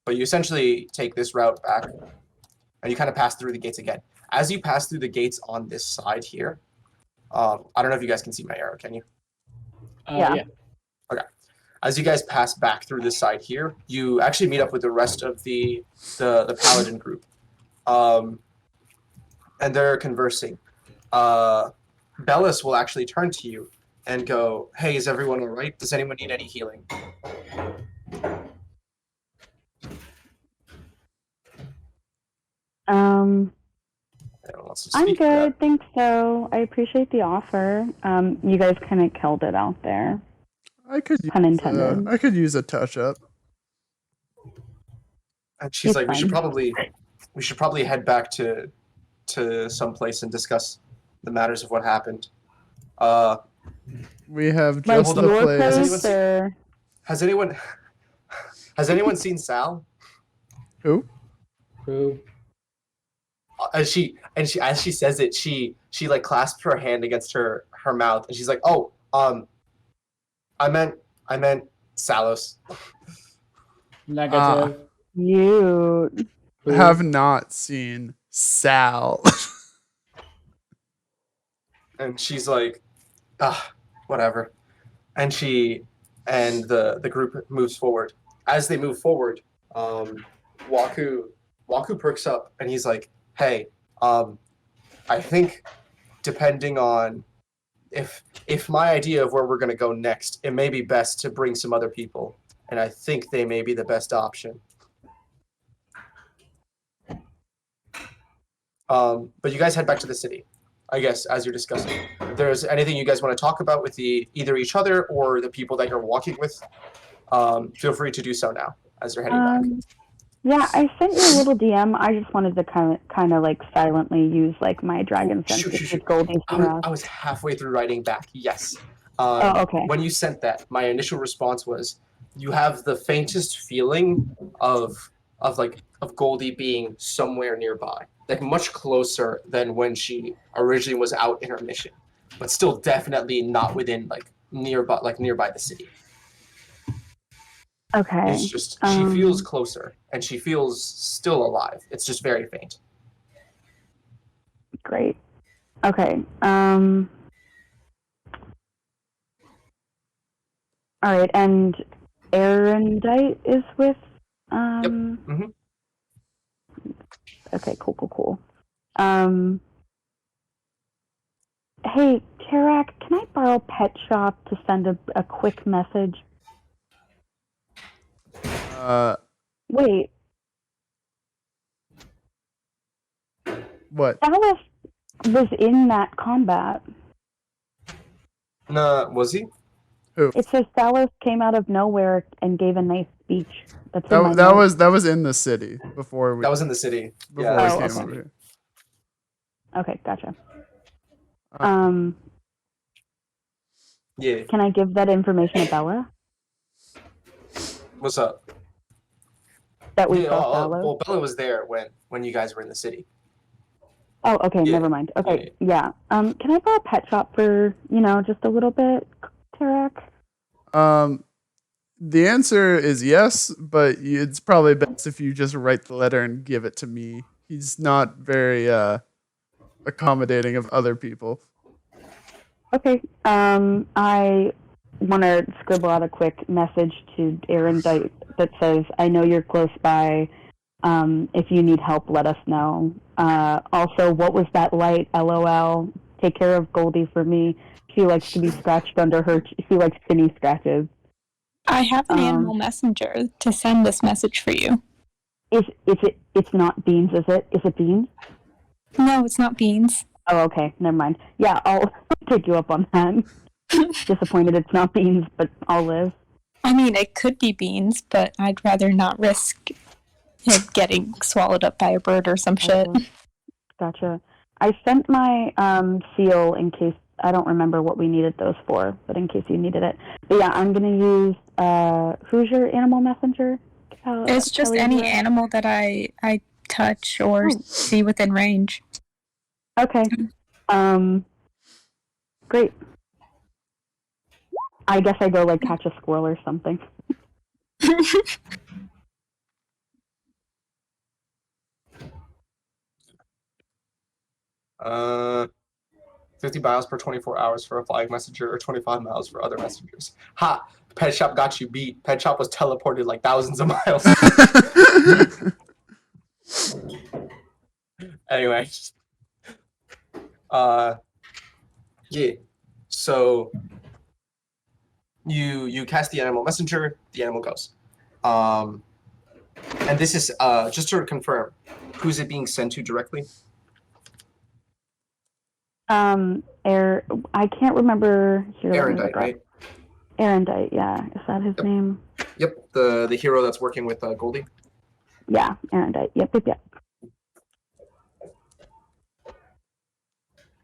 But you essentially take this route back, and you kind of pass through the gates again. As you pass through the gates on this side here, I don't know if you guys can see my arrow. Can you? Yeah. Okay. As you guys pass back through this side here, you actually meet up with the rest of the paladin group, and they're conversing. Bellis will actually turn to you and go, "Hey, is everyone all right? Does anyone need any healing?" I'm good, thanks. So I appreciate the offer. You guys kind of killed it out there. Pun intended. I could use a touch up. And she's like, "We should probably head back to some place and discuss the matters of what happened." We have like just your a place. place or... Has anyone seen Sal? Who? as she as she says it, she like clasps her hand against her mouth, and she's like, "Oh, I meant Salos." Negative. You. Have not seen Sal. And she's like, whatever. And the group moves forward. As they move forward, Waku perks up and he's like, "Hey, I think depending on if my idea of where we're gonna go next, it may be best to bring some other people, and I think they may be the best option." But you guys head back to the city, I guess, as you're discussing. If there's anything you guys want to talk about with either each other or the people that you're walking with, feel free to do so now as you're heading back. Yeah, I sent you a little DM. I just wanted to kind of like silently use like my dragon sense with Goldie's I was halfway through writing back. Yes. Okay. When you sent that, my initial response was, "You have the faintest feeling of Goldie being somewhere nearby, like much closer than when she originally was out in her mission, but still definitely not within nearby the city." Okay. It's just she feels closer and she feels still alive. It's just very faint. Great. Okay. All right, and Erendite is with Yep. Mm-hmm. Okay, cool. Hey, Terrac, can I borrow Pet Shop to send a quick message? Wait. What? Salas was in that combat. No, was he? Who? It says Salas came out of nowhere and gave a nice speech. That's That was in the city before we. That was in the city. Before Yeah. we came over here. Okay, gotcha. Yeah. Can I give that information to Bella? What's up? That we saw Salas? Well, Bella was there when you guys were in the city. Oh, okay, never mind. Okay, yeah. Can I borrow a Pet Shop for, just a little bit, Terrac? The answer is yes, but it's probably best if you just write the letter and give it to me. He's not very accommodating of other people. Okay. I want to scribble out a quick message to Aaron that says, "I know you're close by. If you need help, let us know. Also, what was that light? LOL. Take care of Goldie for me. She likes to be scratched under her. She likes chinny scratches." I have an animal messenger to send this message for you. It's not Beans, is it? Is it Beans? No, it's not Beans. Oh, okay. Never mind. Yeah, I'll take you up on that. Disappointed it's not Beans, but I'll live. I mean, it could be Beans, but I'd rather not risk it getting swallowed up by a bird or some shit. Gotcha. I sent my seal in case, I don't remember what we needed those for, but in case you needed it. But yeah, I'm going to use, who's your animal messenger? It's just any animal that I touch or see within range. Okay. Great. I guess I go catch a squirrel or something. 50 miles per 24 hours for a flying messenger, or 25 miles for other messengers. Ha! Pet Shop got you beat. Pet Shop was teleported thousands of miles. Anyway. Yeah. So you cast the animal messenger, the animal goes. And this is just to confirm, who's it being sent to directly? I can't remember. Erendite, right? Erendite, yeah. Is that his name? Yep, the hero that's working with Goldie. Yeah, Erendite. Yep.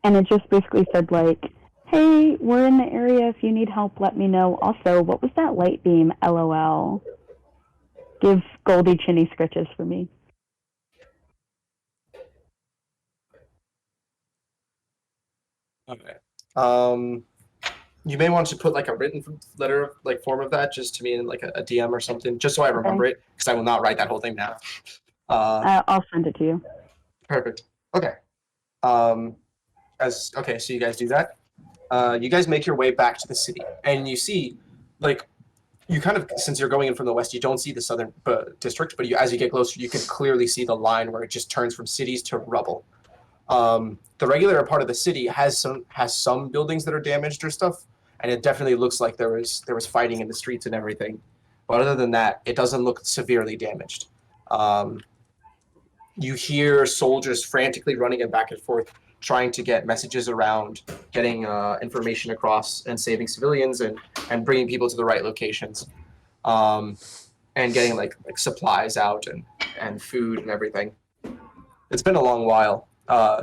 And it just basically said hey, we're in the area. If you need help, let me know. Also, what was that light beam? LOL. Give Goldie chinny scritches for me. Okay. You may want to put like a written letter, like form of that, just to me in like a DM or something, just so I remember it, because I will not write that whole thing down. I'll send it to you. Perfect. Okay. So you guys do that. You guys make your way back to the city, and you see, like, you kind of, since you're going in from the west, you don't see the southern district, but as you get closer, you can clearly see the line where it just turns from cities to rubble. The regular part of the city has some buildings that are damaged or stuff, and it definitely looks like there was fighting in the streets and everything. But other than that, it doesn't look severely damaged. You hear soldiers frantically running back and forth, trying to get messages around, getting information across, and saving civilians, and bringing people to the right locations, and getting like supplies out and food and everything. It's been a long while.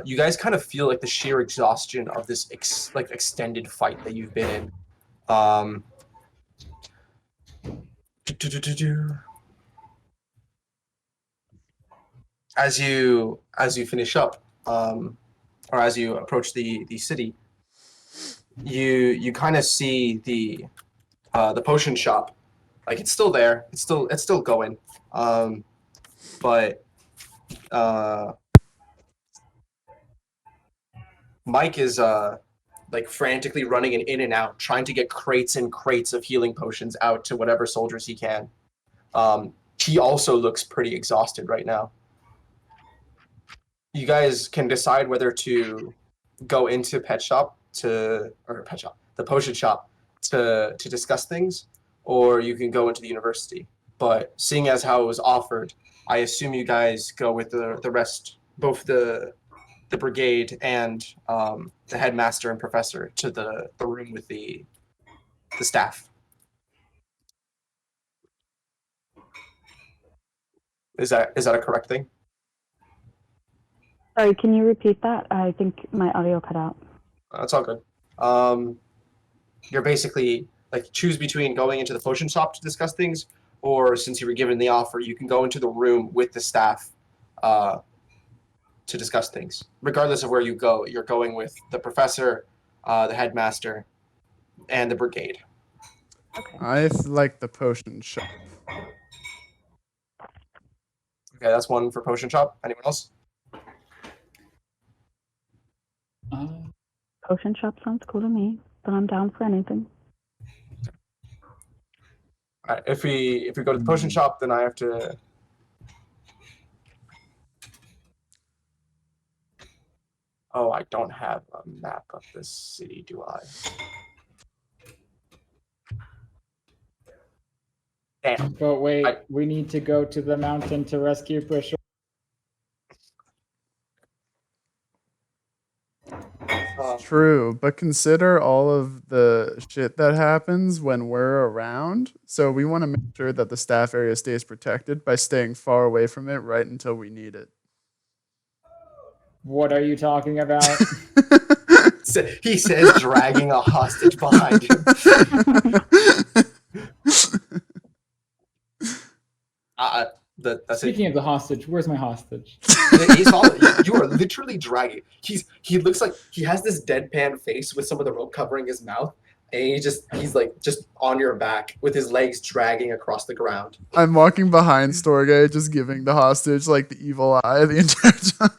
You guys kind of feel like the sheer exhaustion of this extended fight that you've been in. As you finish up, or as you approach the city, you kind of see the potion shop. Like, it's still there. It's still going. But Mike is like frantically running in and out, trying to get crates and crates of healing potions out to whatever soldiers he can. He also looks pretty exhausted right now. You guys can decide whether to go into the potion shop to discuss things, or you can go into the university. But seeing as how it was offered, I assume you guys go with the rest, both the brigade and the headmaster and professor, to the room with the staff. Is that a correct thing? Sorry, can you repeat that? I think my audio cut out. That's all good. You're basically like, choose between going into the potion shop to discuss things, or since you were given the offer, you can go into the room with the staff to discuss things. Regardless of where you go, you're going with the professor, the headmaster, and the brigade. Okay. I like the potion shop. Okay, that's one for potion shop. Anyone else? Potion shop sounds cool to me, but I'm down for anything. All right, if we go to the potion shop, then I have to. Oh, I don't have a map of this city, do I? Damn. But wait, we need to go to the mountain to rescue Bushel. True, but consider all of the shit that happens when we're around. So we want to make sure that the staff area stays protected by staying far away from it right until we need it. What are you talking about? He says, dragging a hostage behind him. Speaking of the hostage, where's my hostage? You are literally dragging. He looks like he has this deadpan face with some of the rope covering his mouth, and he's like just on your back with his legs dragging across the ground. I'm walking behind Storgé, just giving the hostage like the evil eye the entire time.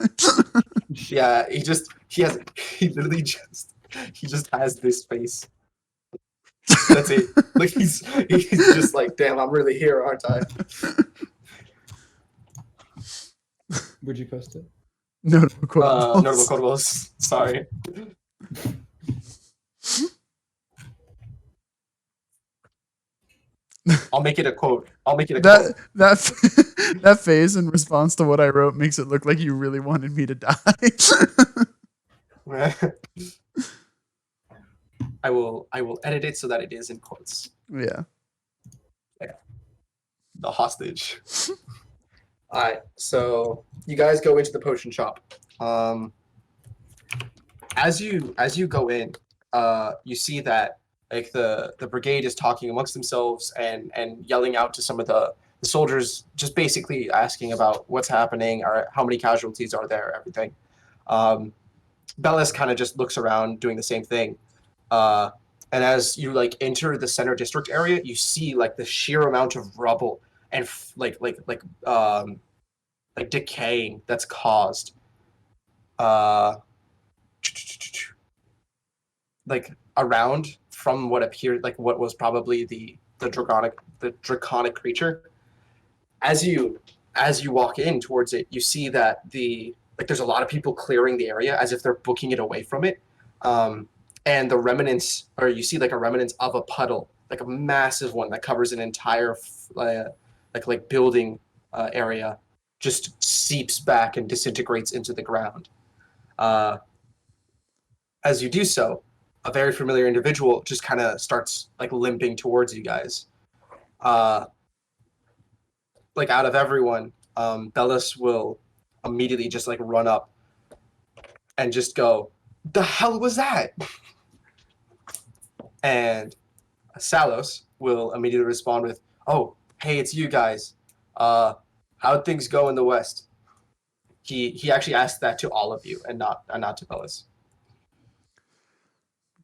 Yeah, he just has this face. That's it. Like he's just like, damn, I'm really here, aren't I? Would you post it? Notable quotables. Notable quotables. Sorry. I'll make it a quote. quote. That phase in response to what I wrote makes it look like you really wanted me to die. I will edit it so that it is in quotes. Yeah. The hostage. Alright, so you guys go into the potion shop. As you go in, you see that like the brigade is talking amongst themselves and yelling out to some of the soldiers, just basically asking about what's happening or how many casualties are there, everything. Bellis kind of just looks around doing the same thing. And as you like enter the center district area, you see like the sheer amount of rubble and decaying that's caused. Like around from what appeared like what was probably the draconic creature. As you walk in towards it, you see that there's a lot of people clearing the area as if they're booking it away from it. And the remnants, or you see like a remnant of a puddle, like a massive one that covers an entire building area, just seeps back and disintegrates into the ground. As you do so, a very familiar individual just kind of starts like limping towards you guys. Like out of everyone, Bellis will immediately just like run up and just go, "The hell was that?" And Salos will immediately respond with, "Oh, hey, it's you guys. How'd things go in the West?" He actually asked that to all of you and not to Bellis.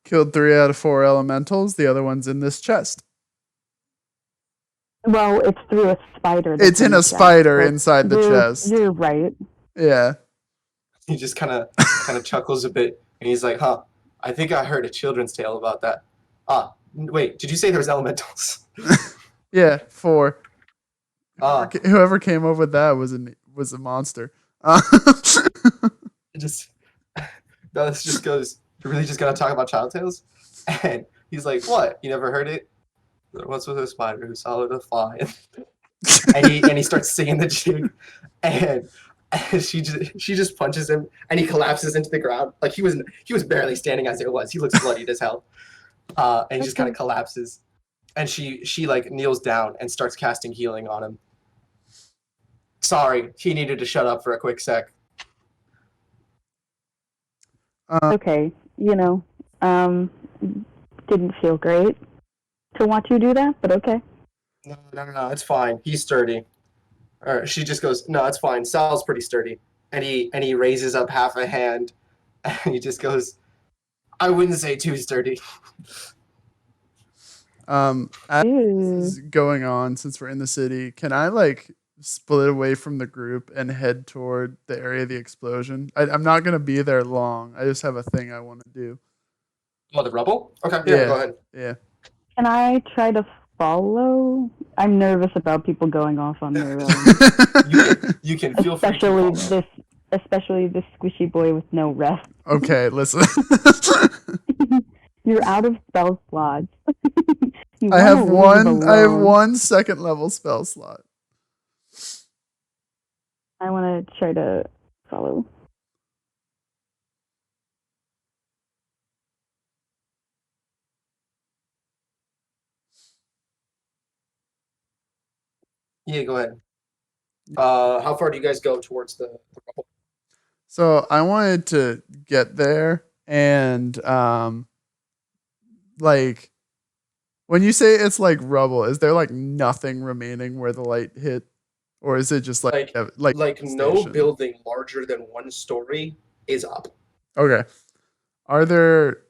Killed 3 out of 4 elementals. The other one's in this chest. Well, it's through a spider. It's in a spider inside the chest. You're right. Yeah. He just kind of chuckles a bit, and he's like, "Huh, I think I heard a children's tale about that. Wait, did you say there's elementals?" Yeah, 4. Whoever came up with that was a monster. Bellis just goes, "You're really just gonna talk about child tales?" And he's like, "What? You never heard it? What's with a spider who swallowed a fly?" and he starts singing the jig, and she just punches him, and he collapses into the ground. Like he was barely standing as it was. He looks bloodied as hell, and he just kind of collapses. And she like kneels down and starts casting healing on him. Sorry, he needed to shut up for a quick sec. Okay, didn't feel great to watch you do that, but okay. No, it's fine. He's sturdy. Or she just goes, "No, it's fine. Sal's pretty sturdy." And he raises up half a hand, and he just goes, "I wouldn't say too sturdy." As this is going on, since we're in the city, can I like split away from the group and head toward the area of the explosion? I'm not gonna be there long. I just have a thing I want to do. Oh, the rubble? Okay, yeah, go ahead. Yeah. Can I try to follow? I'm nervous about people going off on their own. You can feel free to follow. Especially this squishy boy with no rest. Okay, listen. You're out of spell slots. I have one second level spell slot. I want to try to follow. Yeah, go ahead. How far do you guys go towards the rubble? So I wanted to get there and like when you say it's like rubble, is there like nothing remaining where the light hit? Or is it just like no building larger than 1 story is up? Okay. Are there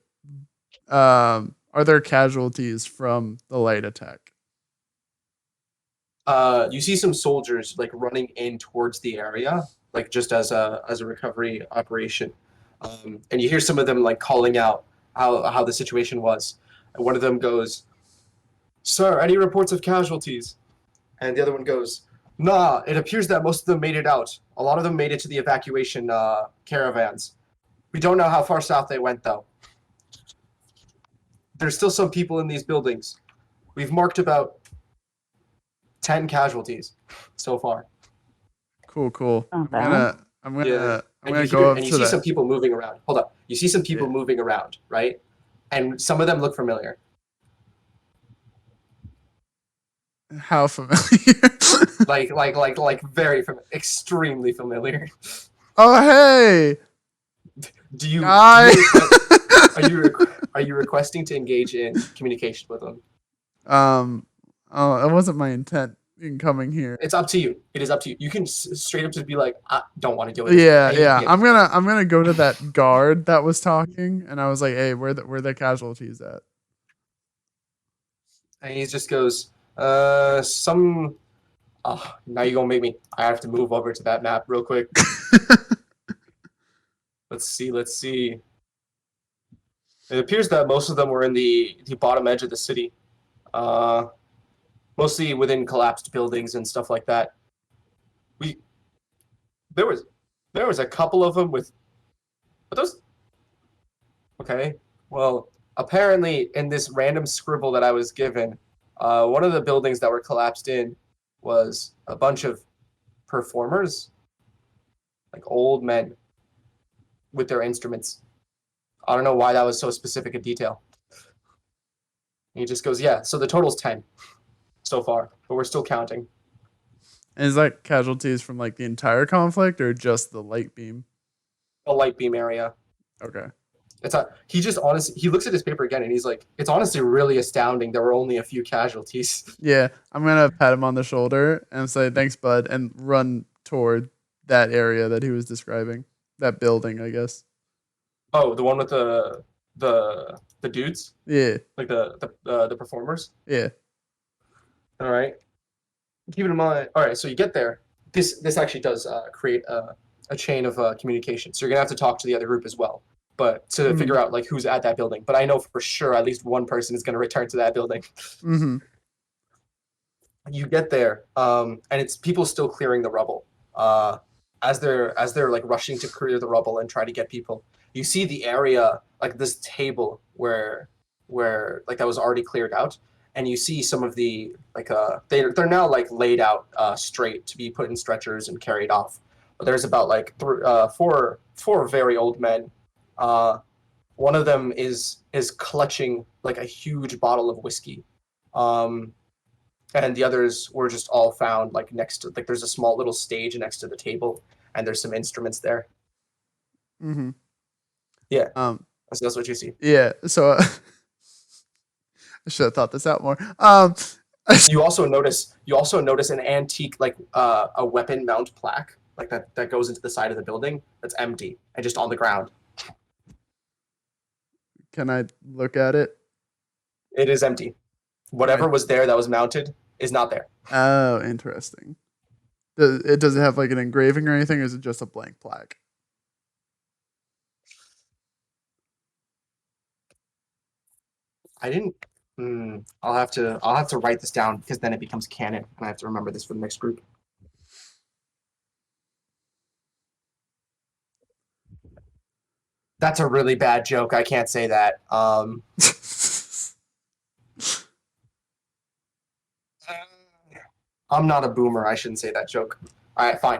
casualties from the light attack? You see some soldiers like running in towards the area, like just as a recovery operation, and you hear some of them like calling out how the situation was. And one of them goes, "Sir, any reports of casualties?" And the other one goes, "Nah, it appears that most of them made it out. A lot of them made it to the evacuation caravans. We don't know how far south they went, though. There's still some people in these buildings. We've marked about 10 casualties so far." Cool. I'm gonna go up and you see some people moving around. Hold up. You see some people moving around, right? And some of them look familiar. How familiar? like very familiar, extremely familiar. Oh, hey. Do you? Are you requesting to engage in communication with them? Oh, that wasn't my intent. in coming here. It's up to you. It is up to you. You can straight up just be like, I don't want to deal with this. Yeah. I'm gonna go to that guard that was talking, and I was like, hey, where the casualties at? And he just goes, now you're gonna make me. I have to move over to that map real quick. Let's see. It appears that most of them were in the bottom edge of the city. Mostly within collapsed buildings and stuff like that. There was a couple of them with those. Okay, well, apparently in this random scribble that I was given, one of the buildings that were collapsed in was a bunch of performers, like old men with their instruments. I don't know why that was so specific a detail. And he just goes, yeah, so the total's 10 so far, but we're still counting. And is that casualties from like the entire conflict or just the light beam? The light beam area. Okay. He looks at his paper again and he's like, it's honestly really astounding there were only a few casualties. Yeah, I'm gonna pat him on the shoulder and say thanks, bud, and run toward that area that he was describing. That building, I guess. Oh, the one with the dudes? Yeah. Like the performers? Yeah. All right. Keep it in mind. All right, so you get there. This actually does create a chain of communication. So you're gonna have to talk to the other group as well, but to figure out like who's at that building. But I know for sure at least one person is gonna return to that building. Mm-hmm. You get there, and it's people still clearing the rubble. As they're like rushing to clear the rubble and try to get people, you see the area like this table where like that was already cleared out, and you see some of the like they're now like laid out straight to be put in stretchers and carried off. But there's about like four very old men. One of them is clutching like a huge bottle of whiskey. And the others were just all found like next to, like there's a small little stage next to the table and there's some instruments there. Mm-hmm. Yeah. So that's what you see. Yeah. So I should have thought this out more. You also notice an antique like a weapon mount plaque like that goes into the side of the building that's empty and just on the ground. Can I look at it? It is empty. Whatever was there that was mounted is not there. Oh, interesting. Does it have like an engraving or anything, or is it just a blank plaque? I didn't. I'll have to write this down because then it becomes canon, and I have to remember this for the next group. That's a really bad joke. I can't say that. I'm not a boomer. I shouldn't say that joke. All right, fine.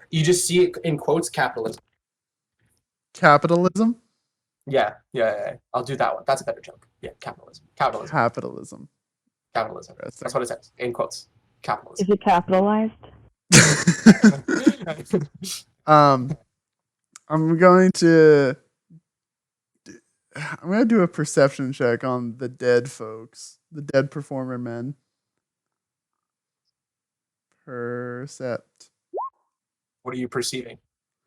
You just see it in quotes, capitalism. Capitalism? Yeah. I'll do that one. That's a better joke. Yeah, capitalism. Capitalism. That's what it says in quotes. Capitalism. Is it capitalized? I'm going to do a perception check on the dead folks, the dead performer men. Percept. What are you perceiving?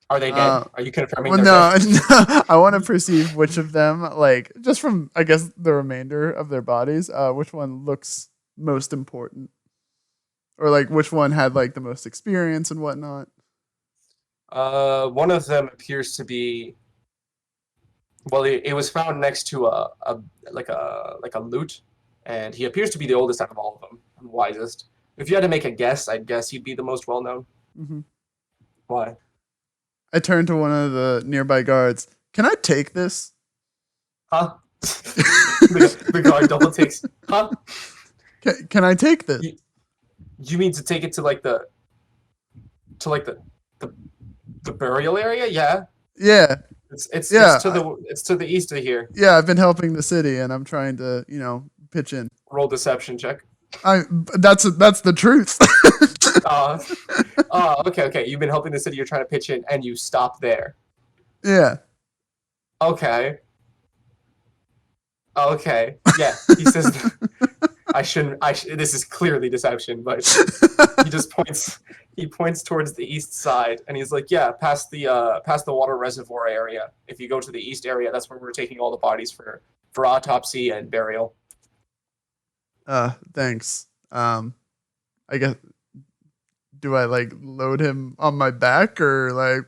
Are they dead? Are you confirming? Well, no. I want to perceive which of them, like just from I guess the remainder of their bodies, which one looks most important, or like which one had like the most experience and whatnot. One of them appears to be. Well, it was found next to a lute, and he appears to be the oldest out of all of them, and wisest. If you had to make a guess, I'd guess he'd be the most well known. Mm-hmm. Why? I turned to one of the nearby guards. Can I take this? Huh? the guard double takes. Huh? Can I take this? You mean to take it to the burial area? Yeah. Yeah. It's to the east of here. Yeah, I've been helping the city, and I'm trying to pitch in. Roll deception check. That's the truth. Okay. You've been helping the city. You're trying to pitch in, and you stop there. Yeah. Okay. Okay. Yeah. He says, I shouldn't. This is clearly deception, but he just points. He points towards the east side, and he's like, "Yeah, past the water reservoir area. If you go to the east area, that's where we're taking all the bodies for autopsy and burial." Thanks. I guess. Do I like load him on my back or like?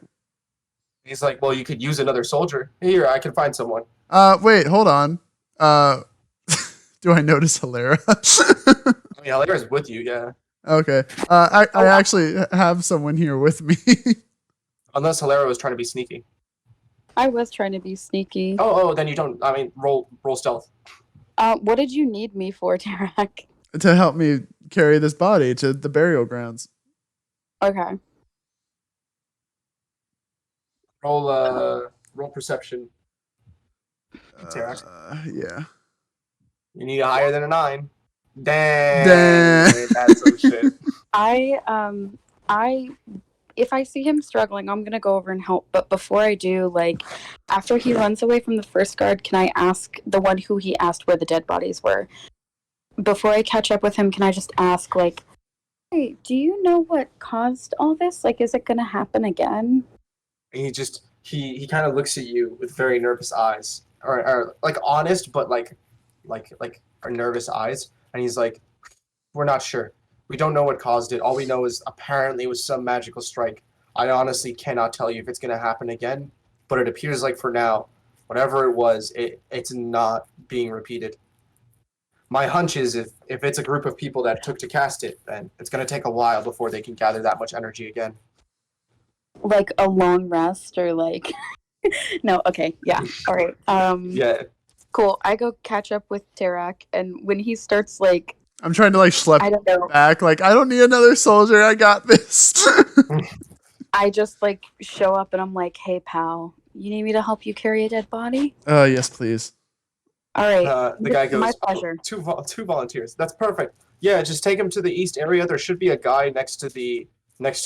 He's like, "Well, you could use another soldier. Here, I can find someone." Wait, hold on. Do I notice Helera? I mean, Helera's with you, yeah. Okay. I actually have someone here with me. Unless Helera was trying to be sneaky. I was trying to be sneaky. Oh, then you don't. I mean, roll stealth. What did you need me for, Terrac? To help me carry this body to the burial grounds. Okay. Roll perception. Terrac. Yeah. You need a higher than a 9. Dang. That's some shit. If I see him struggling, I'm gonna go over and help. But before I do, like, after he runs away from the first guard, can I ask the one who he asked where the dead bodies were? Before I catch up with him, can I just ask, like, hey, do you know what caused all this? Like, is it gonna happen again? And he kind of looks at you with very nervous eyes, or like honest, but like nervous eyes, and he's like, "We're not sure. We don't know what caused it. All we know is apparently it was some magical strike. I honestly cannot tell you if it's going to happen again, but it appears like for now, whatever it was, it's not being repeated. My hunch is if it's a group of people that took to cast it, then it's going to take a while before they can gather that much energy again." Like a long rest, or like... No, okay, yeah, all right. Yeah. Cool, I go catch up with Terrac, and when he starts, like... I'm trying to like schlep I don't know. back. Like, I don't need another soldier. I got this. I just like show up and I'm like, "Hey, pal, you need me to help you carry a dead body?" Yes, please. All right. The guy goes, "My pleasure." Two volunteers. That's perfect. Yeah, just take him to the east area. There should be a guy next to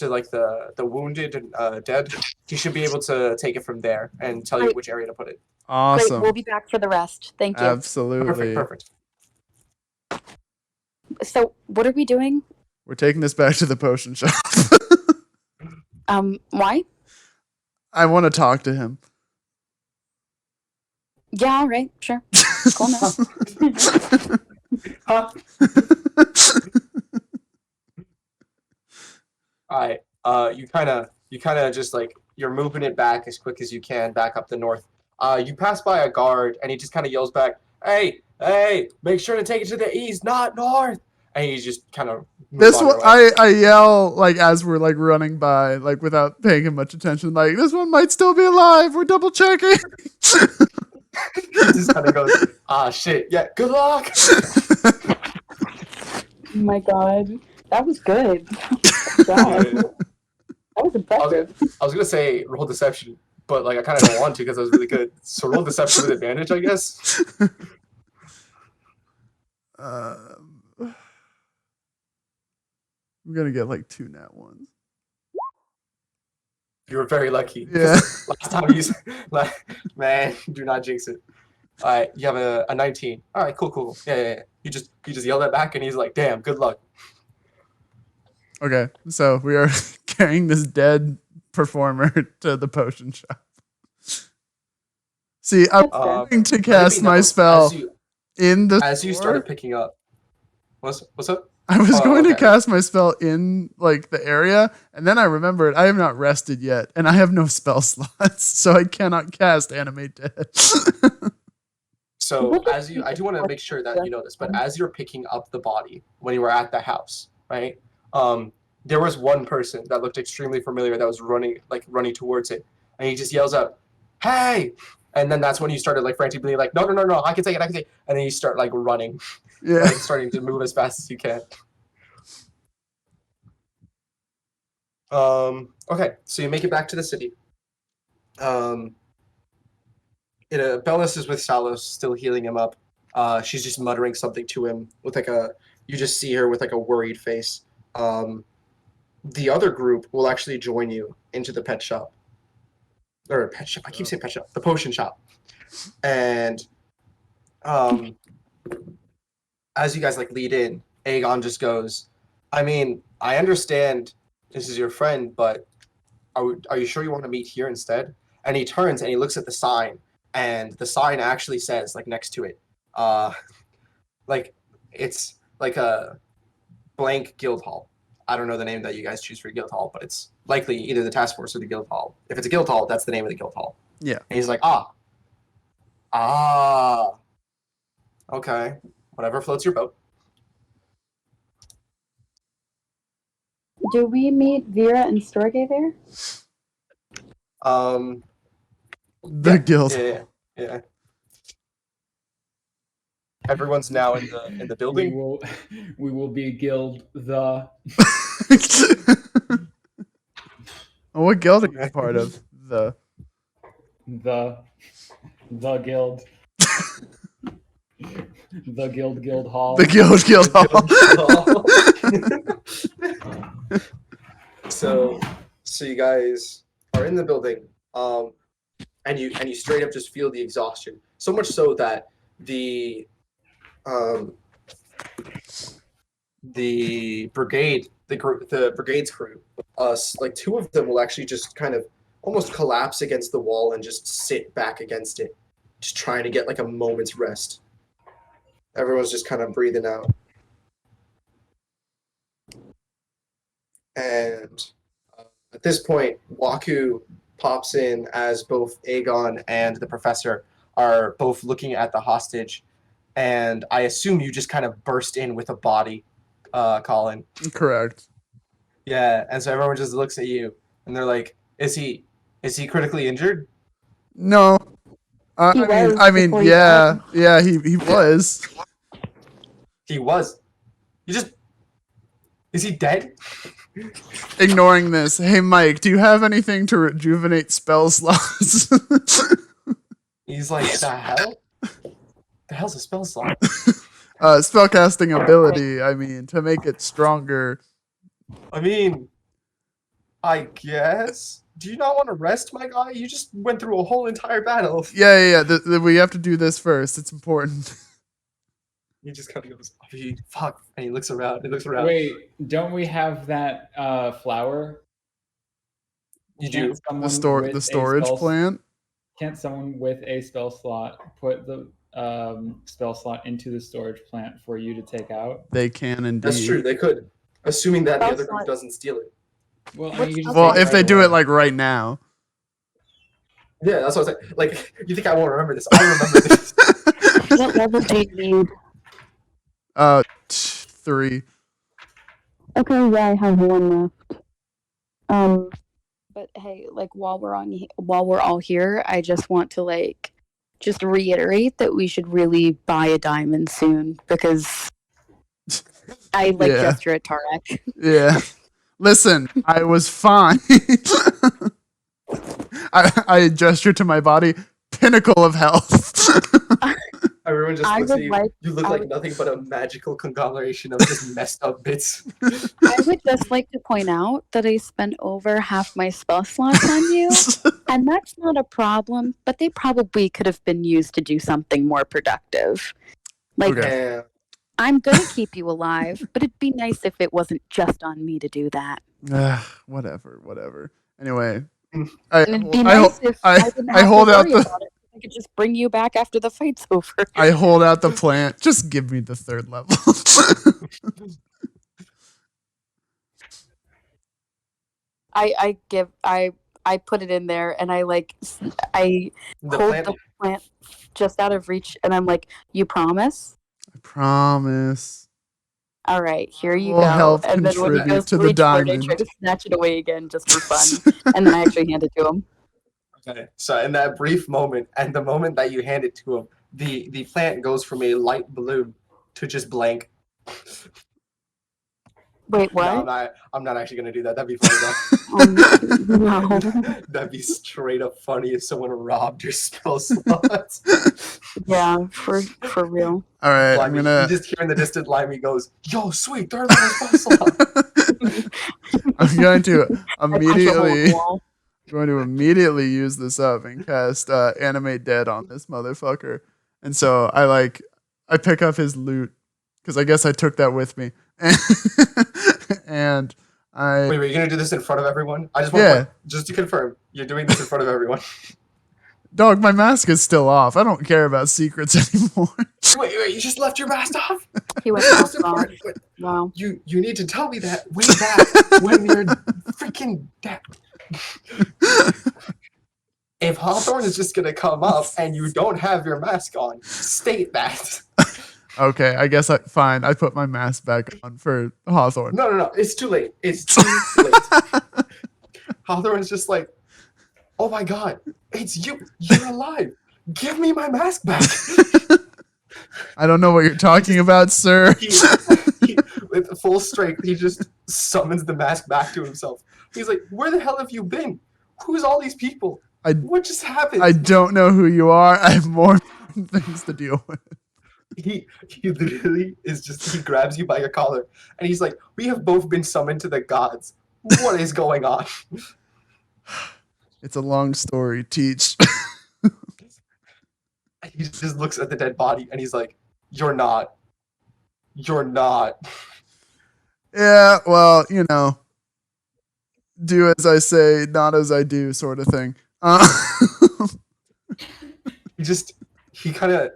like the wounded and dead. He should be able to take it from there and tell you which area to put it. Awesome. Great, we'll be back for the rest. Thank you. Absolutely. Perfect. So, what are we doing? We're taking this back to the potion shop. Why? I want to talk to him. Yeah, all right, sure. Cool now. Huh? Alright. You kind of just like you're moving it back as quick as you can back up the north. You pass by a guard and he just kind of yells back, "Hey, make sure to take it to the east, not north." And he just kind of this one I yell like as we're like running by, like without paying him much attention, like, "This one might still be alive. We're double checking." He just kind of goes, "Ah, shit. Yeah, good luck." Oh my god, that was good. That was impressive. I was gonna say roll deception, but like I kind of don't want to because that was really good. So roll deception with advantage, I guess. I'm gonna get like 2 nat ones. You were very lucky. Yeah. Last time you man, do not jinx it. All right, you have a 19. All right, cool. Yeah. You just yell that back, and he's like, "Damn, good luck." Okay, so we are carrying this dead performer to the potion shop. See, I'm going to cast my spell in the as you started picking up. What's up? I was going to cast my spell in like the area, and then I remembered I have not rested yet, and I have no spell slots, so I cannot cast Animate Dead. So I do want to make sure that you know this, but as you're picking up the body when you were at the house, right? There was one person that looked extremely familiar that was running towards it, and he just yells out, "Hey!" And then that's when you started like frantically like, "No, I can take it. And then you start like running. Yeah. Like, starting to move as fast as you can. Okay, so you make it back to the city. Bellis is with Salos, still healing him up. She's just muttering something to him with like you just see her with like a worried face. the other group will actually join you into the pet shop. Or pet shop. I keep saying pet shop. The potion shop. And as you guys like lead in, Aegon just goes, I mean, I understand this is your friend, but are you sure you want to meet here instead? And he turns and he looks at the sign, and the sign actually says, like next to it, like it's like a blank guild hall. I don't know the name that you guys choose for guild hall, but it's likely either the task force or the guild hall. If it's a guild hall, that's the name of the guild hall. Yeah. And he's like, okay, whatever floats your boat. Do we meet Vera and Storgé there? The guild. Yeah. Everyone's now in the building. We will be guild the. What guild are you part of? The guild. The guild hall. The guild hall. So you guys are in the building, and you straight up just feel the exhaustion. So much so that the brigade, the brigade's crew, like two of them will actually just kind of almost collapse against the wall and just sit back against it, just trying to get like a moment's rest. Everyone's just kind of breathing out. And at this point, Waku pops in as both Aegon and the professor are both looking at the hostage. And I assume you just kind of burst in with a body, Colin. Correct. Yeah, and so everyone just looks at you, and they're like, "Is he critically injured?" No. I mean, yeah, he was. He was. Is he dead? Ignoring this, hey Mike, do you have anything to rejuvenate spell slots? He's like, the hell? The hell's a spell slot? Spellcasting ability, I mean, to make it stronger. I mean, I guess. Do you not want to rest, my guy? You just went through a whole entire battle. Yeah. We have to do this first. It's important. He just kind of goes, fuck. And he looks around. Wait, don't we have that flower? You do? The storage plant? Can't someone with a spell slot put the spell slot into the storage plant for you to take out? They can indeed. That's true. They could. Assuming that the other group doesn't steal it. Well, if they do it like right now. Yeah, that's what I was saying. Like, you think I won't remember this? I remember this. What level do you need? 3. Okay, yeah, I have 1 left. But hey, like while we're all here, I just want to just reiterate that we should really buy a diamond soon because I gesture at Terrac. Yeah. Listen, I was fine. I gesture to my body, pinnacle of health. Everyone just looks at you. You look like nothing but a magical conglomeration of just messed up bits. I would just like to point out that I spent over half my spell slots on you, and that's not a problem, but they probably could have been used to do something more productive. Okay. I'm going to keep you alive, but it'd be nice if it wasn't just on me to do that. Whatever. Anyway, it'd be nice if I didn't have to worry about it. I could just bring you back after the fight's over. I hold out the plant. Just give me the 3rd level. I put it in there and I hold the plant just out of reach and I'm like, you promise? I promise. All right, here you We'll go. help And then when he contribute goes to to the reach for it, I diamond. try to snatch it away again just for fun. And then I actually hand it to him. Okay. So in that brief moment, and the moment that you hand it to him, the plant goes from a light blue to just blank. Wait, what? No, I'm not actually gonna do that. That'd be funny though. No. That'd be straight up funny if someone robbed your spell slots. Yeah, for real. All right, Limey, you just hear in the distant Limey goes, "Yo, sweet, 3rd level spell slot." I'm going to I punch a hole in immediately the wall. use this up and cast animate dead on this motherfucker. And so I pick up his loot because I guess I took that with me. And I Wait, you're gonna do this in front of everyone? I just want just to confirm, you're doing this in front of everyone. Dog, my mask is still off. I don't care about secrets anymore. Wait, you just left your mask off? He went That's off. important. Wait, Wow. You need to tell me that way back when we were freaking dead. If Hawthorne is just gonna come up and you don't have your mask on, state that. Okay, I guess fine. I put my mask back on for Hawthorne. No. It's too late. It's too late. Hawthorne's just like, oh my god, it's you. You're alive. Give me my mask back. I don't know what you're talking about, sir. He, with full strength, he just summons the mask back to himself. He's like, where the hell have you been? Who's all these people? What just happened? I don't know who you are. I have more things to deal with. He literally is just, he grabs you by your collar and he's like, we have both been summoned to the gods. What is going on? It's a long story, Teach. He just looks at the dead body and he's like, you're not. You're not. Yeah, well, you know, do as I say, not as I do sort of thing. He kind of,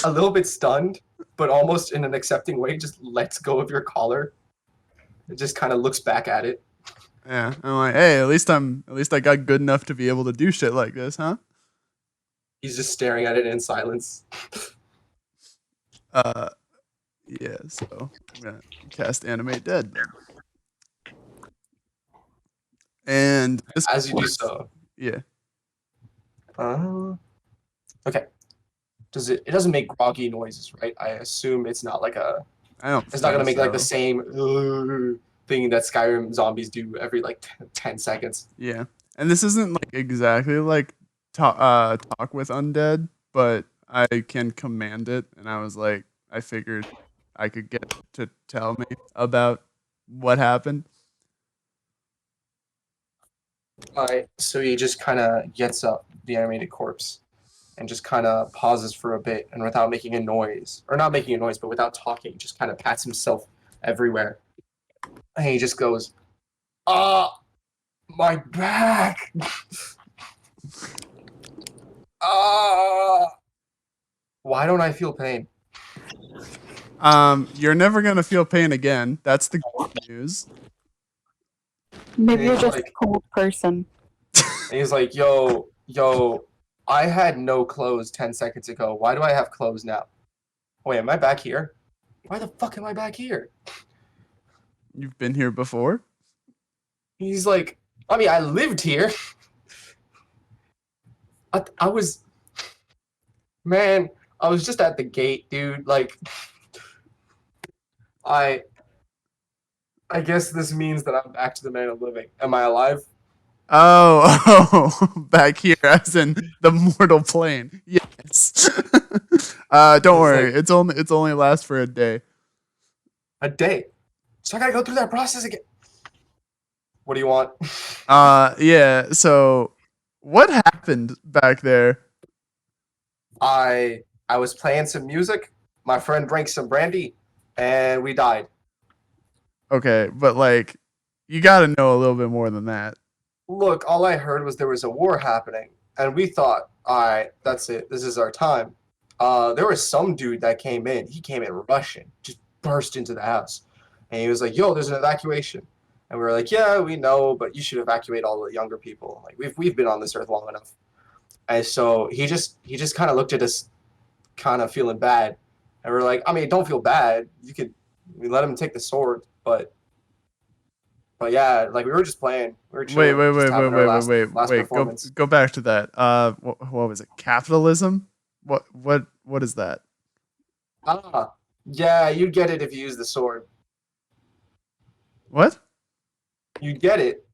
a little bit stunned, but almost in an accepting way, just lets go of your collar. It just kind of looks back at it. Yeah, I'm like, hey, at least I got good enough to be able to do shit like this, huh? He's just staring at it in silence. Yeah, so I'm gonna cast animate dead then. And as you do so, yeah. Okay. It doesn't make groggy noises, right? I assume it's not like it's not gonna make like the same thing that Skyrim zombies do every like 10 seconds. Yeah, and this isn't like exactly like talk with undead, but I can command it, and I was like, I figured I could get to tell me about what happened. Alright, so he just kind of gets up, the animated corpse, and just kind of pauses for a bit, and without making a noise, or not making a noise, but without talking, just kind of pats himself everywhere. And he just goes, my back! Why don't I feel pain? You're never gonna feel pain again. That's the good news. Maybe you're just a cold person. And he's like, yo, I had no clothes 10 seconds ago. Why do I have clothes now? Wait, am I back here? Why the fuck am I back here? You've been here before? He's like, I mean, I lived here. I was just at the gate, dude. Like, I guess this means that I'm back to the man of living. Am I alive? Oh, back here, as in the mortal plane. Yes. Don't worry. It's only lasts for a day. A day. So I gotta go through that process again. What do you want? Yeah. So, what happened back there? I was playing some music. My friend drank some brandy, and we died. Okay, but like, you got to know a little bit more than that. Look, all I heard was there was a war happening, and we thought, all right, that's it. This is our time. There was some dude that came in. He came in rushing, just burst into the house, and he was like, "Yo, there's an evacuation." And we were like, "Yeah, we know, but you should evacuate all the younger people. Like we've been on this earth long enough." And so he just kind of looked at us, kind of feeling bad, and we're like, "I mean, don't feel bad. We let him take the sword, but yeah, like we were just playing. We were chilling, wait. Go back to that. What was it? Capitalism? What is that? Yeah, you'd get it if you use the sword. What? You'd get it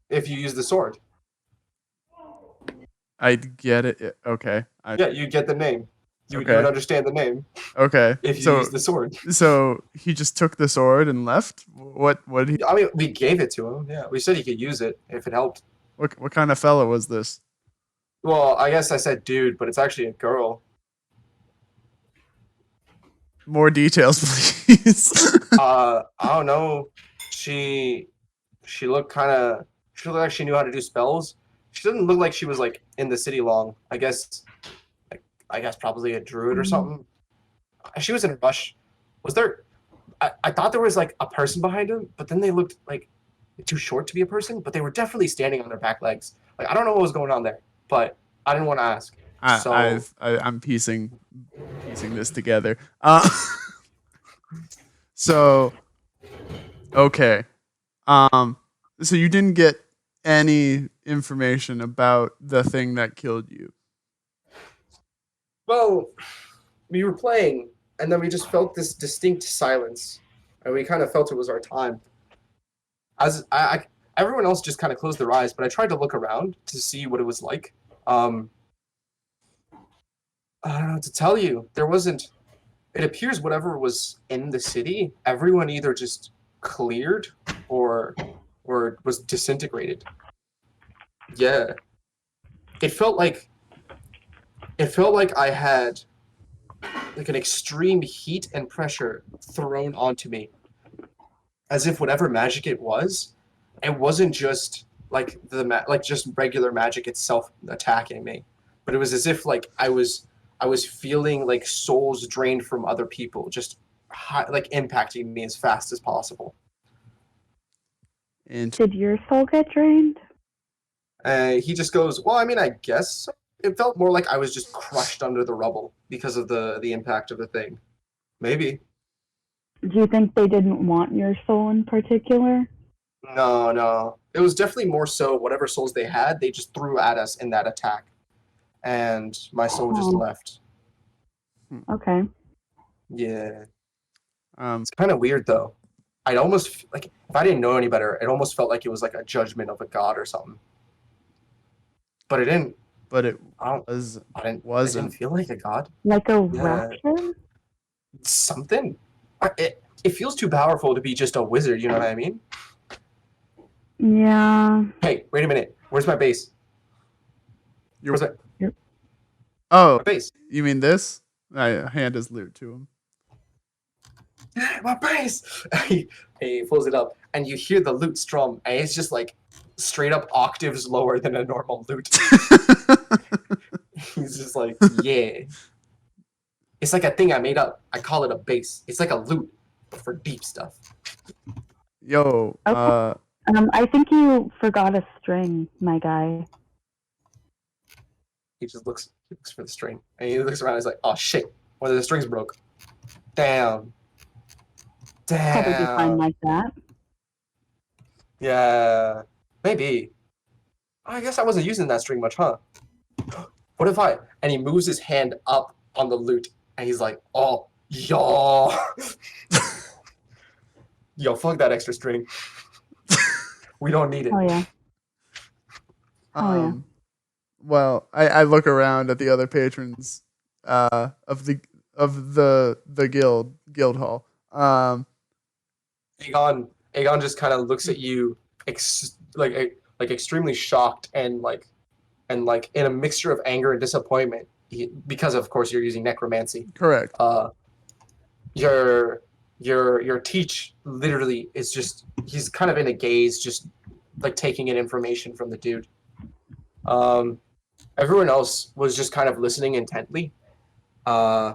if you use the sword. I get it. Okay. Yeah, you get the name. You would understand the name. Okay. If you use the sword. So he just took the sword and left? What did he... I mean, we gave it to him. Yeah, we said he could use it if it helped. What kind of fella was this? Well, I guess I said dude, but it's actually a girl. More details, please. I don't know. She looked like she knew how to do spells. She doesn't look like she was like in the city long. I guess probably a druid or something. She was in a rush. Was there? I thought there was like a person behind him, but then they looked like too short to be a person. But they were definitely standing on their back legs. Like I don't know what was going on there, but I didn't want to ask. I'm piecing this together. So okay. So you didn't get any information about the thing that killed you? Well, we were playing, and then we just felt this distinct silence, and we kind of felt it was our time. Everyone else just kind of closed their eyes, but I tried to look around to see what it was like. I don't know what to tell you. There wasn't... It appears whatever was in the city, everyone either just cleared or was disintegrated. Yeah. It felt like I had like an extreme heat and pressure thrown onto me. As if whatever magic it wasn't just like just regular magic itself attacking me, but it was as if like I was feeling like souls drained from other people, just like impacting me as fast as possible. And did your soul get drained? He just goes, well, I mean, I guess so. It felt more like I was just crushed under the rubble because of the impact of the thing. Maybe. Do you think they didn't want your soul in particular? No. It was definitely more so whatever souls they had, they just threw at us in that attack. And my soul just left. Okay. Yeah. It's kind of weird, though. I'd almost, like, if I didn't know any better, it almost felt like it was like a judgment of a god or something. But it didn't. But it wasn't feel like a god. Like a rapture? Something. It feels too powerful to be just a wizard, you know what I mean? Yeah. Hey, wait a minute. Where's my base? Where's my... Oh, my base. You mean this? I hand his loot to him. My base! He pulls it up, and you hear the lute strum, and it's just like straight up octaves lower than a normal lute. He's just like, yeah. It's like a thing I made up. I call it a bass. It's like a lute, but for deep stuff. Yo, okay. I think you forgot a string, my guy. He just looks for the string, and he looks around. And he's like, "Oh shit! One of the strings broke. Damn. Probably be fine like that. Yeah, maybe. I guess I wasn't using that string much, huh? What if I... And he moves his hand up on the lute, and he's like, oh, yo. Yo, fuck that extra string. We don't need it. Oh, yeah. Well, I look around at the other patrons of the guild hall. Aegon just kind of looks at you extremely shocked and in a mixture of anger and disappointment because of course you're using necromancy. Correct. Your teach literally is just, he's kind of in a gaze, just like taking in information from the dude. Everyone else was just kind of listening intently. The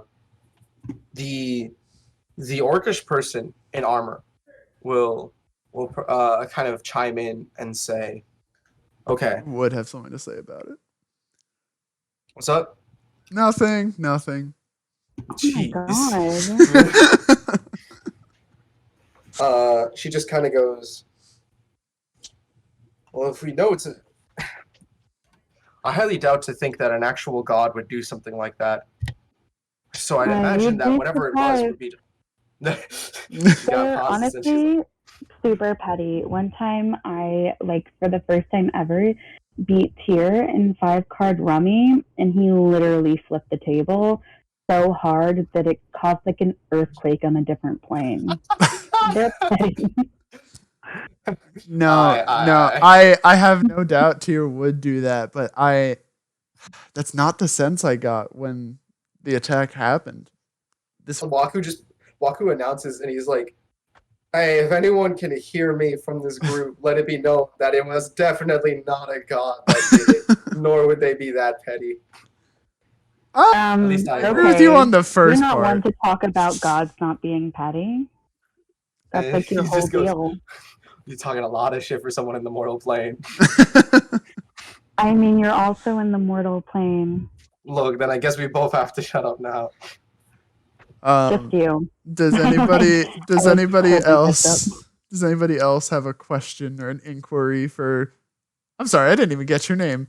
orcish person in armor will kind of chime in and say, okay. Would have something to say about it. What's up? Nothing. Oh my God. She just kind of goes, well, if we know it's a... I highly doubt to think that an actual god would do something like that. So I'd imagine that whatever it was would be... They're honestly super petty. One time I, for the first time ever, beat Tyr in 5-card rummy, and he literally flipped the table. so hard that it caused like an earthquake on a different plane. They're petty. No, I- I have no doubt Tyr would do that, but that's not the sense I got when the attack happened. Waku announces and he's like, "Hey, if anyone can hear me from this group, let it be known that it was definitely not a god that did it, nor would they be that petty." At least I agree with you on the first You're not part. one to talk about gods not being petty. That's like your He whole just goes, deal. "You're talking a lot of shit for someone in the mortal plane." I mean, you're also in the mortal plane. Look, then I guess we both have to shut up now. Just you. Does anybody else have a question or an inquiry for? I'm sorry, I didn't even get your name.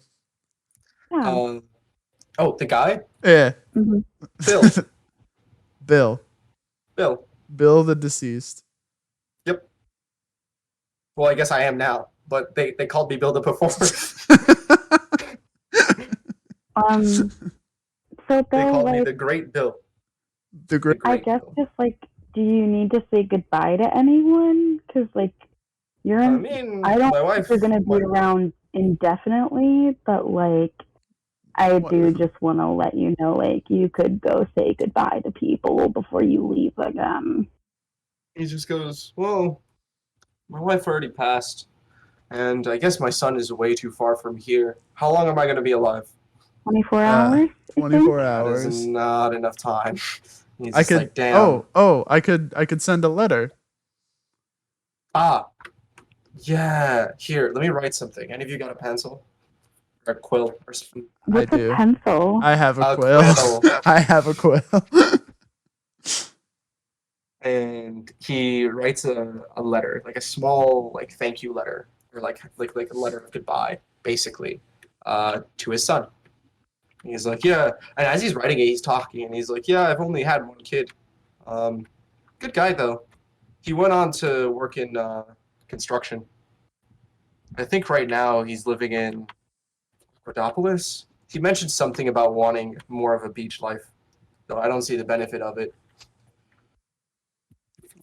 Yeah. Oh, the guy? Yeah. Mm-hmm. Bill. Bill the deceased. Yep. Well, I guess I am now, but they called me Bill the Performer. So Bill, They called me like, the Great Bill. The Great. I guess just like, do you need to say goodbye to anyone? Because like, you're in. I don't think you're gonna be around indefinitely, but like, I do just want to let you know, like, you could go say goodbye to people before you leave again. He just goes, "Well, my wife already passed, and I guess my son is way too far from here. How long am I going to be alive?" 24 hours? 24 That hours. is not enough time. He's I just could. like, damn. I could send a letter. Ah, yeah. Here, let me write something. Any of you got a pencil? Or a quill or something? What's I do. a pencil? I have a quill. I have a quill. And he writes a letter, like a small like thank you letter, or like a letter of goodbye, basically, to his son. And he's like, yeah, and as he's writing it, he's talking, and he's like, yeah, I've only had one kid. Good guy though. He went on to work in construction. I think right now he's living in Rhodopolis. He mentioned something about wanting more of a beach life, though I don't see the benefit of it.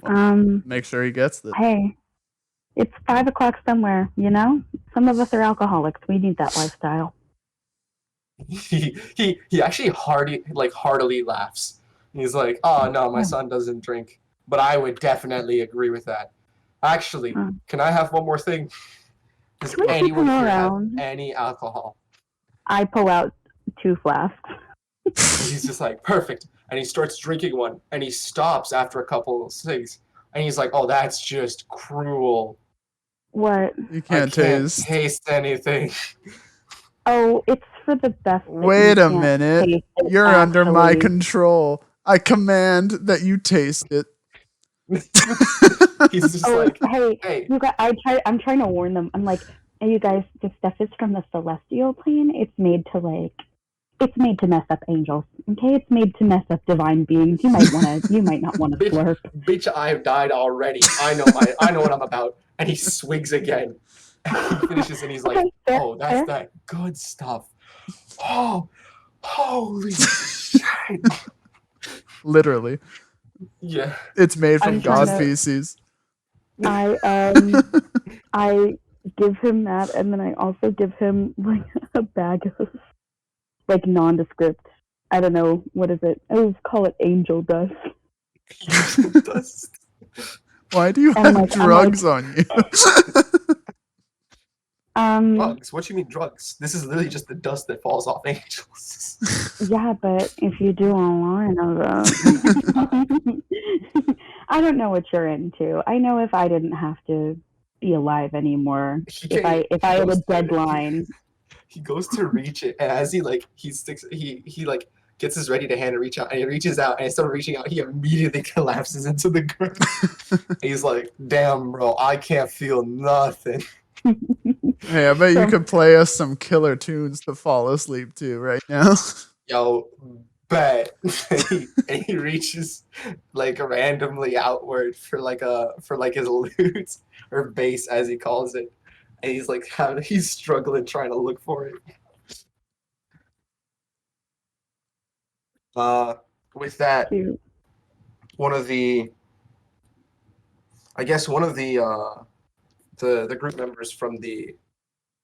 Make sure he gets this. Hey, it's 5 o'clock somewhere, you know? Some of us are alcoholics. We need that lifestyle. He actually heartily laughs. He's like, "Oh no, my son doesn't drink, but I would definitely agree with that. Actually, can I have one more thing? Does anyone here have any alcohol?" I pull out 2 flasks. He's just like, perfect, and he starts drinking one, and he stops after a couple of things, and he's like, "Oh, that's just cruel. What? You can't taste anything." Oh, it's for the best. Wait a minute. You're under my control. I command that you taste it. He's just like, hey, you guys, I'm trying to warn them. I'm like, hey, you guys, this stuff is from the celestial plane. It's made to mess up angels. Okay, it's made to mess up divine beings. You might not want to slurp. Bitch, I've died already. I know what I'm about. And he swigs again. And he finishes and he's like, "Oh, that's that good stuff. Oh, holy shit." Literally. Yeah. It's made from god feces. I give him that, and then I also give him like a bag of like nondescript. I don't know, what is it? Let's call it angel dust. Angel dust. Why do you have drugs on you? Drugs? What do you mean drugs? This is literally just the dust that falls off angels. Yeah, but if you do a line of I don't know what you're into. I know if I didn't have to be alive anymore, if I had a deadline. He goes to reach it, and as he gets his ready to hand and reach out, and he reaches out, and instead of reaching out, he immediately collapses into the ground. He's like, "Damn, bro, I can't feel nothing." Hey, I bet you could play us some killer tunes to fall asleep to right now. Yo, bet. and he reaches like randomly outward for his lute or bass as he calls it, and he's struggling trying to look for it. with that, Cute. one of the group members from the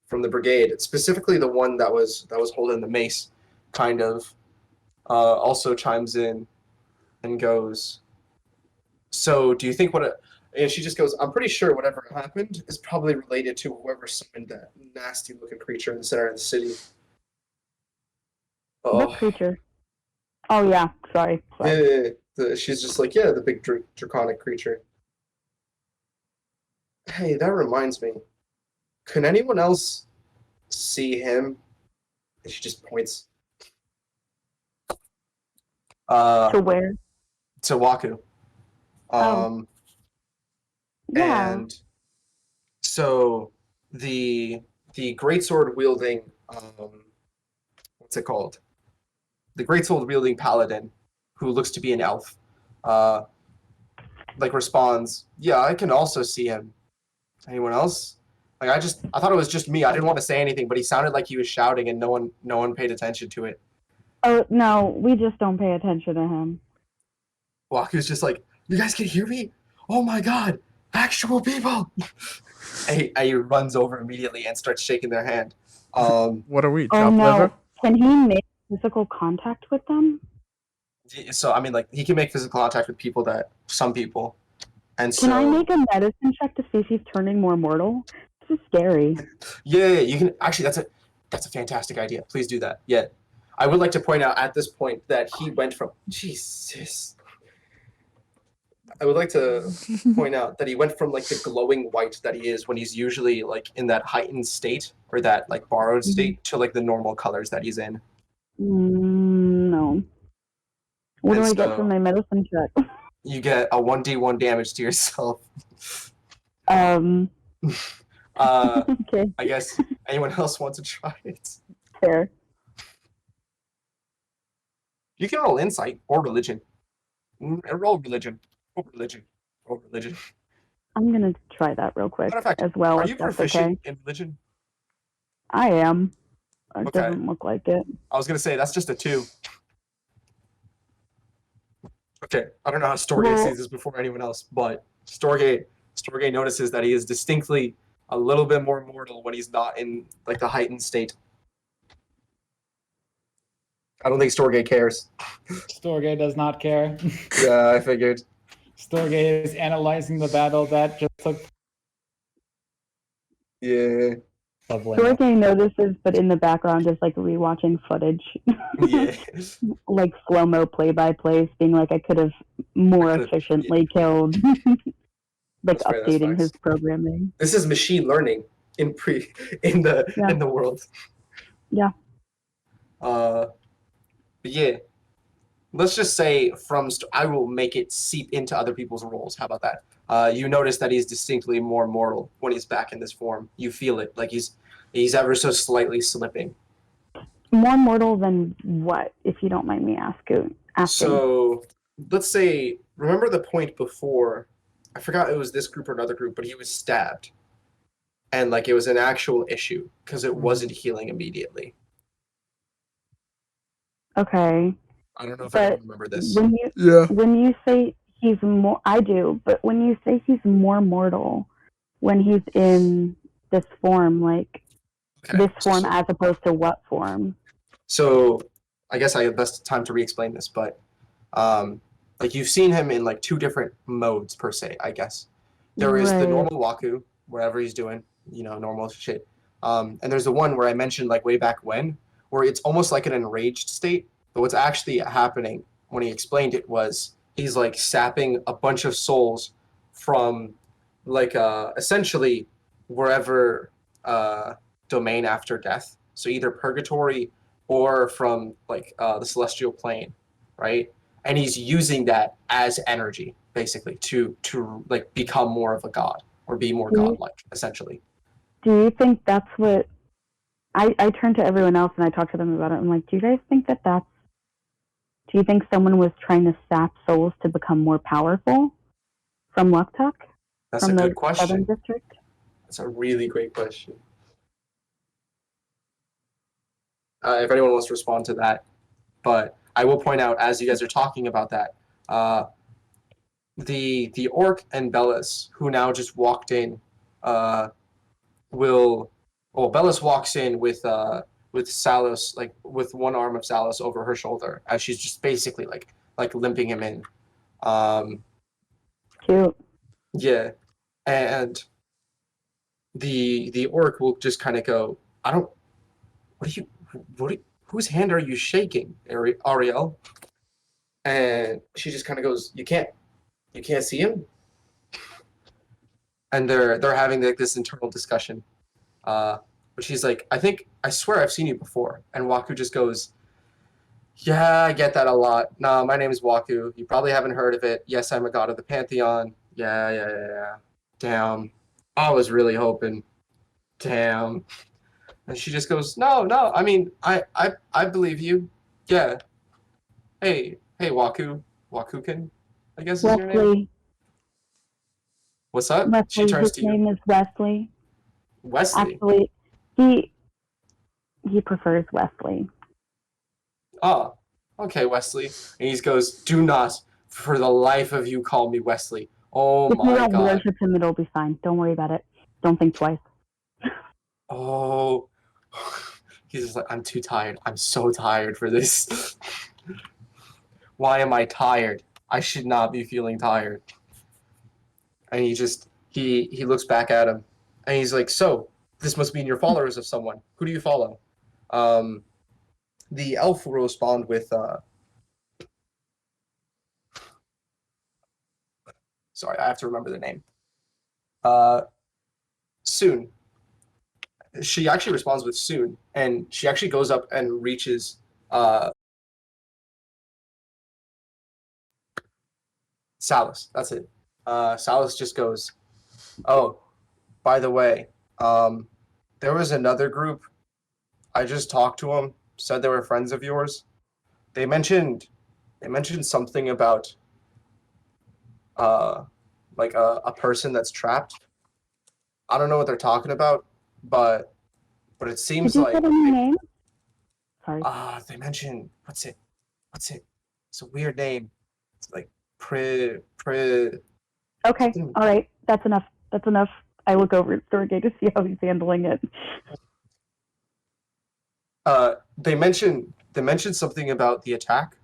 brigade, specifically the one that was holding the mace, kind of also chimes in and goes, "So, do you think and she just goes, "I'm pretty sure whatever happened is probably related to whoever summoned that nasty-looking creature in the center of the city." What creature? Oh yeah, sorry. She's just like, yeah, the big draconic creature. Hey, that reminds me. Can anyone else see him? And she just points. To where? To Waku. Yeah. And so the greatsword wielding what's it called? The greatsword wielding paladin, who looks to be an elf, like responds, "Yeah, I can also see him. Anyone else?" Like I thought it was just me. I didn't want to say anything, but he sounded like he was shouting, and no one paid attention to it. Oh no, we just don't pay attention to him. Waku's just like, "You guys can hear me? Oh my god, actual people!" and he runs over immediately and starts shaking their hand. What are we? Oh Chopped no, liver? can he make physical contact with them? So I mean, like he can make physical contact with some people, and Can I make a medicine check to see if he's turning more mortal? This is scary. Yeah, you can actually. That's a fantastic idea. Please do that. Yeah, I would like to point out at this point that he went from Jesus. I would like to point out that he went from like the glowing white that he is when he's usually like in that heightened state or that like borrowed state to like the normal colors that he's in. No. What do I get from my medicine check? You get a 1d1 damage to yourself. Okay. I guess anyone else wants to try it? Fair. You can roll insight or religion. Roll religion. Roll religion. Roll religion. I'm gonna try that real quick as well. Are you proficient in religion? I am. It Okay. doesn't look like it. I was gonna say that's just a 2. Okay, I don't know how Storgé sees this before anyone else, but Storgé notices that he is distinctly a little bit more mortal when he's not in like the heightened state. I don't think Storgé cares. Storgé does not care. Yeah, I figured. Storgé is analyzing the battle that just took. Yeah. Storgé notices, but in the background is like rewatching footage. Yeah. Like slow-mo play-by-plays, being like, I could have more efficiently killed. Like updating his programming. This is machine learning in the world. Yeah. But yeah. Let's just say I will make it seep into other people's roles. How about that? You notice that he's distinctly more mortal when he's back in this form. You feel it, like he's ever so slightly slipping. More mortal than what, if you don't mind me asking? So let's say, remember the point before, I forgot it was this group or another group, but he was stabbed. And like it was an actual issue because it wasn't healing immediately. Okay. I don't know if I remember this. When you say he's more, I do, but when you say he's more mortal, when he's in this form, like this form as opposed to what form? So I guess I have best time to re-explain this, but like you've seen him in like 2 different modes per se, I guess. There is the normal Waku, wherever he's doing, normal shit. And there's the one where I mentioned like way back when, where it's almost like an enraged state. But what's actually happening when he explained it was he's like sapping a bunch of souls from like essentially wherever domain after death. So either purgatory or from like the celestial plane, right? And he's using that as energy basically to like become more of a god or be more godlike essentially. Do you think that's what I turn to everyone else and I talk to them about it? I'm like, do you guys think do you think someone was trying to sap souls to become more powerful from Luc-Tuc? That's a good question. Southern District? That's a really great question. If anyone wants to respond to that. But I will point out, as you guys are talking about that, the orc and Bellis, who now just walked in, Bellis walks in with Salos, like with one arm of Salos over her shoulder, as she's just basically like limping him in. Cute. Yeah, and the orc will just kind of go, I don't. Whose hand are you shaking, Ariel? And she just kind of goes, you can't see him. And they're having like this internal discussion. But she's like, I swear I've seen you before. And Waku just goes, yeah, I get that a lot. No, my name is Waku. You probably haven't heard of it. Yes, I'm a god of the Pantheon. Yeah. Damn. I was really hoping. Damn. And she just goes, no. I mean, I believe you. Yeah. Hey, Wakukin, I guess is your name. Wesley. What's up? Wesley, She turns his to you. name is Wesley. Wesley. Actually, he prefers Wesley. Oh, okay, Wesley. And he goes, do not, for the life of you, call me Wesley. Oh If you my don't god. worship him, it'll be fine. Don't worry about it. Don't think twice. Oh. He's just like, I'm too tired. I'm so tired for this. Why am I tired? I should not be feeling tired. And he looks back at him, and he's like, so, this must mean you're followers of someone. Who do you follow? The elf will respond with, sorry, I have to remember the name. Soon. She actually responds with soon, and she actually goes up and reaches, Salos, that's it. Salos just goes, oh, by the way, there was another group. I just talked to them, said they were friends of yours. They mentioned something about like a person that's trapped. I don't know what they're talking about, but it seems Did you like say your name? Sorry. they mentioned what's it? It's a weird name. It's like pre. Okay, all right. That's enough. I look over at Storgé to see how he's handling it. They mentioned something about the attack.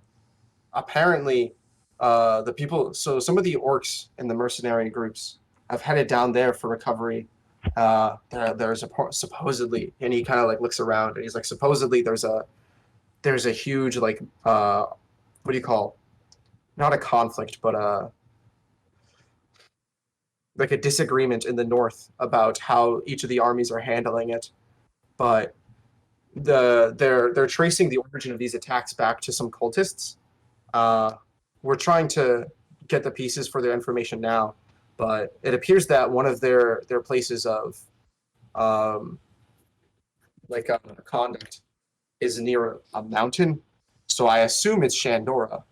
Apparently, the people. So some of the orcs in the mercenary groups have headed down there for recovery. There's supposedly, and he kind of like looks around, and he's like, supposedly there's a huge like what do you call? Not a conflict, but like a disagreement in the north about how each of the armies are handling it. But they're tracing the origin of these attacks back to some cultists. We're trying to get the pieces for their information now, but it appears that one of their places of conduct is near a mountain, so I assume it's Shandora.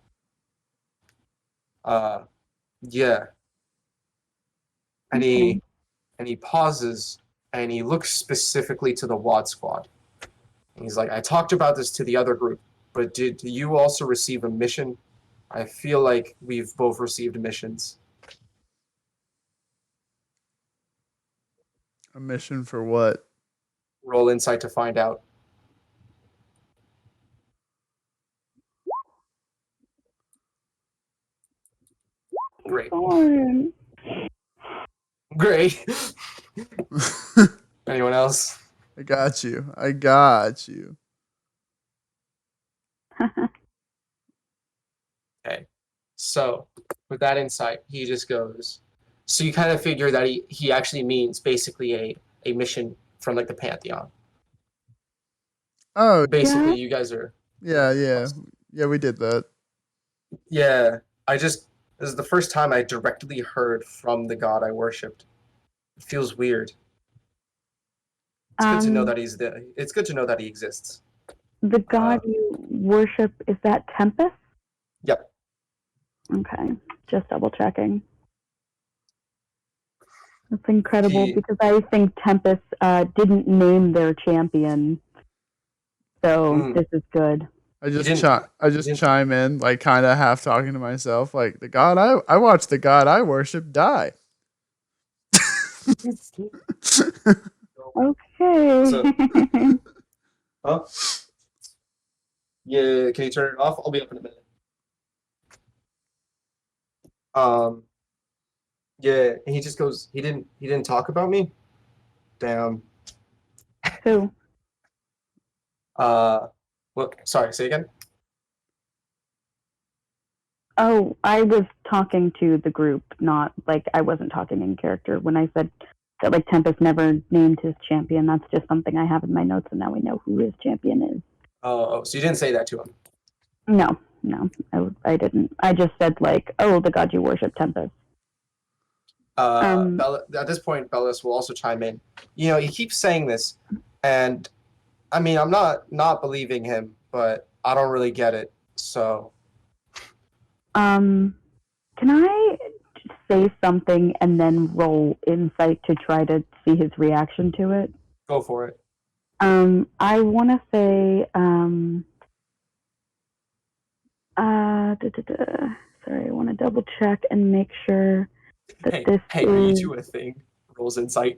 Yeah. And he pauses, and he looks specifically to the Wad Squad. And he's like, I talked about this to the other group, but did you also receive a mission? I feel like we've both received missions. A mission for what? Roll insight to find out. Great. Great. Anyone else? I got you. Okay. So with that insight, he just goes. So you kind of figure that he actually means basically a mission from like the Pantheon. Oh, basically, you guys are. Yeah, we did that. Yeah, this is the first time I directly heard from the god I worshipped. It feels weird. It's good to know that he's there. It's good to know that he exists. The god you worship, is that Tempest? Yep. Okay, just double checking. That's incredible because I think Tempest didn't name their champion, so this is good. I just chime in, like kind of half talking to myself, like the god I watched the god I worship die. Okay. So- Huh? Yeah, can you turn it off? I'll be up in a minute. Yeah, and he just goes, he didn't talk about me? Damn. Who? Look, sorry, say again? Oh, I was talking to the group, not like I wasn't talking in character. When I said that like Tempest never named his champion, that's just something I have in my notes, and now we know who his champion is. Oh, so you didn't say that to him? No, I didn't. I just said like, oh, the god you worship, Tempest. At this point, Bellis will also chime in. You know, he keeps saying this, and I mean, I'm not believing him, but I don't really get it. So, Can I say something and then roll insight to try to see his reaction to it? go for it. I want to say, sorry, I want to double check and make sure that Hey, this are you is. two a thing? Rolls insight.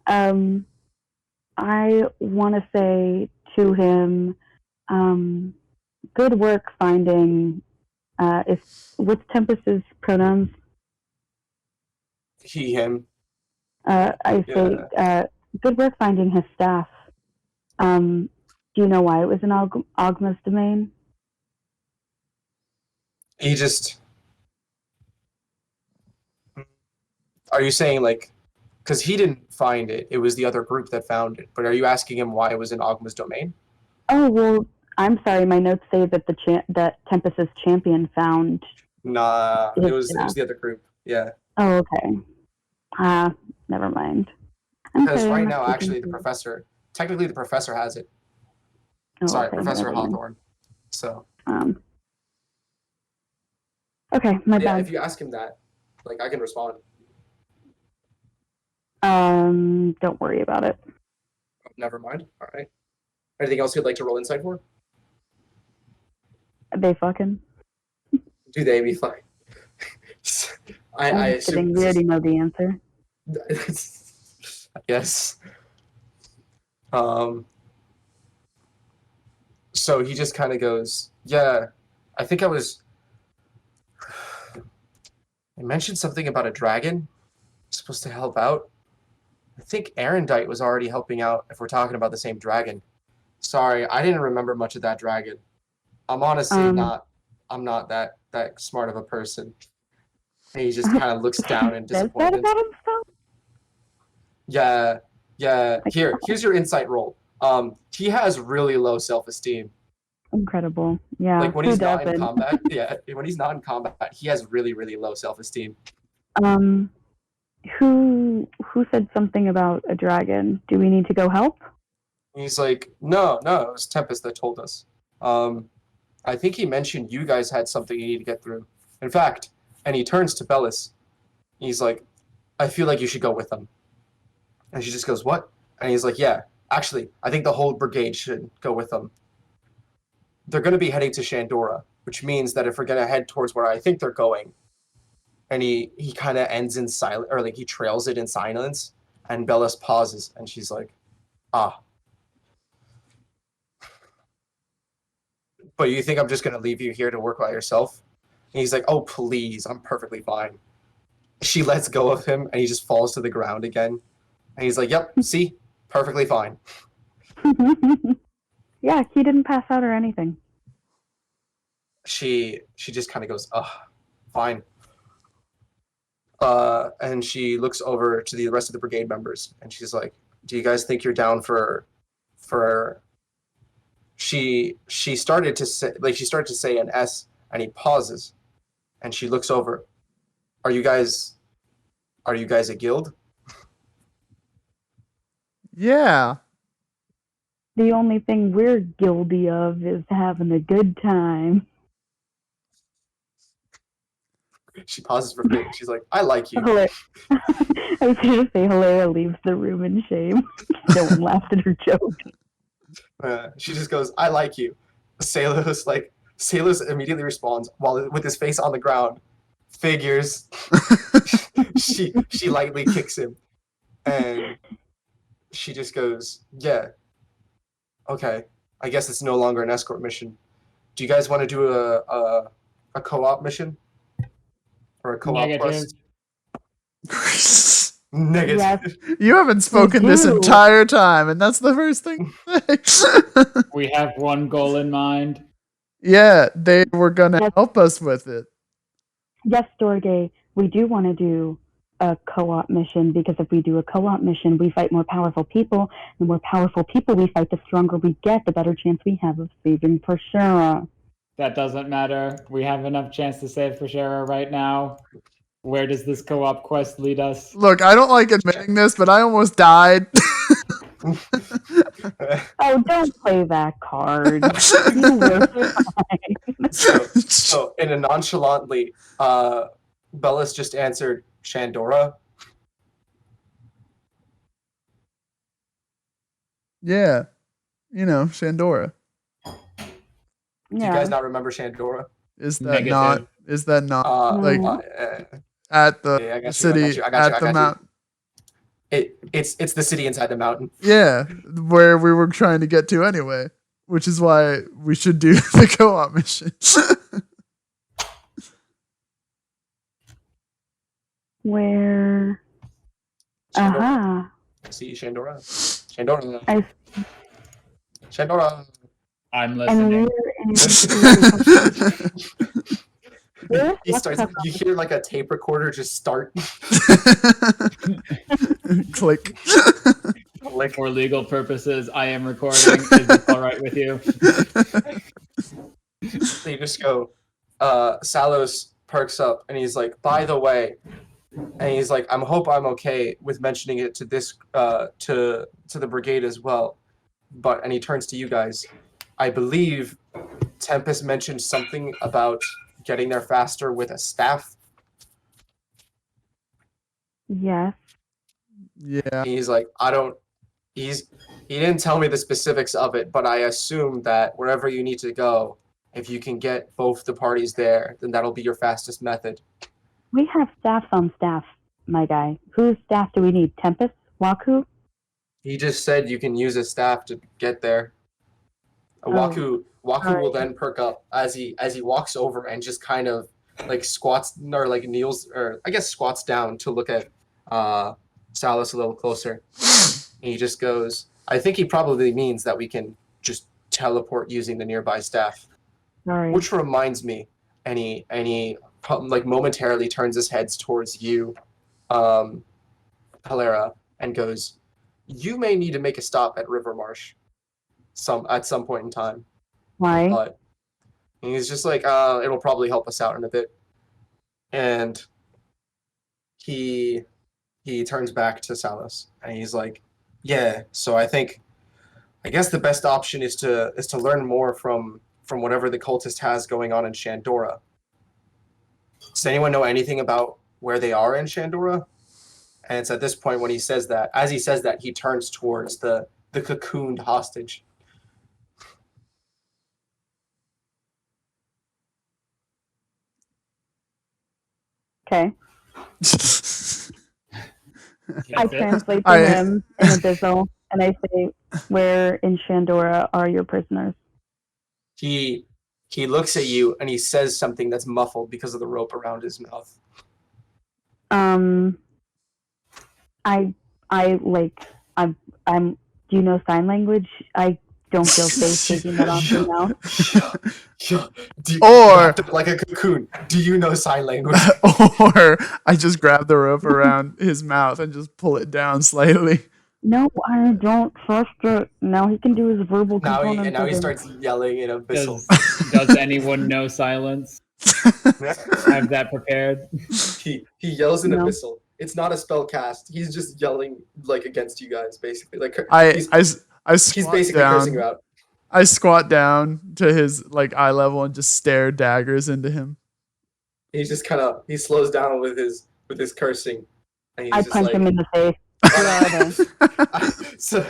I want to say to him, good work finding. What's Tempest's pronouns? He, him. I say, good work finding his staff. Do you know why it was in Ogma's domain? He just. Are you saying like, because he didn't find it, it was the other group that found it. But are you asking him why it was in Ogma's domain? Oh well, I'm sorry. My notes say that that Tempest's champion found. Nah, it was the other group. Yeah. Oh okay. Never mind. Because Okay, right I'm now, not actually, thinking- technically the professor has it. Oh, Sorry, okay, Professor never mind. Hawthorne. So. Okay, my Yeah, bad. if you ask him that, like, I can respond. Don't worry about it. Never mind. All right. Anything else you'd like to roll insight for? They fucking. Do they be fine? I I'm assume. kidding. We already know the answer. Yes. So he just kind of goes, yeah, I think I mentioned something about a dragon supposed to help out. I think Arendite was already helping out if we're talking about the same dragon. Sorry, I didn't remember much of that dragon. I'm honestly I'm not that smart of a person. And he just kind of looks down in Says that disappointment. about himself? Yeah. Here's your insight roll. He has really low self-esteem. Incredible. Yeah. Like when who he's not in doesn't? combat, when he's not in combat, he has really, really low self-esteem. Who said something about a dragon? Do we need to go help? He's like, no, it was Tempest that told us. I think he mentioned you guys had something you need to get through. In fact, and he turns to Bellis. He's like, I feel like you should go with them. And she just goes, what? And he's like, yeah, actually, I think the whole brigade should go with them. They're going to be heading to Shandora, which means that if we're going to head towards where I think they're going, and he kind of ends in silence, or like he trails it in silence, and Bellis pauses, and she's like, but you think I'm just going to leave you here to work by yourself? And he's like, oh, please, I'm perfectly fine. She lets go of him, and he just falls to the ground again. And he's like, yep, see? Perfectly fine. Yeah, he didn't pass out or anything. She just kind of goes, fine. And she looks over to the rest of the brigade members, and she's like, do you guys think you're down for she started to say an S, and he pauses, and she looks over. Are you guys a guild? Yeah. The only thing we're guilty of is having a good time. She pauses for a bit. She's like, I like you. I was going to say Helera leaves the room in shame. No one laughed at her joke. She just goes, "I like you." Salos immediately responds while with his face on the ground. Figures. she lightly kicks him, and she just goes, "Yeah, okay. I guess it's no longer an escort mission. Do you guys want to do a co-op mission or a co-op Negative. quest?" Negative. Yes. You haven't spoken this do. entire time, and that's the first thing. We have one goal in mind. Yeah, they were gonna Yes. help us with it. Yes, Storgé, we do want to do a co-op mission because if we do a co-op mission, we fight more powerful people. The more powerful people we fight, the stronger we get, the better chance we have of saving Pershera. That doesn't matter. We have enough chance to save Helera right now. Where does this co-op quest lead us? Look, I don't like admitting this, but I almost died. Oh, don't play that card. You were fine. So in a nonchalantly, Bellis just answered Shandora. Yeah, you know, Shandora. Do you guys Yeah. not remember Shandora? Is that Negative. not? Is that not like at the yeah, I got you, city I got you, at the mountain? It's the city inside the mountain. Yeah, where we were trying to get to anyway, which is why we should do the co-op mission. Where? Shandora. Uh-huh. See Shandora. Shandora. I- Shandora. I'm And listening. He starts. You hear like a tape recorder just start. Click. Like For legal purposes, I am recording. Is this all right with you? they just go. Salos perks up and he's like, "By the way," and he's like, "I hope I'm okay with mentioning it to this to the brigade as well." But and he turns to you guys. I believe Tempest mentioned something about getting there faster with a staff. Yes. Yeah. He's like, he didn't tell me the specifics of it, but I assume that wherever you need to go, if you can get both the parties there, then that'll be your fastest method. We have staff on staff, my guy. Whose staff do we need? Tempest? Waku? He just said you can use a staff to get there. Waku will then perk up as he walks over and just kind of like squats or like kneels or I guess squats down to look at Salos a little closer. And he just goes, "I think he probably means that we can just teleport using the nearby staff." Sorry. Which reminds me, and he like momentarily turns his head towards you, Helera, and goes, "You may need to make a stop at Rivermarsh at some point in time." Why? But he's just like, "It'll probably help us out in a bit." And he turns back to Salos and he's like, "Yeah, so I guess the best option is to learn more from whatever the cultist has going on in Shandora. Does anyone know anything about where they are in Shandora?" And it's at this point when he says that, as he says that, he turns towards the cocooned hostage. Okay. I That's it. translate to him in Abyssal, and I say, "Where in Shandora are your prisoners?" He looks at you and he says something that's muffled because of the rope around his mouth. Do you know sign language? I don't feel safe taking that off your mouth. Or like a cocoon. Do you know sign language? or I just grab the rope around his mouth and just pull it down slightly. No, I don't trust it. Now he can do his verbal components. Now he starts yelling in Abyssal. Does anyone know silence? Have that prepared. He yells in No. Abyssal. It's not a spell cast. He's just yelling like against you guys, basically. Like I he's squat basically cursing you down. out. I squat down to his like eye level and just stare daggers into him. He's just he slows down with his cursing, and he's I just punch like, him in the face. So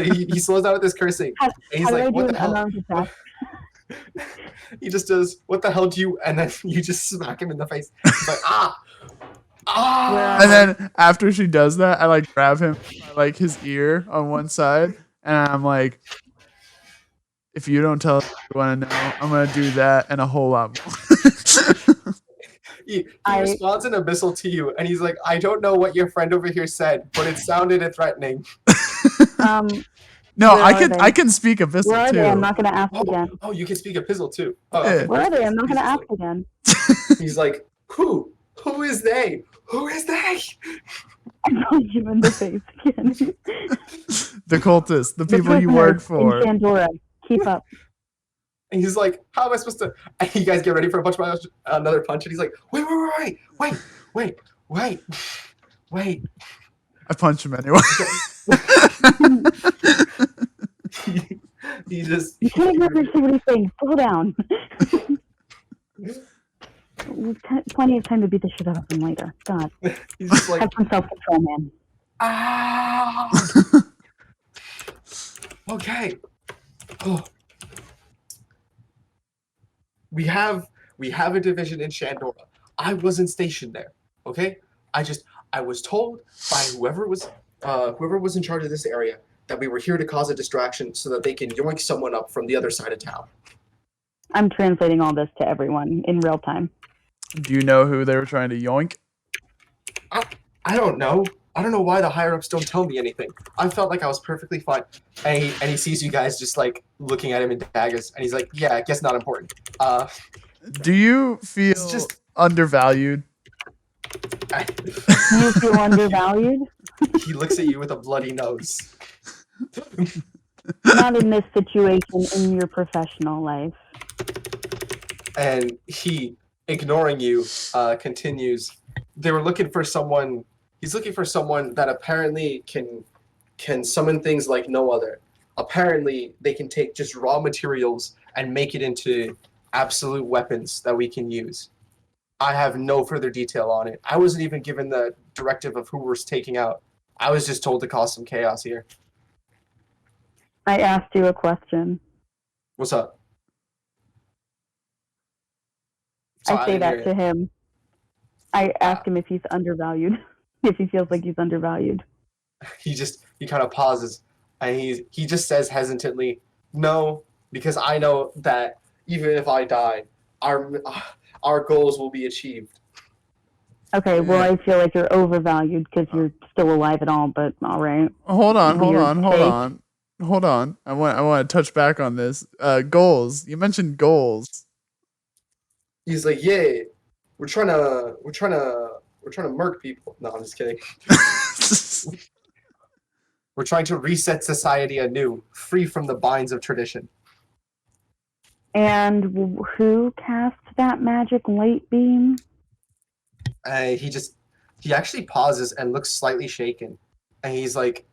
he slows down with his cursing. And he's like, what the hell? He just does, what the hell do you, and then you just smack him in the face. He's like, ah! And then after she does that, I like grab him by like his ear on one side, and I'm like, if you don't tell us what you want to know, I'm gonna do that and a whole lot more. He responds in abyssal to you, and he's like, I don't know what your friend over here said, but it sounded threatening. No, I can speak abyssal where are too. they? I'm not gonna ask again. Oh, you can speak abyssal too. Oh, Yeah. okay. Where are they? I'm not gonna ask again. He's like, who? Who is they? Who is they? I'm going you in the face again. The cultists, the people you work for. In Pandora. Keep up. And he's like, how am I supposed to? And you guys get ready for another punch, and he's like, wait. I punch him anyway. He just. You can't hear what he's saying. Slow down. Plenty of time to beat the shit out of him later. God. He's just like, have some self-control, man. Okay. Oh. We have a division in Shandora. I wasn't stationed there. Okay. I was told by whoever was in charge of this area that we were here to cause a distraction so that they can yoink someone up from the other side of town. I'm translating all this to everyone in real time. Do you know who they were trying to yoink? I don't know. I don't know why the higher-ups don't tell me anything. I felt like I was perfectly fine. And he sees you guys just, like, looking at him in daggers. And he's like, yeah, I guess not important. Do you feel undervalued? You feel undervalued? He looks at you with a bloody nose. Not in this situation, in your professional life. And he, ignoring you, continues. They were looking for someone. He's looking for someone that apparently can summon things like no other. Apparently, they can take just raw materials and make it into absolute weapons that we can use. I have no further detail on it. I wasn't even given the directive of who we're taking out. I was just told to cause some chaos here. I asked you a question. What's up? I say that to him. I asked him if he's undervalued. If he feels like he's undervalued. He kind of pauses, and he just says hesitantly, no, because I know that even if I die, our goals will be achieved. Okay, well, I feel like you're overvalued because you're still alive at all, but all right. Hold on. I want to touch back on this. Goals. You mentioned goals. He's like, yeah, we're trying to murk people. No, I'm just kidding. We're trying to reset society anew, free from the binds of tradition. And who cast that magic light beam? He actually pauses and looks slightly shaken, and he's like,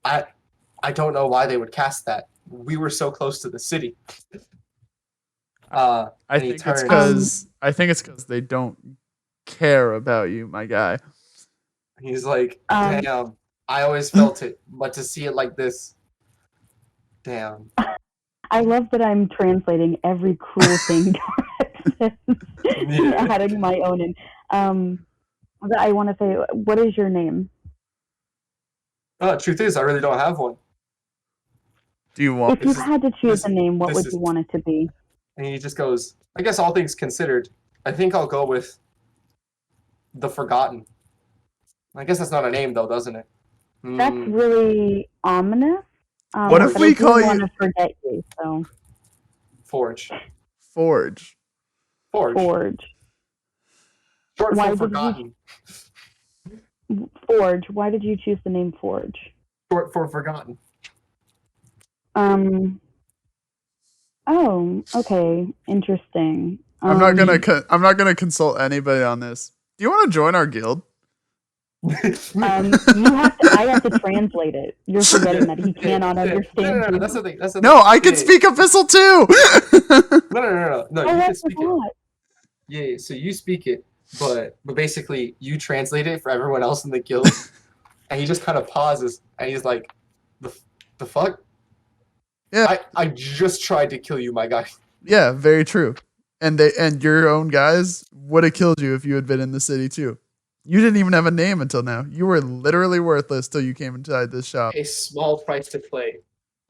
I don't know why they would cast that. We were so close to the city. I think it's because they don't care about you, my guy. He's like, damn, I always felt it, but to see it like this, damn. I love that I'm translating every cruel thing adding my own in. I want to say, what is your name? Truth is, I really don't have one. Do you want? If you had to choose a name, what would you want it to be? And he just goes, I guess all things considered, I think I'll go with the Forgotten. I guess that's not a name, though, doesn't it? That's really ominous. What if we call you? I want to forget you, so. Forge. Short for Forgotten. Forge. Why did you choose the name Forge? Short for Forgotten. Oh, okay. Interesting. I'm not gonna consult anybody on this. Do you want to join our guild? I have to translate it. You're forgetting that he cannot understand. No, that's the thing. No, I can speak abyssal too. No. Oh, You I can speak forgot. it. Yeah, so you speak it, but basically you translate it for everyone else in the guild. And he just kind of pauses, and he's like, the fuck? Yeah. I just tried to kill you, my guy. Yeah, very true. And your own guys would have killed you if you had been in the city too. You didn't even have a name until now. You were literally worthless till you came inside this shop. A small price to play.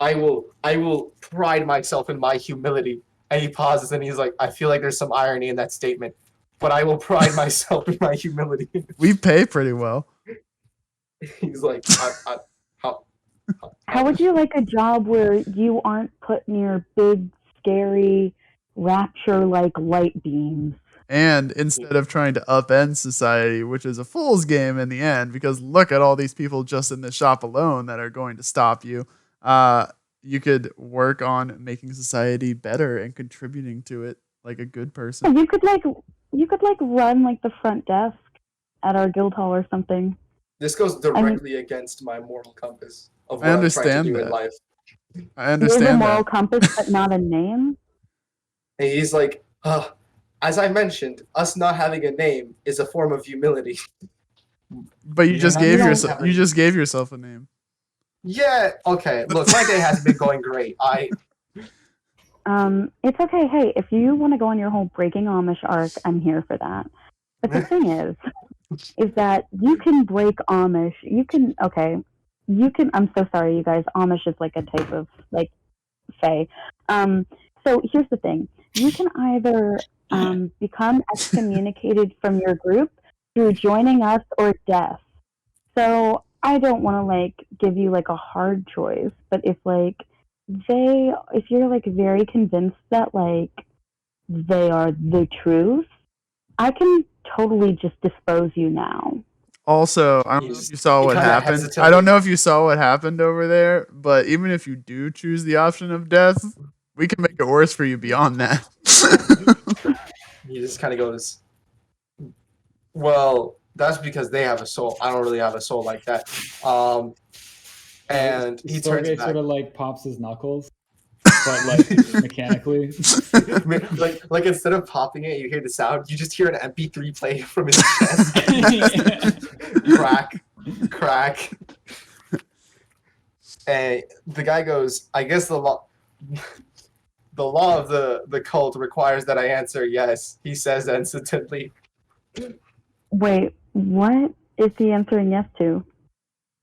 I will pride myself in my humility. And he pauses and he's like, I feel like there's some irony in that statement, but I will pride myself in my humility. We pay pretty well. He's like, How would you like a job where you aren't put near big, scary, rapture-like light beams? And instead of trying to upend society, which is a fool's game in the end, because look at all these people just in the shop alone that are going to stop you, you could work on making society better and contributing to it like a good person. You could run like the front desk at our guild hall or something. This goes directly against my moral compass of what I I'm trying to understand do that. in life. I understand There's a that. moral compass, but not a name. And he's like, as I mentioned, us not having a name is a form of humility. But you just gave yourself. have You a- just gave yourself a name. Yeah, okay. Look, my day hasn't been going great. It's okay. Hey, if you want to go on your whole breaking Amish arc, I'm here for that. But the thing is that you can break Amish. You can. I'm so sorry, you guys. Amish is like a type of like fae. So here's the thing: you can either become excommunicated from your group through joining us or death. So I don't want to like give you like a hard choice, but if you're like very convinced that like they are the truth, I can totally just dispose you now. Also, I don't know if you saw what kinda happened. hesitantly- I don't know if you saw what happened over there, but even if you do choose the option of death, we can make it worse for you beyond that. He just kind of goes, well, that's because they have a soul. I don't really have a soul like that. And he turns Storgé back. sort of like pops his knuckles, but like mechanically. like instead of popping it, you hear the sound. You just hear an MP3 play from his chest. Crack. And the guy goes, I guess the law of the cult requires that I answer yes. He says instantly. Wait, what is he answering yes to?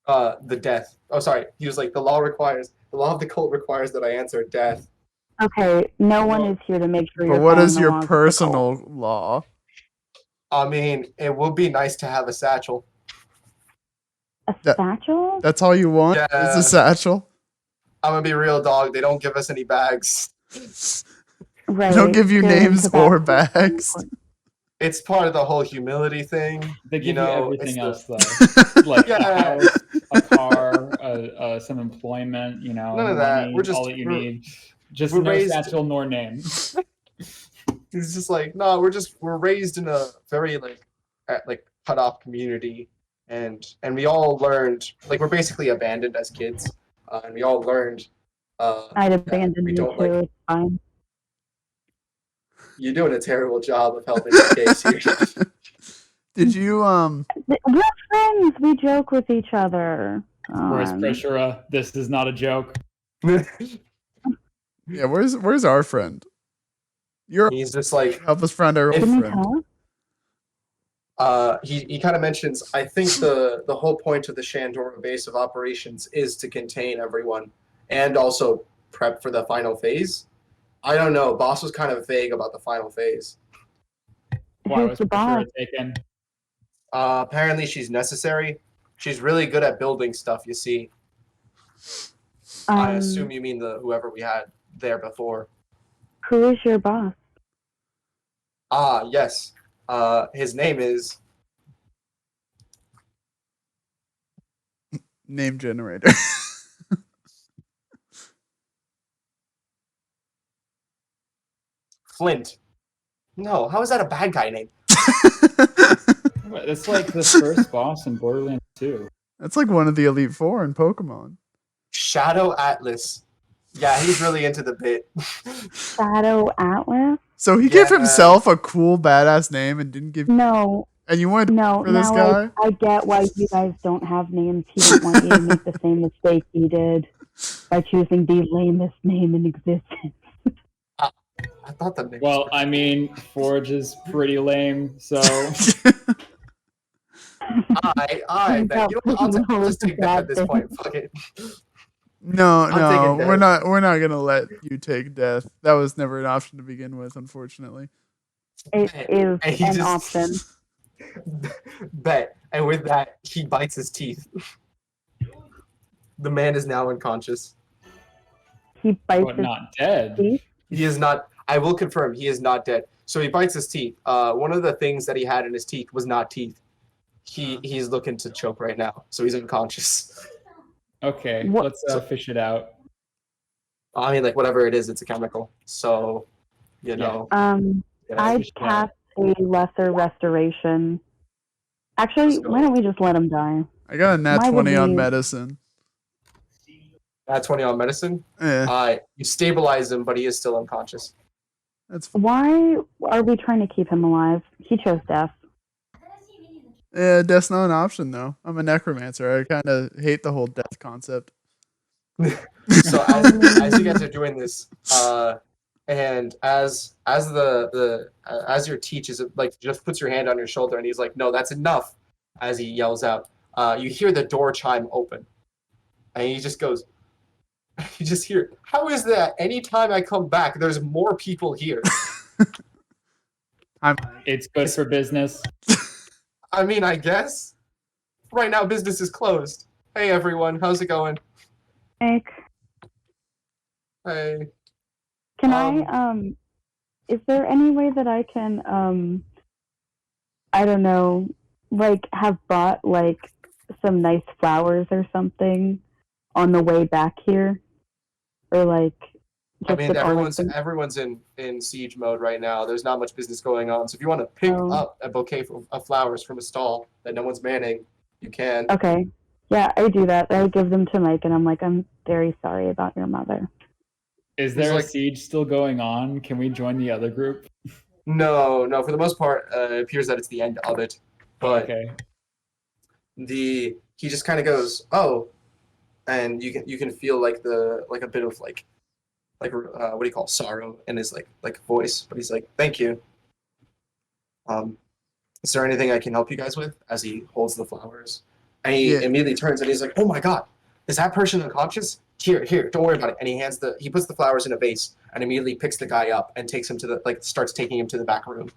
The death. Oh, sorry. He was like, the law of the cult requires that I answer death. Okay, no one is here to make sure you're But what following is the your laws of the personal cult. law? I mean, it would be nice to have a satchel. A That- satchel? That's all you want? Yeah. Is a satchel? I'm gonna be real, dog. They don't give us any bags. Right. They don't give you get names into or that. bags. It's part of the whole humility thing. They give you everything else though, like Yeah. a house, a car, some employment. You know, None of that. money, We're just- all that you need. Just we're no raised- satchel nor name. It's just like, no, we're raised in a very cut off community, and we all learned, like, we're basically abandoned as kids, and we all learned. I'd abandon we you don't too. like. It's fine. You're doing a terrible job of helping the case here. Did you We're friends. We joke with each other. Where's Pressura? This is not a joke. Yeah, where's our friend? You're He's just like, help us find our old Didn't he friend. tell us? he kind of mentions, I think the whole point of the Shandora base of operations is to contain everyone and also prep for the final phase. I don't know. Boss was kind of vague about the final phase. Why Who's was the boss? Pressura taken? Apparently she's necessary. She's really good at building stuff, you see. I assume you mean whoever we had there before. Who is your boss? Yes. His name is Name generator. Flint. No, how is that a bad guy name? It's like the first boss in Borderlands 2. That's like one of the Elite Four in Pokemon. Shadow Atlas. Yeah, he's really into the bit. Shadow Atlas? So he gave Yeah. himself a cool badass name and didn't give No, And you wanted to No, for this now guy? I get why you guys don't have names. He didn't want you to make the same mistake he did by choosing the lamest name in existence. I thought that name Well, was I mean, Forge is pretty lame, so I bet. You know what? I'll just take death at this point. Fuck it. No, I'm taking we're death. not gonna let you take death. That was never an option to begin with, unfortunately. It is And he an just option. bet. And with that, he bites his teeth. The man is now unconscious. He bites but his not dead. teeth. He is not. I will confirm he is not dead. So he bites his teeth. One of the things that he had in his teeth was not teeth. He's looking to choke right now, so he's unconscious. Okay, What- let's fish it out. I mean, like whatever it is, it's a chemical. So, you know. I'd fish it out. cast a lesser restoration. Actually, why don't we just let him die? I got a nat Why would 20 on we- medicine. At 20 on medicine. Yeah, You stabilize him, but he is still unconscious. that's fine. Why are we trying to keep him alive? He chose death. Yeah, death's not an option though. I'm a necromancer. I kind of hate the whole death concept. So as you guys are doing this, and as your teach is like just puts your hand on your shoulder and he's like, no, that's enough. As he yells out, you hear the door chime open, and he just goes. You just hear, how is that? Anytime I come back, there's more people here. It's good for business. I mean, I guess. Right now, business is closed. Hey, everyone. How's it going? Nick, Hey. can is there any way that I can, I don't know, like, have bought, like, some nice flowers or something on the way back here? Or, like, I mean, get all, like, everyone's in siege mode right now. There's not much business going on. So if you want to pick up a bouquet of flowers from a stall that no one's manning, you can. Okay. Yeah, I do that. I give them to Mike, and I'm like, I'm very sorry about your mother. Is there a siege still going on? Can we join the other group? No. For the most part, it appears that it's the end of it. But Okay. he just kind of goes, oh, and you can feel like a bit of like what do you call sorrow in his like voice, but he's like, thank you. Is there anything I can help you guys with? As he holds the flowers, and he immediately turns and he's like, oh my god, is that person unconscious? Here, don't worry about it. And he puts the flowers in a vase and immediately picks the guy up and takes him to starts taking him to the back room.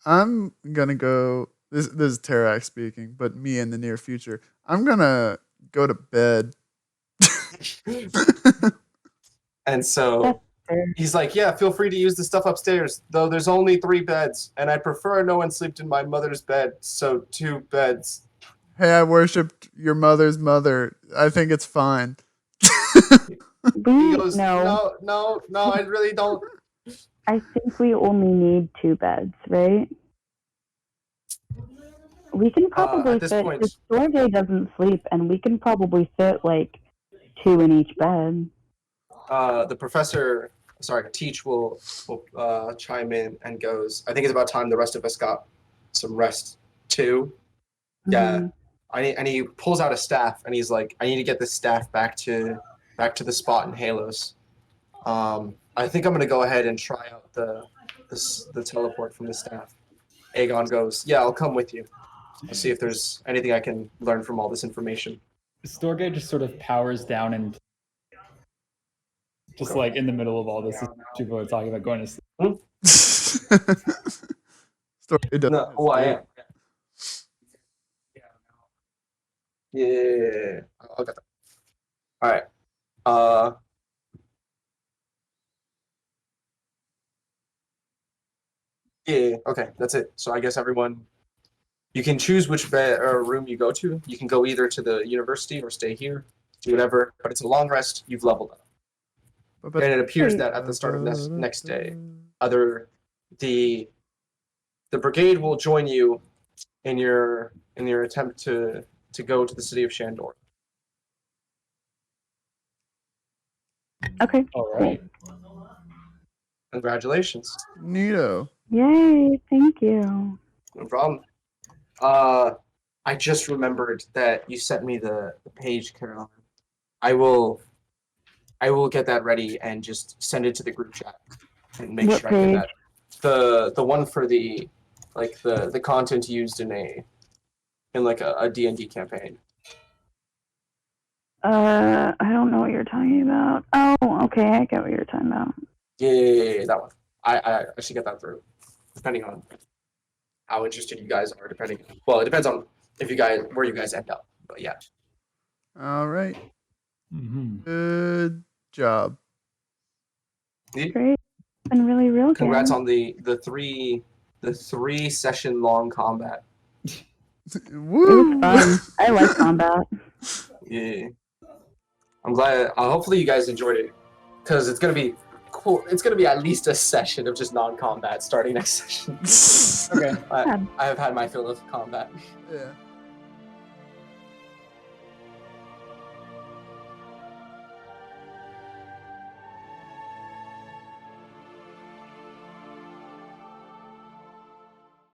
I'm gonna go. This is Terrac speaking, but me in the near future. I'm gonna go to bed. And so he's like, yeah, feel free to use the stuff upstairs, though there's only 3 beds, and I prefer no one slept in my mother's bed, so 2 beds. Hey, I worshipped your mother's mother. I think it's fine. He goes, no, I really don't. I think we only need 2 beds, right? We can probably at this fit, point- because Storgé doesn't sleep, and we can probably fit, like, 2 in each bed. The professor, Teach will chime in and goes, I think it's about time the rest of us got some rest too. Yeah. And he pulls out a staff and he's like, I need to get this staff back to the spot in Halos. I think I'm gonna go ahead and try out the teleport from the staff. Aegon goes, yeah, I'll come with you. I'll see if there's anything I can learn from all this information. Storgé just sort of powers down and just like in the middle of all this, people are talking about going to sleep. No, oh, I am. Yeah. I'll get that. All right. Yeah. Okay. That's it. So I guess everyone, you can choose which bed or room you go to. You can go either to the university or stay here. Do whatever. But it's a long rest. You've leveled up. And it appears that at the start of next day, the brigade will join you in your attempt to go to the city of Shandor. Okay. All right. Congratulations. Neato. Yay! Thank you. No problem. I just remembered that you sent me the page, Caroline. I will get that ready and just send it to the group chat and make What sure I get page? that. The one for the content used in a D&D campaign. I don't know what you're talking about. Oh, okay, I get what you're talking about. Yeah, that one. I should get that through, depending on how interested you guys are. Well, it depends on where you guys end up. But yeah. All right. Mm-hmm. Good job. Great. It's been really real. Congrats on the 3 session long combat. Woo! It was fun. I like combat. Yeah. I'm glad. Hopefully you guys enjoyed it, because it's gonna be cool. It's gonna be at least a session of just non-combat starting next session. Okay. I have had my fill of combat. Yeah.